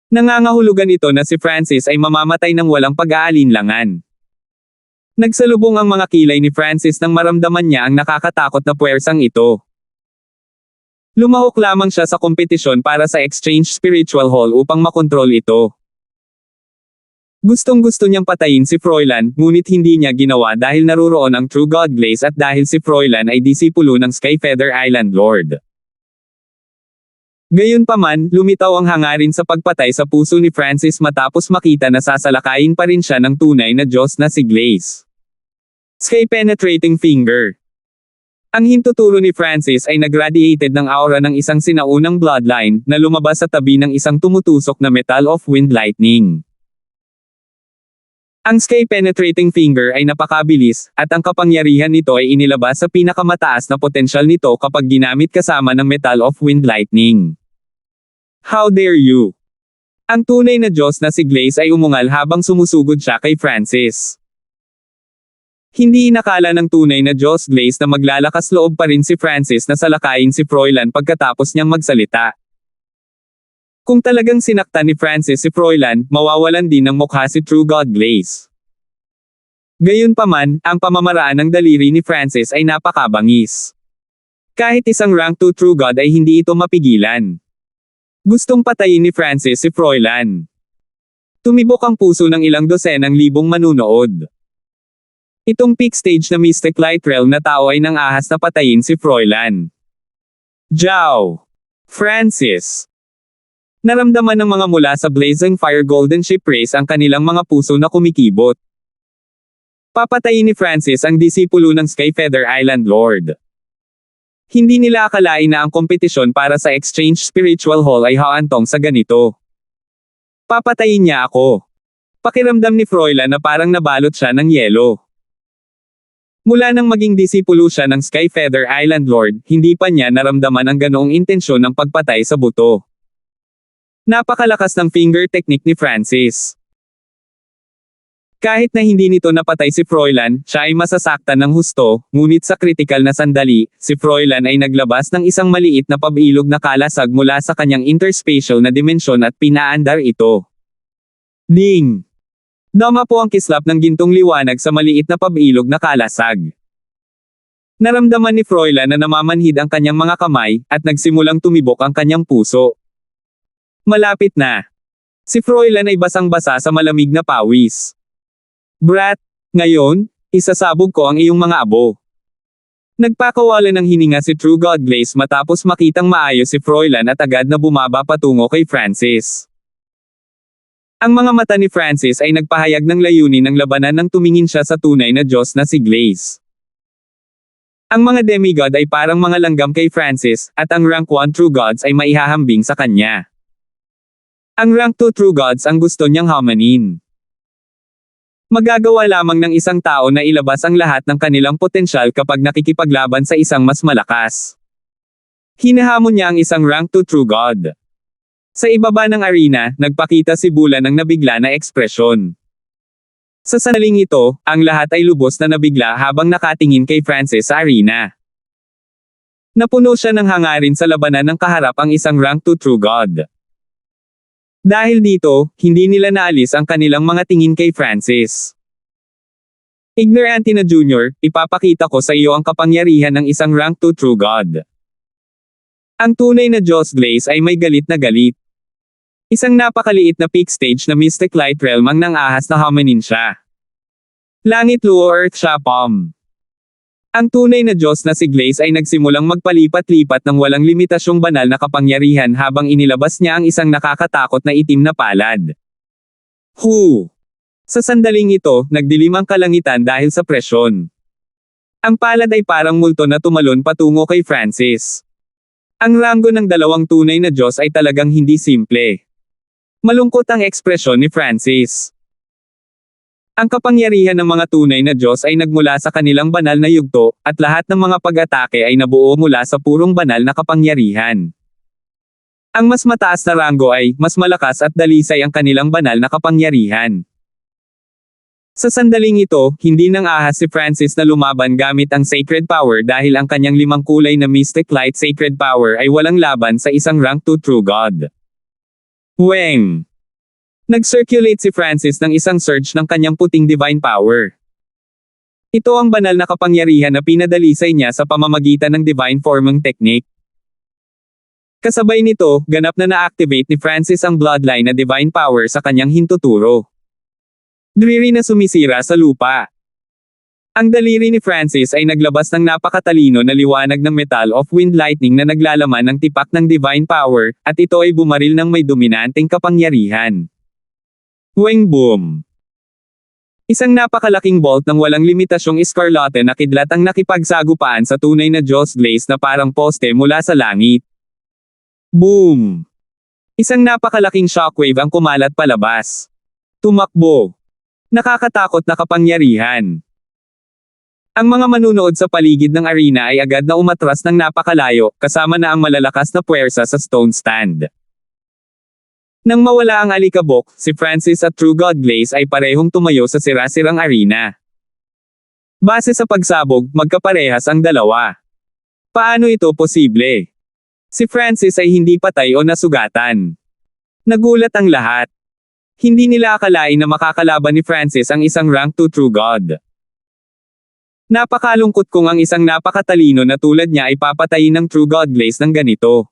Nangangahulugan ito na si Francis ay mamamatay ng walang pag-aalinlangan. Nagsalubong ang mga kilay ni Francis nang maramdaman niya ang nakakatakot na puwersang ito. Lumahok lamang siya sa kompetisyon para sa Exchange Spiritual Hall upang makontrol ito. Gustong-gusto niyang patayin si Froilan, ngunit hindi niya ginawa dahil naruroon ang True God Glace at dahil si Froilan ay disipulo ng Skyfeather Island Lord. Gayunpaman, lumitaw ang hangarin sa pagpatay sa puso ni Francis matapos makita na sasalakayin pa rin siya ng tunay na Diyos na si Glace. Sky-penetrating finger. Ang hintuturo ni Francis ay nagradiated ng aura ng isang sinaunang bloodline na lumabas sa tabi ng isang tumutusok na metal of wind lightning. Ang sky-penetrating finger ay napakabilis, at ang kapangyarihan nito ay inilabas sa pinakamataas na potensyal nito kapag ginamit kasama ng metal of wind lightning. How dare you? Ang tunay na Diyos na si Glace ay umungal habang sumusugod siya kay Francis. Hindi inakala ng tunay na Diyos Glace na maglalakas loob pa rin si Francis na salakayin si Froilan pagkatapos niyang magsalita. Kung talagang sinaktan ni Francis si Froilan, mawawalan din ng mukha si True God Glace. Gayunpaman, ang pamamaraan ng daliri ni Francis ay napakabangis. Kahit isang rank 2 True God ay hindi ito mapigilan. Gustong patayin ni Francis si Froilan. Tumibok ang puso ng ilang dosenang libong manunood. Itong peak stage na Mystic Light Realm na tao ay nang-ahas na patayin si Froilan. Jow! Francis! Naramdaman ng mga mula sa Blazing Fire Golden Ship Race ang kanilang mga puso na kumikibot. Papatayin ni Francis ang disipulo ng Skyfeather Island Lord. Hindi nila akalain na ang kompetisyon para sa Exchange Spiritual Hall ay haantong sa ganito. Papatayin niya ako. Pakiramdam ni Froilan na parang nabalot siya ng yelo. Mula nang maging disipulo siya ng Skyfeather Island Lord, hindi pa niya naramdaman ang ganoong intensyon ng pagpatay sa buto. Napakalakas ng finger technique ni Francis. Kahit na hindi nito napatay si Froilan, siya ay masasaktan ng husto, ngunit sa kritikal na sandali, si Froilan ay naglabas ng isang maliit na pabilog na kalasag mula sa kanyang interspatial na dimensyon at pinaandar ito. Ding! Dama po ang kislap ng gintong liwanag sa maliit na pabilog na kalasag. Naramdaman ni Froilan na namamanhid ang kanyang mga kamay, at nagsimulang tumibok ang kanyang puso. Malapit na. Si Froilan ay basang-basa sa malamig na pawis. Brat, ngayon, isasabog ko ang iyong mga abo. Nagpakawala ng hininga si True God Glace matapos makitang maayos si Froilan at agad na bumaba patungo kay Francis. Ang mga mata ni Francis ay nagpahayag ng layunin ng labanan nang tumingin siya sa tunay na Diyos na si Glace. Ang mga demigod ay parang mga langgam kay Francis, at ang rank 1 True Gods ay maihahambing sa kanya. Ang rank 2 True Gods ang gusto niyang hamanin. Magagawa lamang ng isang tao na ilabas ang lahat ng kanilang potensyal kapag nakikipaglaban sa isang mas malakas. Hinahamon niya ang isang rank 2 True God. Sa ibaba ng arena, nagpakita si Bula ng nabigla na ekspresyon. Sa sandaling ito, ang lahat ay lubos na nabigla habang nakatingin kay Francis sa arena. Napuno siya ng hangarin sa labanan ng kaharap ang isang rank 2 True God. Dahil dito, hindi nila naalis ang kanilang mga tingin kay Francis. Ignorante na Junior, ipapakita ko sa iyo ang kapangyarihan ng isang rank 2 true God. Ang tunay na Diyos Glaze ay may galit na galit. Isang napakaliit na peak stage na Mystic Light Realm ang nang-ahas na hominin siya. Langit luo earth siya Pom. Ang tunay na Diyos na si Glaze ay nagsimulang magpalipat-lipat ng walang limitasyong banal na kapangyarihan habang inilabas niya ang isang nakakatakot na itim na palad. Hu! Sa sandaling ito, nagdilim ang kalangitan dahil sa presyon. Ang palad ay parang multo na tumalon patungo kay Francis. Ang ranggo ng dalawang tunay na Diyos ay talagang hindi simple. Malungkot ang ekspresyon ni Francis. Ang kapangyarihan ng mga tunay na Diyos ay nagmula sa kanilang banal na yugto, at lahat ng mga pag-atake ay nabuo mula sa purong banal na kapangyarihan. Ang mas mataas na ranggo ay, mas malakas at dalisay ang kanilang banal na kapangyarihan. Sa sandaling ito, hindi nang ahas si Francis na lumaban gamit ang Sacred Power dahil ang kanyang 5 kulay na Mystic Light Sacred Power ay walang laban sa isang rank 2 True God. Weng! Nag-circulate si Francis ng isang surge ng kanyang puting Divine Power. Ito ang banal na kapangyarihan na pinadalisay niya sa pamamagitan ng Divine Forming Technique. Kasabay nito, ganap na na-activate ni Francis ang Bloodline na Divine Power sa kanyang hintuturo. Driri na sumisira sa lupa. Ang daliri ni Francis ay naglabas ng napakatalino na liwanag ng Metal of Wind Lightning na naglalaman ng tipak ng Divine Power, at ito ay bumaril ng may dominanteng kapangyarihan. Weng boom! Isang napakalaking bolt ng walang limitasyong eskarlate na kidlat ang nakipagsagupaan sa tunay na Diyos Glaze na parang poste mula sa langit. Boom! Isang napakalaking shockwave ang kumalat palabas. Tumakbo. Nakakatakot na kapangyarihan. Ang mga manunood sa paligid ng arena ay agad na umatras ng napakalayo, kasama na ang malalakas na puwersa sa Stone Stand. Nang mawala ang alikabok, si Francis at True God Glaze ay parehong tumayo sa sira-sirang arena. Base sa pagsabog, magkaparehas ang dalawa. Paano ito posible? Si Francis ay hindi patay o nasugatan. Nagulat ang lahat. Hindi nila akalain na makakalaban ni Francis ang isang rank 2 True God. Napakalungkot kung ang isang napakatalino na tulad niya ay papatayin ng True God Glaze ng ganito.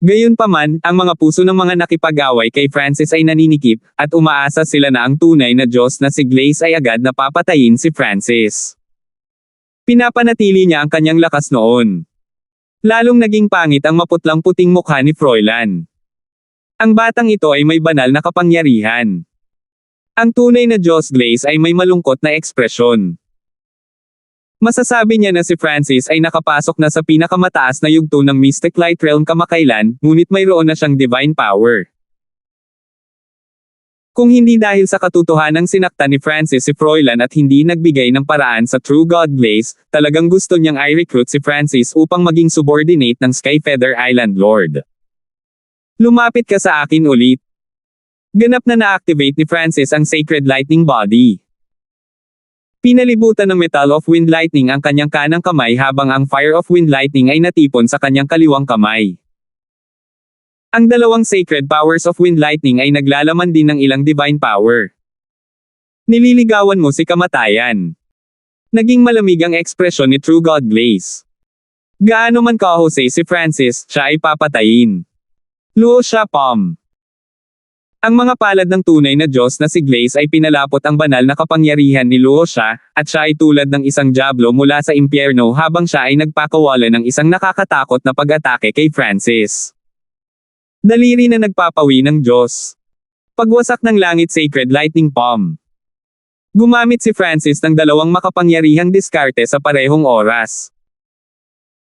Gayunpaman, ang mga puso ng mga nakipag-away kay Francis ay naninikip, at umaasa sila na ang tunay na Diyos na si Glaze ay agad na papatayin si Francis. Pinapanatili niya ang kanyang lakas noon. Lalong naging pangit ang maputlang puting mukha ni Froilan. Ang batang ito ay may banal na kapangyarihan. Ang tunay na Diyos Glaze ay may malungkot na ekspresyon. Masasabi niya na si Francis ay nakapasok na sa pinakamataas na yugto ng Mystic Light Realm kamakailan, ngunit mayroon na siyang Divine Power. Kung hindi dahil sa katotohanang sinaktan ni Francis si Froilan at hindi nagbigay ng paraan sa True God Glaze, talagang gusto niyang i-recruit si Francis upang maging subordinate ng Skyfeather Island Lord. Lumapit ka sa akin ulit. Ganap na na-activate ni Francis ang Sacred Lightning Body. Pinalibutan ng Metal of Wind Lightning ang kanyang kanang kamay habang ang Fire of Wind Lightning ay natipon sa kanyang kaliwang kamay. Ang dalawang Sacred Powers of Wind Lightning ay naglalaman din ng ilang Divine Power. Nililigawan mo si kamatayan. Naging malamig ang ekspresyon ni True God Glaze. Gaano man kahusay si Francis, siya ay papatayin. Luo siya Pom. Ang mga palad ng tunay na Diyos na si Glaze ay pinalapot ang banal na kapangyarihan ni Luo siya, at siya ay tulad ng isang diablo mula sa impyerno habang siya ay nagpakawala ng isang nakakatakot na pag-atake kay Francis. Daliri na nagpapawi ng Diyos. Pagwasak ng langit Sacred Lightning Pom. Gumamit si Francis ng dalawang makapangyarihang diskarte sa parehong oras.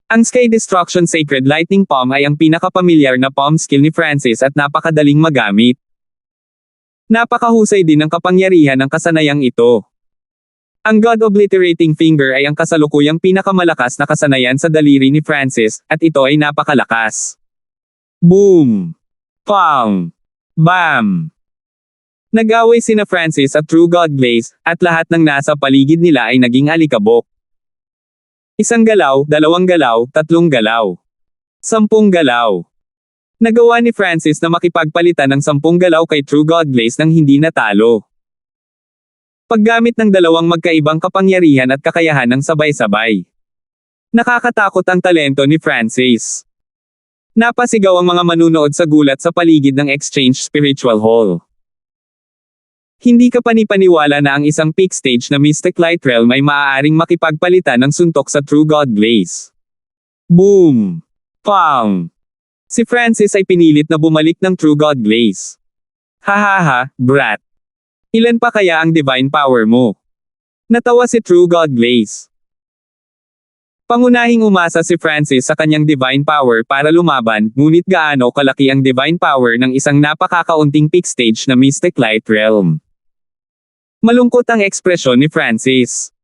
Ang Sky Destruction Sacred Lightning Palm ay ang pinakapamilyar na palm skill ni Francis at napakadaling magamit. Napakahusay din ng kapangyarihan ng kasanayang ito. Ang God Obliterating Finger ay ang kasalukuyang pinakamalakas na kasanayan sa daliri ni Francis, at ito ay napakalakas. Boom! Pang! Bam! Nag-away sina Francis at True God Glaze, at lahat ng nasa paligid nila ay naging alikabok. Isang galaw, dalawang galaw, tatlong galaw. 10 galaw. Nagawa ni Francis na makipagpalitan ng 10 galaw kay True God Glaze nang hindi natalo. Paggamit ng dalawang magkaibang kapangyarihan at kakayahan ng sabay-sabay. Nakakatakot ang talento ni Francis. Napasigaw ang mga manunood sa gulat sa paligid ng Exchange Spiritual Hall. Hindi ka panipaniwala na ang isang peak stage na Mystic Light Realm ay maaaring makipagpalitan ng suntok sa True God Glaze. Boom! Pang! Si Francis ay pinilit na bumalik ng True God Glaze. Hahaha, brat. Ilan pa kaya ang divine power mo? Natawa si True God Glaze. Pangunahing umasa si Francis sa kanyang divine power para lumaban, ngunit gaano kalaki ang divine power ng isang napakakaunting peak stage na Mystic Light Realm. Malungkot ang ekspresyon ni Francis.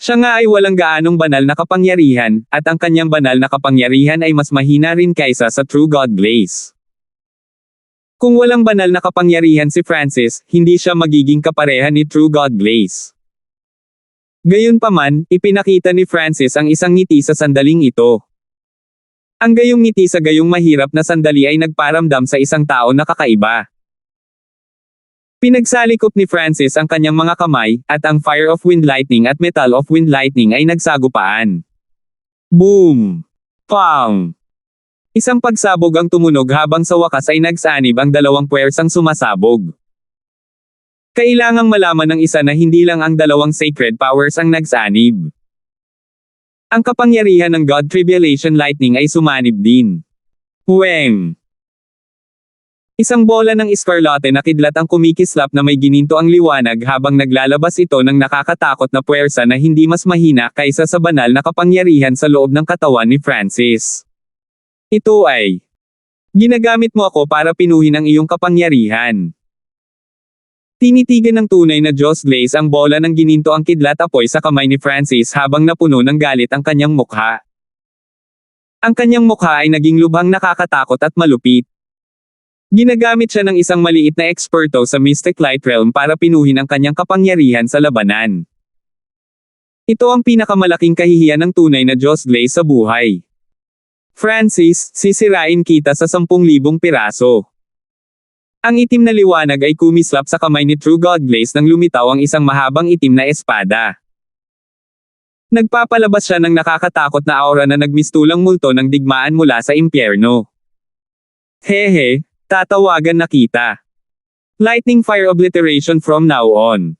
Siya nga ay walang gaanong banal na kapangyarihan, at ang kanyang banal na kapangyarihan ay mas mahina rin kaysa sa True God Glaze. Kung walang banal na kapangyarihan si Francis, hindi siya magiging kapareha ni True God Glaze. Gayunpaman, ipinakita ni Francis ang isang ngiti sa sandaling ito. Ang gayong ngiti sa gayong mahirap na sandali ay nagparamdam sa isang tao na kakaiba. Pinagsalikop ni Francis ang kanyang mga kamay, at ang Fire of Wind Lightning at Metal of Wind Lightning ay nagsagupaan. Boom! Pang! Isang pagsabog ang tumunog habang sa wakas ay nagsanib ang dalawang puwersang sumasabog. Kailangang malaman ng isa na hindi lang ang dalawang sacred powers ang nagsanib. Ang kapangyarihan ng God Tribulation Lightning ay sumanib din. Weng! Isang bola ng iskarlate na kidlat ang kumikislap na may gininto ang liwanag habang naglalabas ito ng nakakatakot na puwersa na hindi mas mahina kaysa sa banal na kapangyarihan sa loob ng katawan ni Francis. Ito ay, ginagamit mo ako para pinuhin ang iyong kapangyarihan. Tinitigan ng tunay na Diyos Glaze ang bola ng gininto ang kidlat apoy sa kamay ni Francis habang napuno ng galit ang kanyang mukha. Ang kanyang mukha ay naging lubhang nakakatakot at malupit. Ginagamit siya ng isang maliit na eksperto sa Mystic Light Realm para pinuhin ang kanyang kapangyarihan sa labanan. Ito ang pinakamalaking kahihiyan ng tunay na Diyos Glaze sa buhay. Francis, sisirain kita sa 10,000 piraso. Ang itim na liwanag ay kumislap sa kamay ni True God Glaze nang lumitaw ang isang mahabang itim na espada. Nagpapalabas siya ng nakakatakot na aura na nagmistulang multo ng digmaan mula sa impyerno. Hehe, tatawagan na kita. Lightning Fire Obliteration from now on.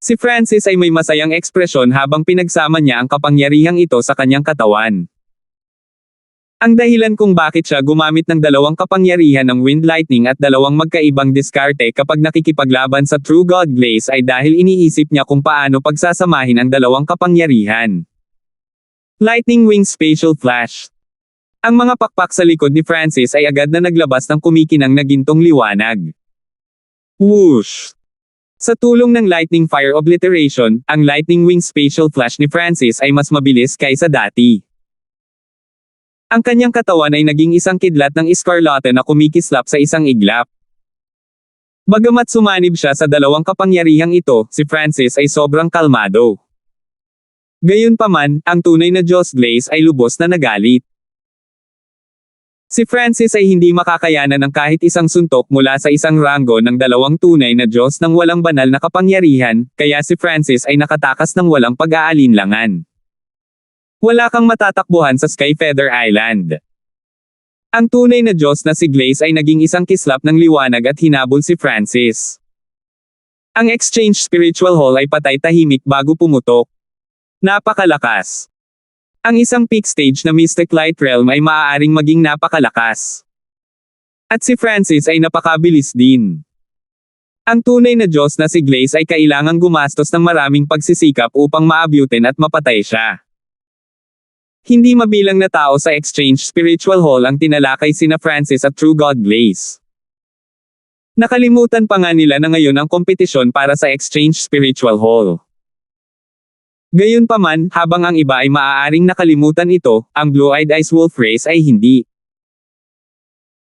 Si Francis ay may masayang ekspresyon habang pinagsama niya ang kapangyarihang ito sa kanyang katawan. Ang dahilan kung bakit siya gumamit ng dalawang kapangyarihan ng Wind Lightning at dalawang magkaibang diskarte kapag nakikipaglaban sa True God Glaze ay dahil iniisip niya kung paano pagsasamahin ang dalawang kapangyarihan. Lightning Wing Spatial Flash. Ang mga pakpak sa likod ni Francis ay agad na naglabas ng kumikinang na gintong liwanag. Whoosh! Sa tulong ng Lightning Fire Obliteration, ang Lightning Wing Spatial Flash ni Francis ay mas mabilis kaysa dati. Ang kanyang katawan ay naging isang kidlat ng iskarlate na kumikislap sa isang iglap. Bagamat sumanib siya sa dalawang kapangyarihang ito, si Francis ay sobrang kalmado. Gayunpaman, ang tunay na Diyos Glaze ay lubos na nagalit. Si Francis ay hindi makakayanan ng kahit isang suntok mula sa isang ranggo ng dalawang tunay na Diyos ng walang banal na kapangyarihan, kaya si Francis ay nakatakas ng walang pag-aalinlangan. Wala kang matatakbuhan sa Skyfeather Island. Ang tunay na Diyos na si Glaze ay naging isang kislap ng liwanag at hinabol si Francis. Ang Exchange Spiritual Hall ay patay tahimik bago pumutok. Napakalakas. Ang isang peak stage na Mystic Light Realm ay maaaring maging napakalakas. At si Francis ay napakabilis din. Ang tunay na Diyos na si Glaze ay kailangang gumastos ng maraming pagsisikap upang maabutin at mapatay siya. Hindi mabilang na tao sa Exchange Spiritual Hall ang tinalakay sina Francis at True God Glaze. Nakalimutan pa nga nila na ngayon ang kompetisyon para sa Exchange Spiritual Hall. Gayunpaman, habang ang iba ay maaaring nakalimutan ito, ang Blue-Eyed Ice Wolf Race ay hindi.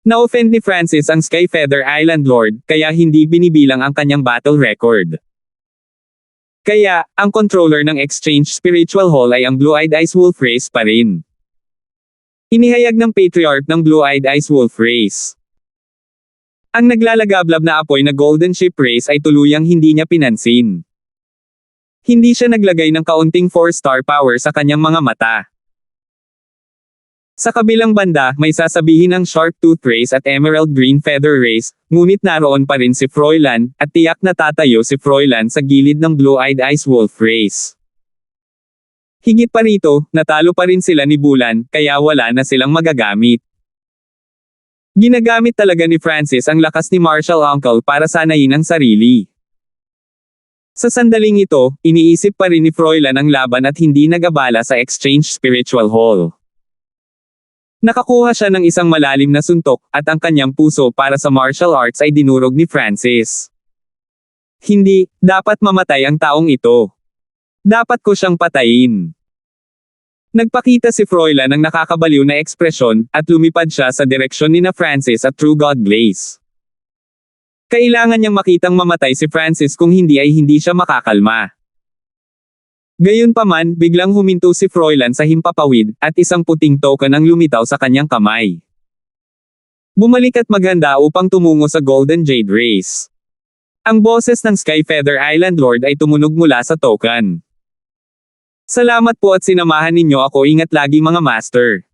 Na-offend ni Francis ang Skyfeather Island Lord, kaya hindi binibilang ang kanyang battle record. Kaya, ang controller ng Exchange Spiritual Hall ay ang Blue-Eyed Ice Wolf Race pa rin. Inihayag ng Patriarch ng Blue-Eyed Ice Wolf Race. Ang naglalagablab na apoy na golden ship race ay tuluyang hindi niya pinansin. Hindi siya naglagay ng kaunting 4-star power sa kanyang mga mata. Sa kabilang banda, may sasabihin ang Sharp Tooth Race at Emerald Green Feather Race, ngunit naroon pa rin si Froilan, at tiyak na tatayo si Froilan sa gilid ng Blue-Eyed Ice Wolf Race. Higit pa rito, natalo pa rin sila ni Bulan, kaya wala na silang magagamit. Ginagamit talaga ni Francis ang lakas ni Marshall Uncle para sanayin ang sarili. Sa sandaling ito, iniisip pa rin ni Froilan ang laban at hindi nag-abala sa Exchange Spiritual Hall. Nakakuha siya ng isang malalim na suntok, at ang kanyang puso para sa martial arts ay dinurog ni Francis. Hindi, dapat mamatay ang taong ito. Dapat ko siyang patayin. Nagpakita si Froilan ng nakakabaliw na ekspresyon, at lumipad siya sa direksyon ni na Francis at True God Glaze. Kailangan niyang makitang mamatay si Francis kung hindi ay hindi siya makakalma. Gayunpaman, biglang huminto si Froilan sa himpapawid, at isang puting token ang lumitaw sa kanyang kamay. Bumalik at maghanda upang tumungo sa Golden Jade Race. Ang boses ng Sky Feather Island Lord ay tumunog mula sa token. Salamat po at sinamahan ninyo ako, ingat lagi mga master.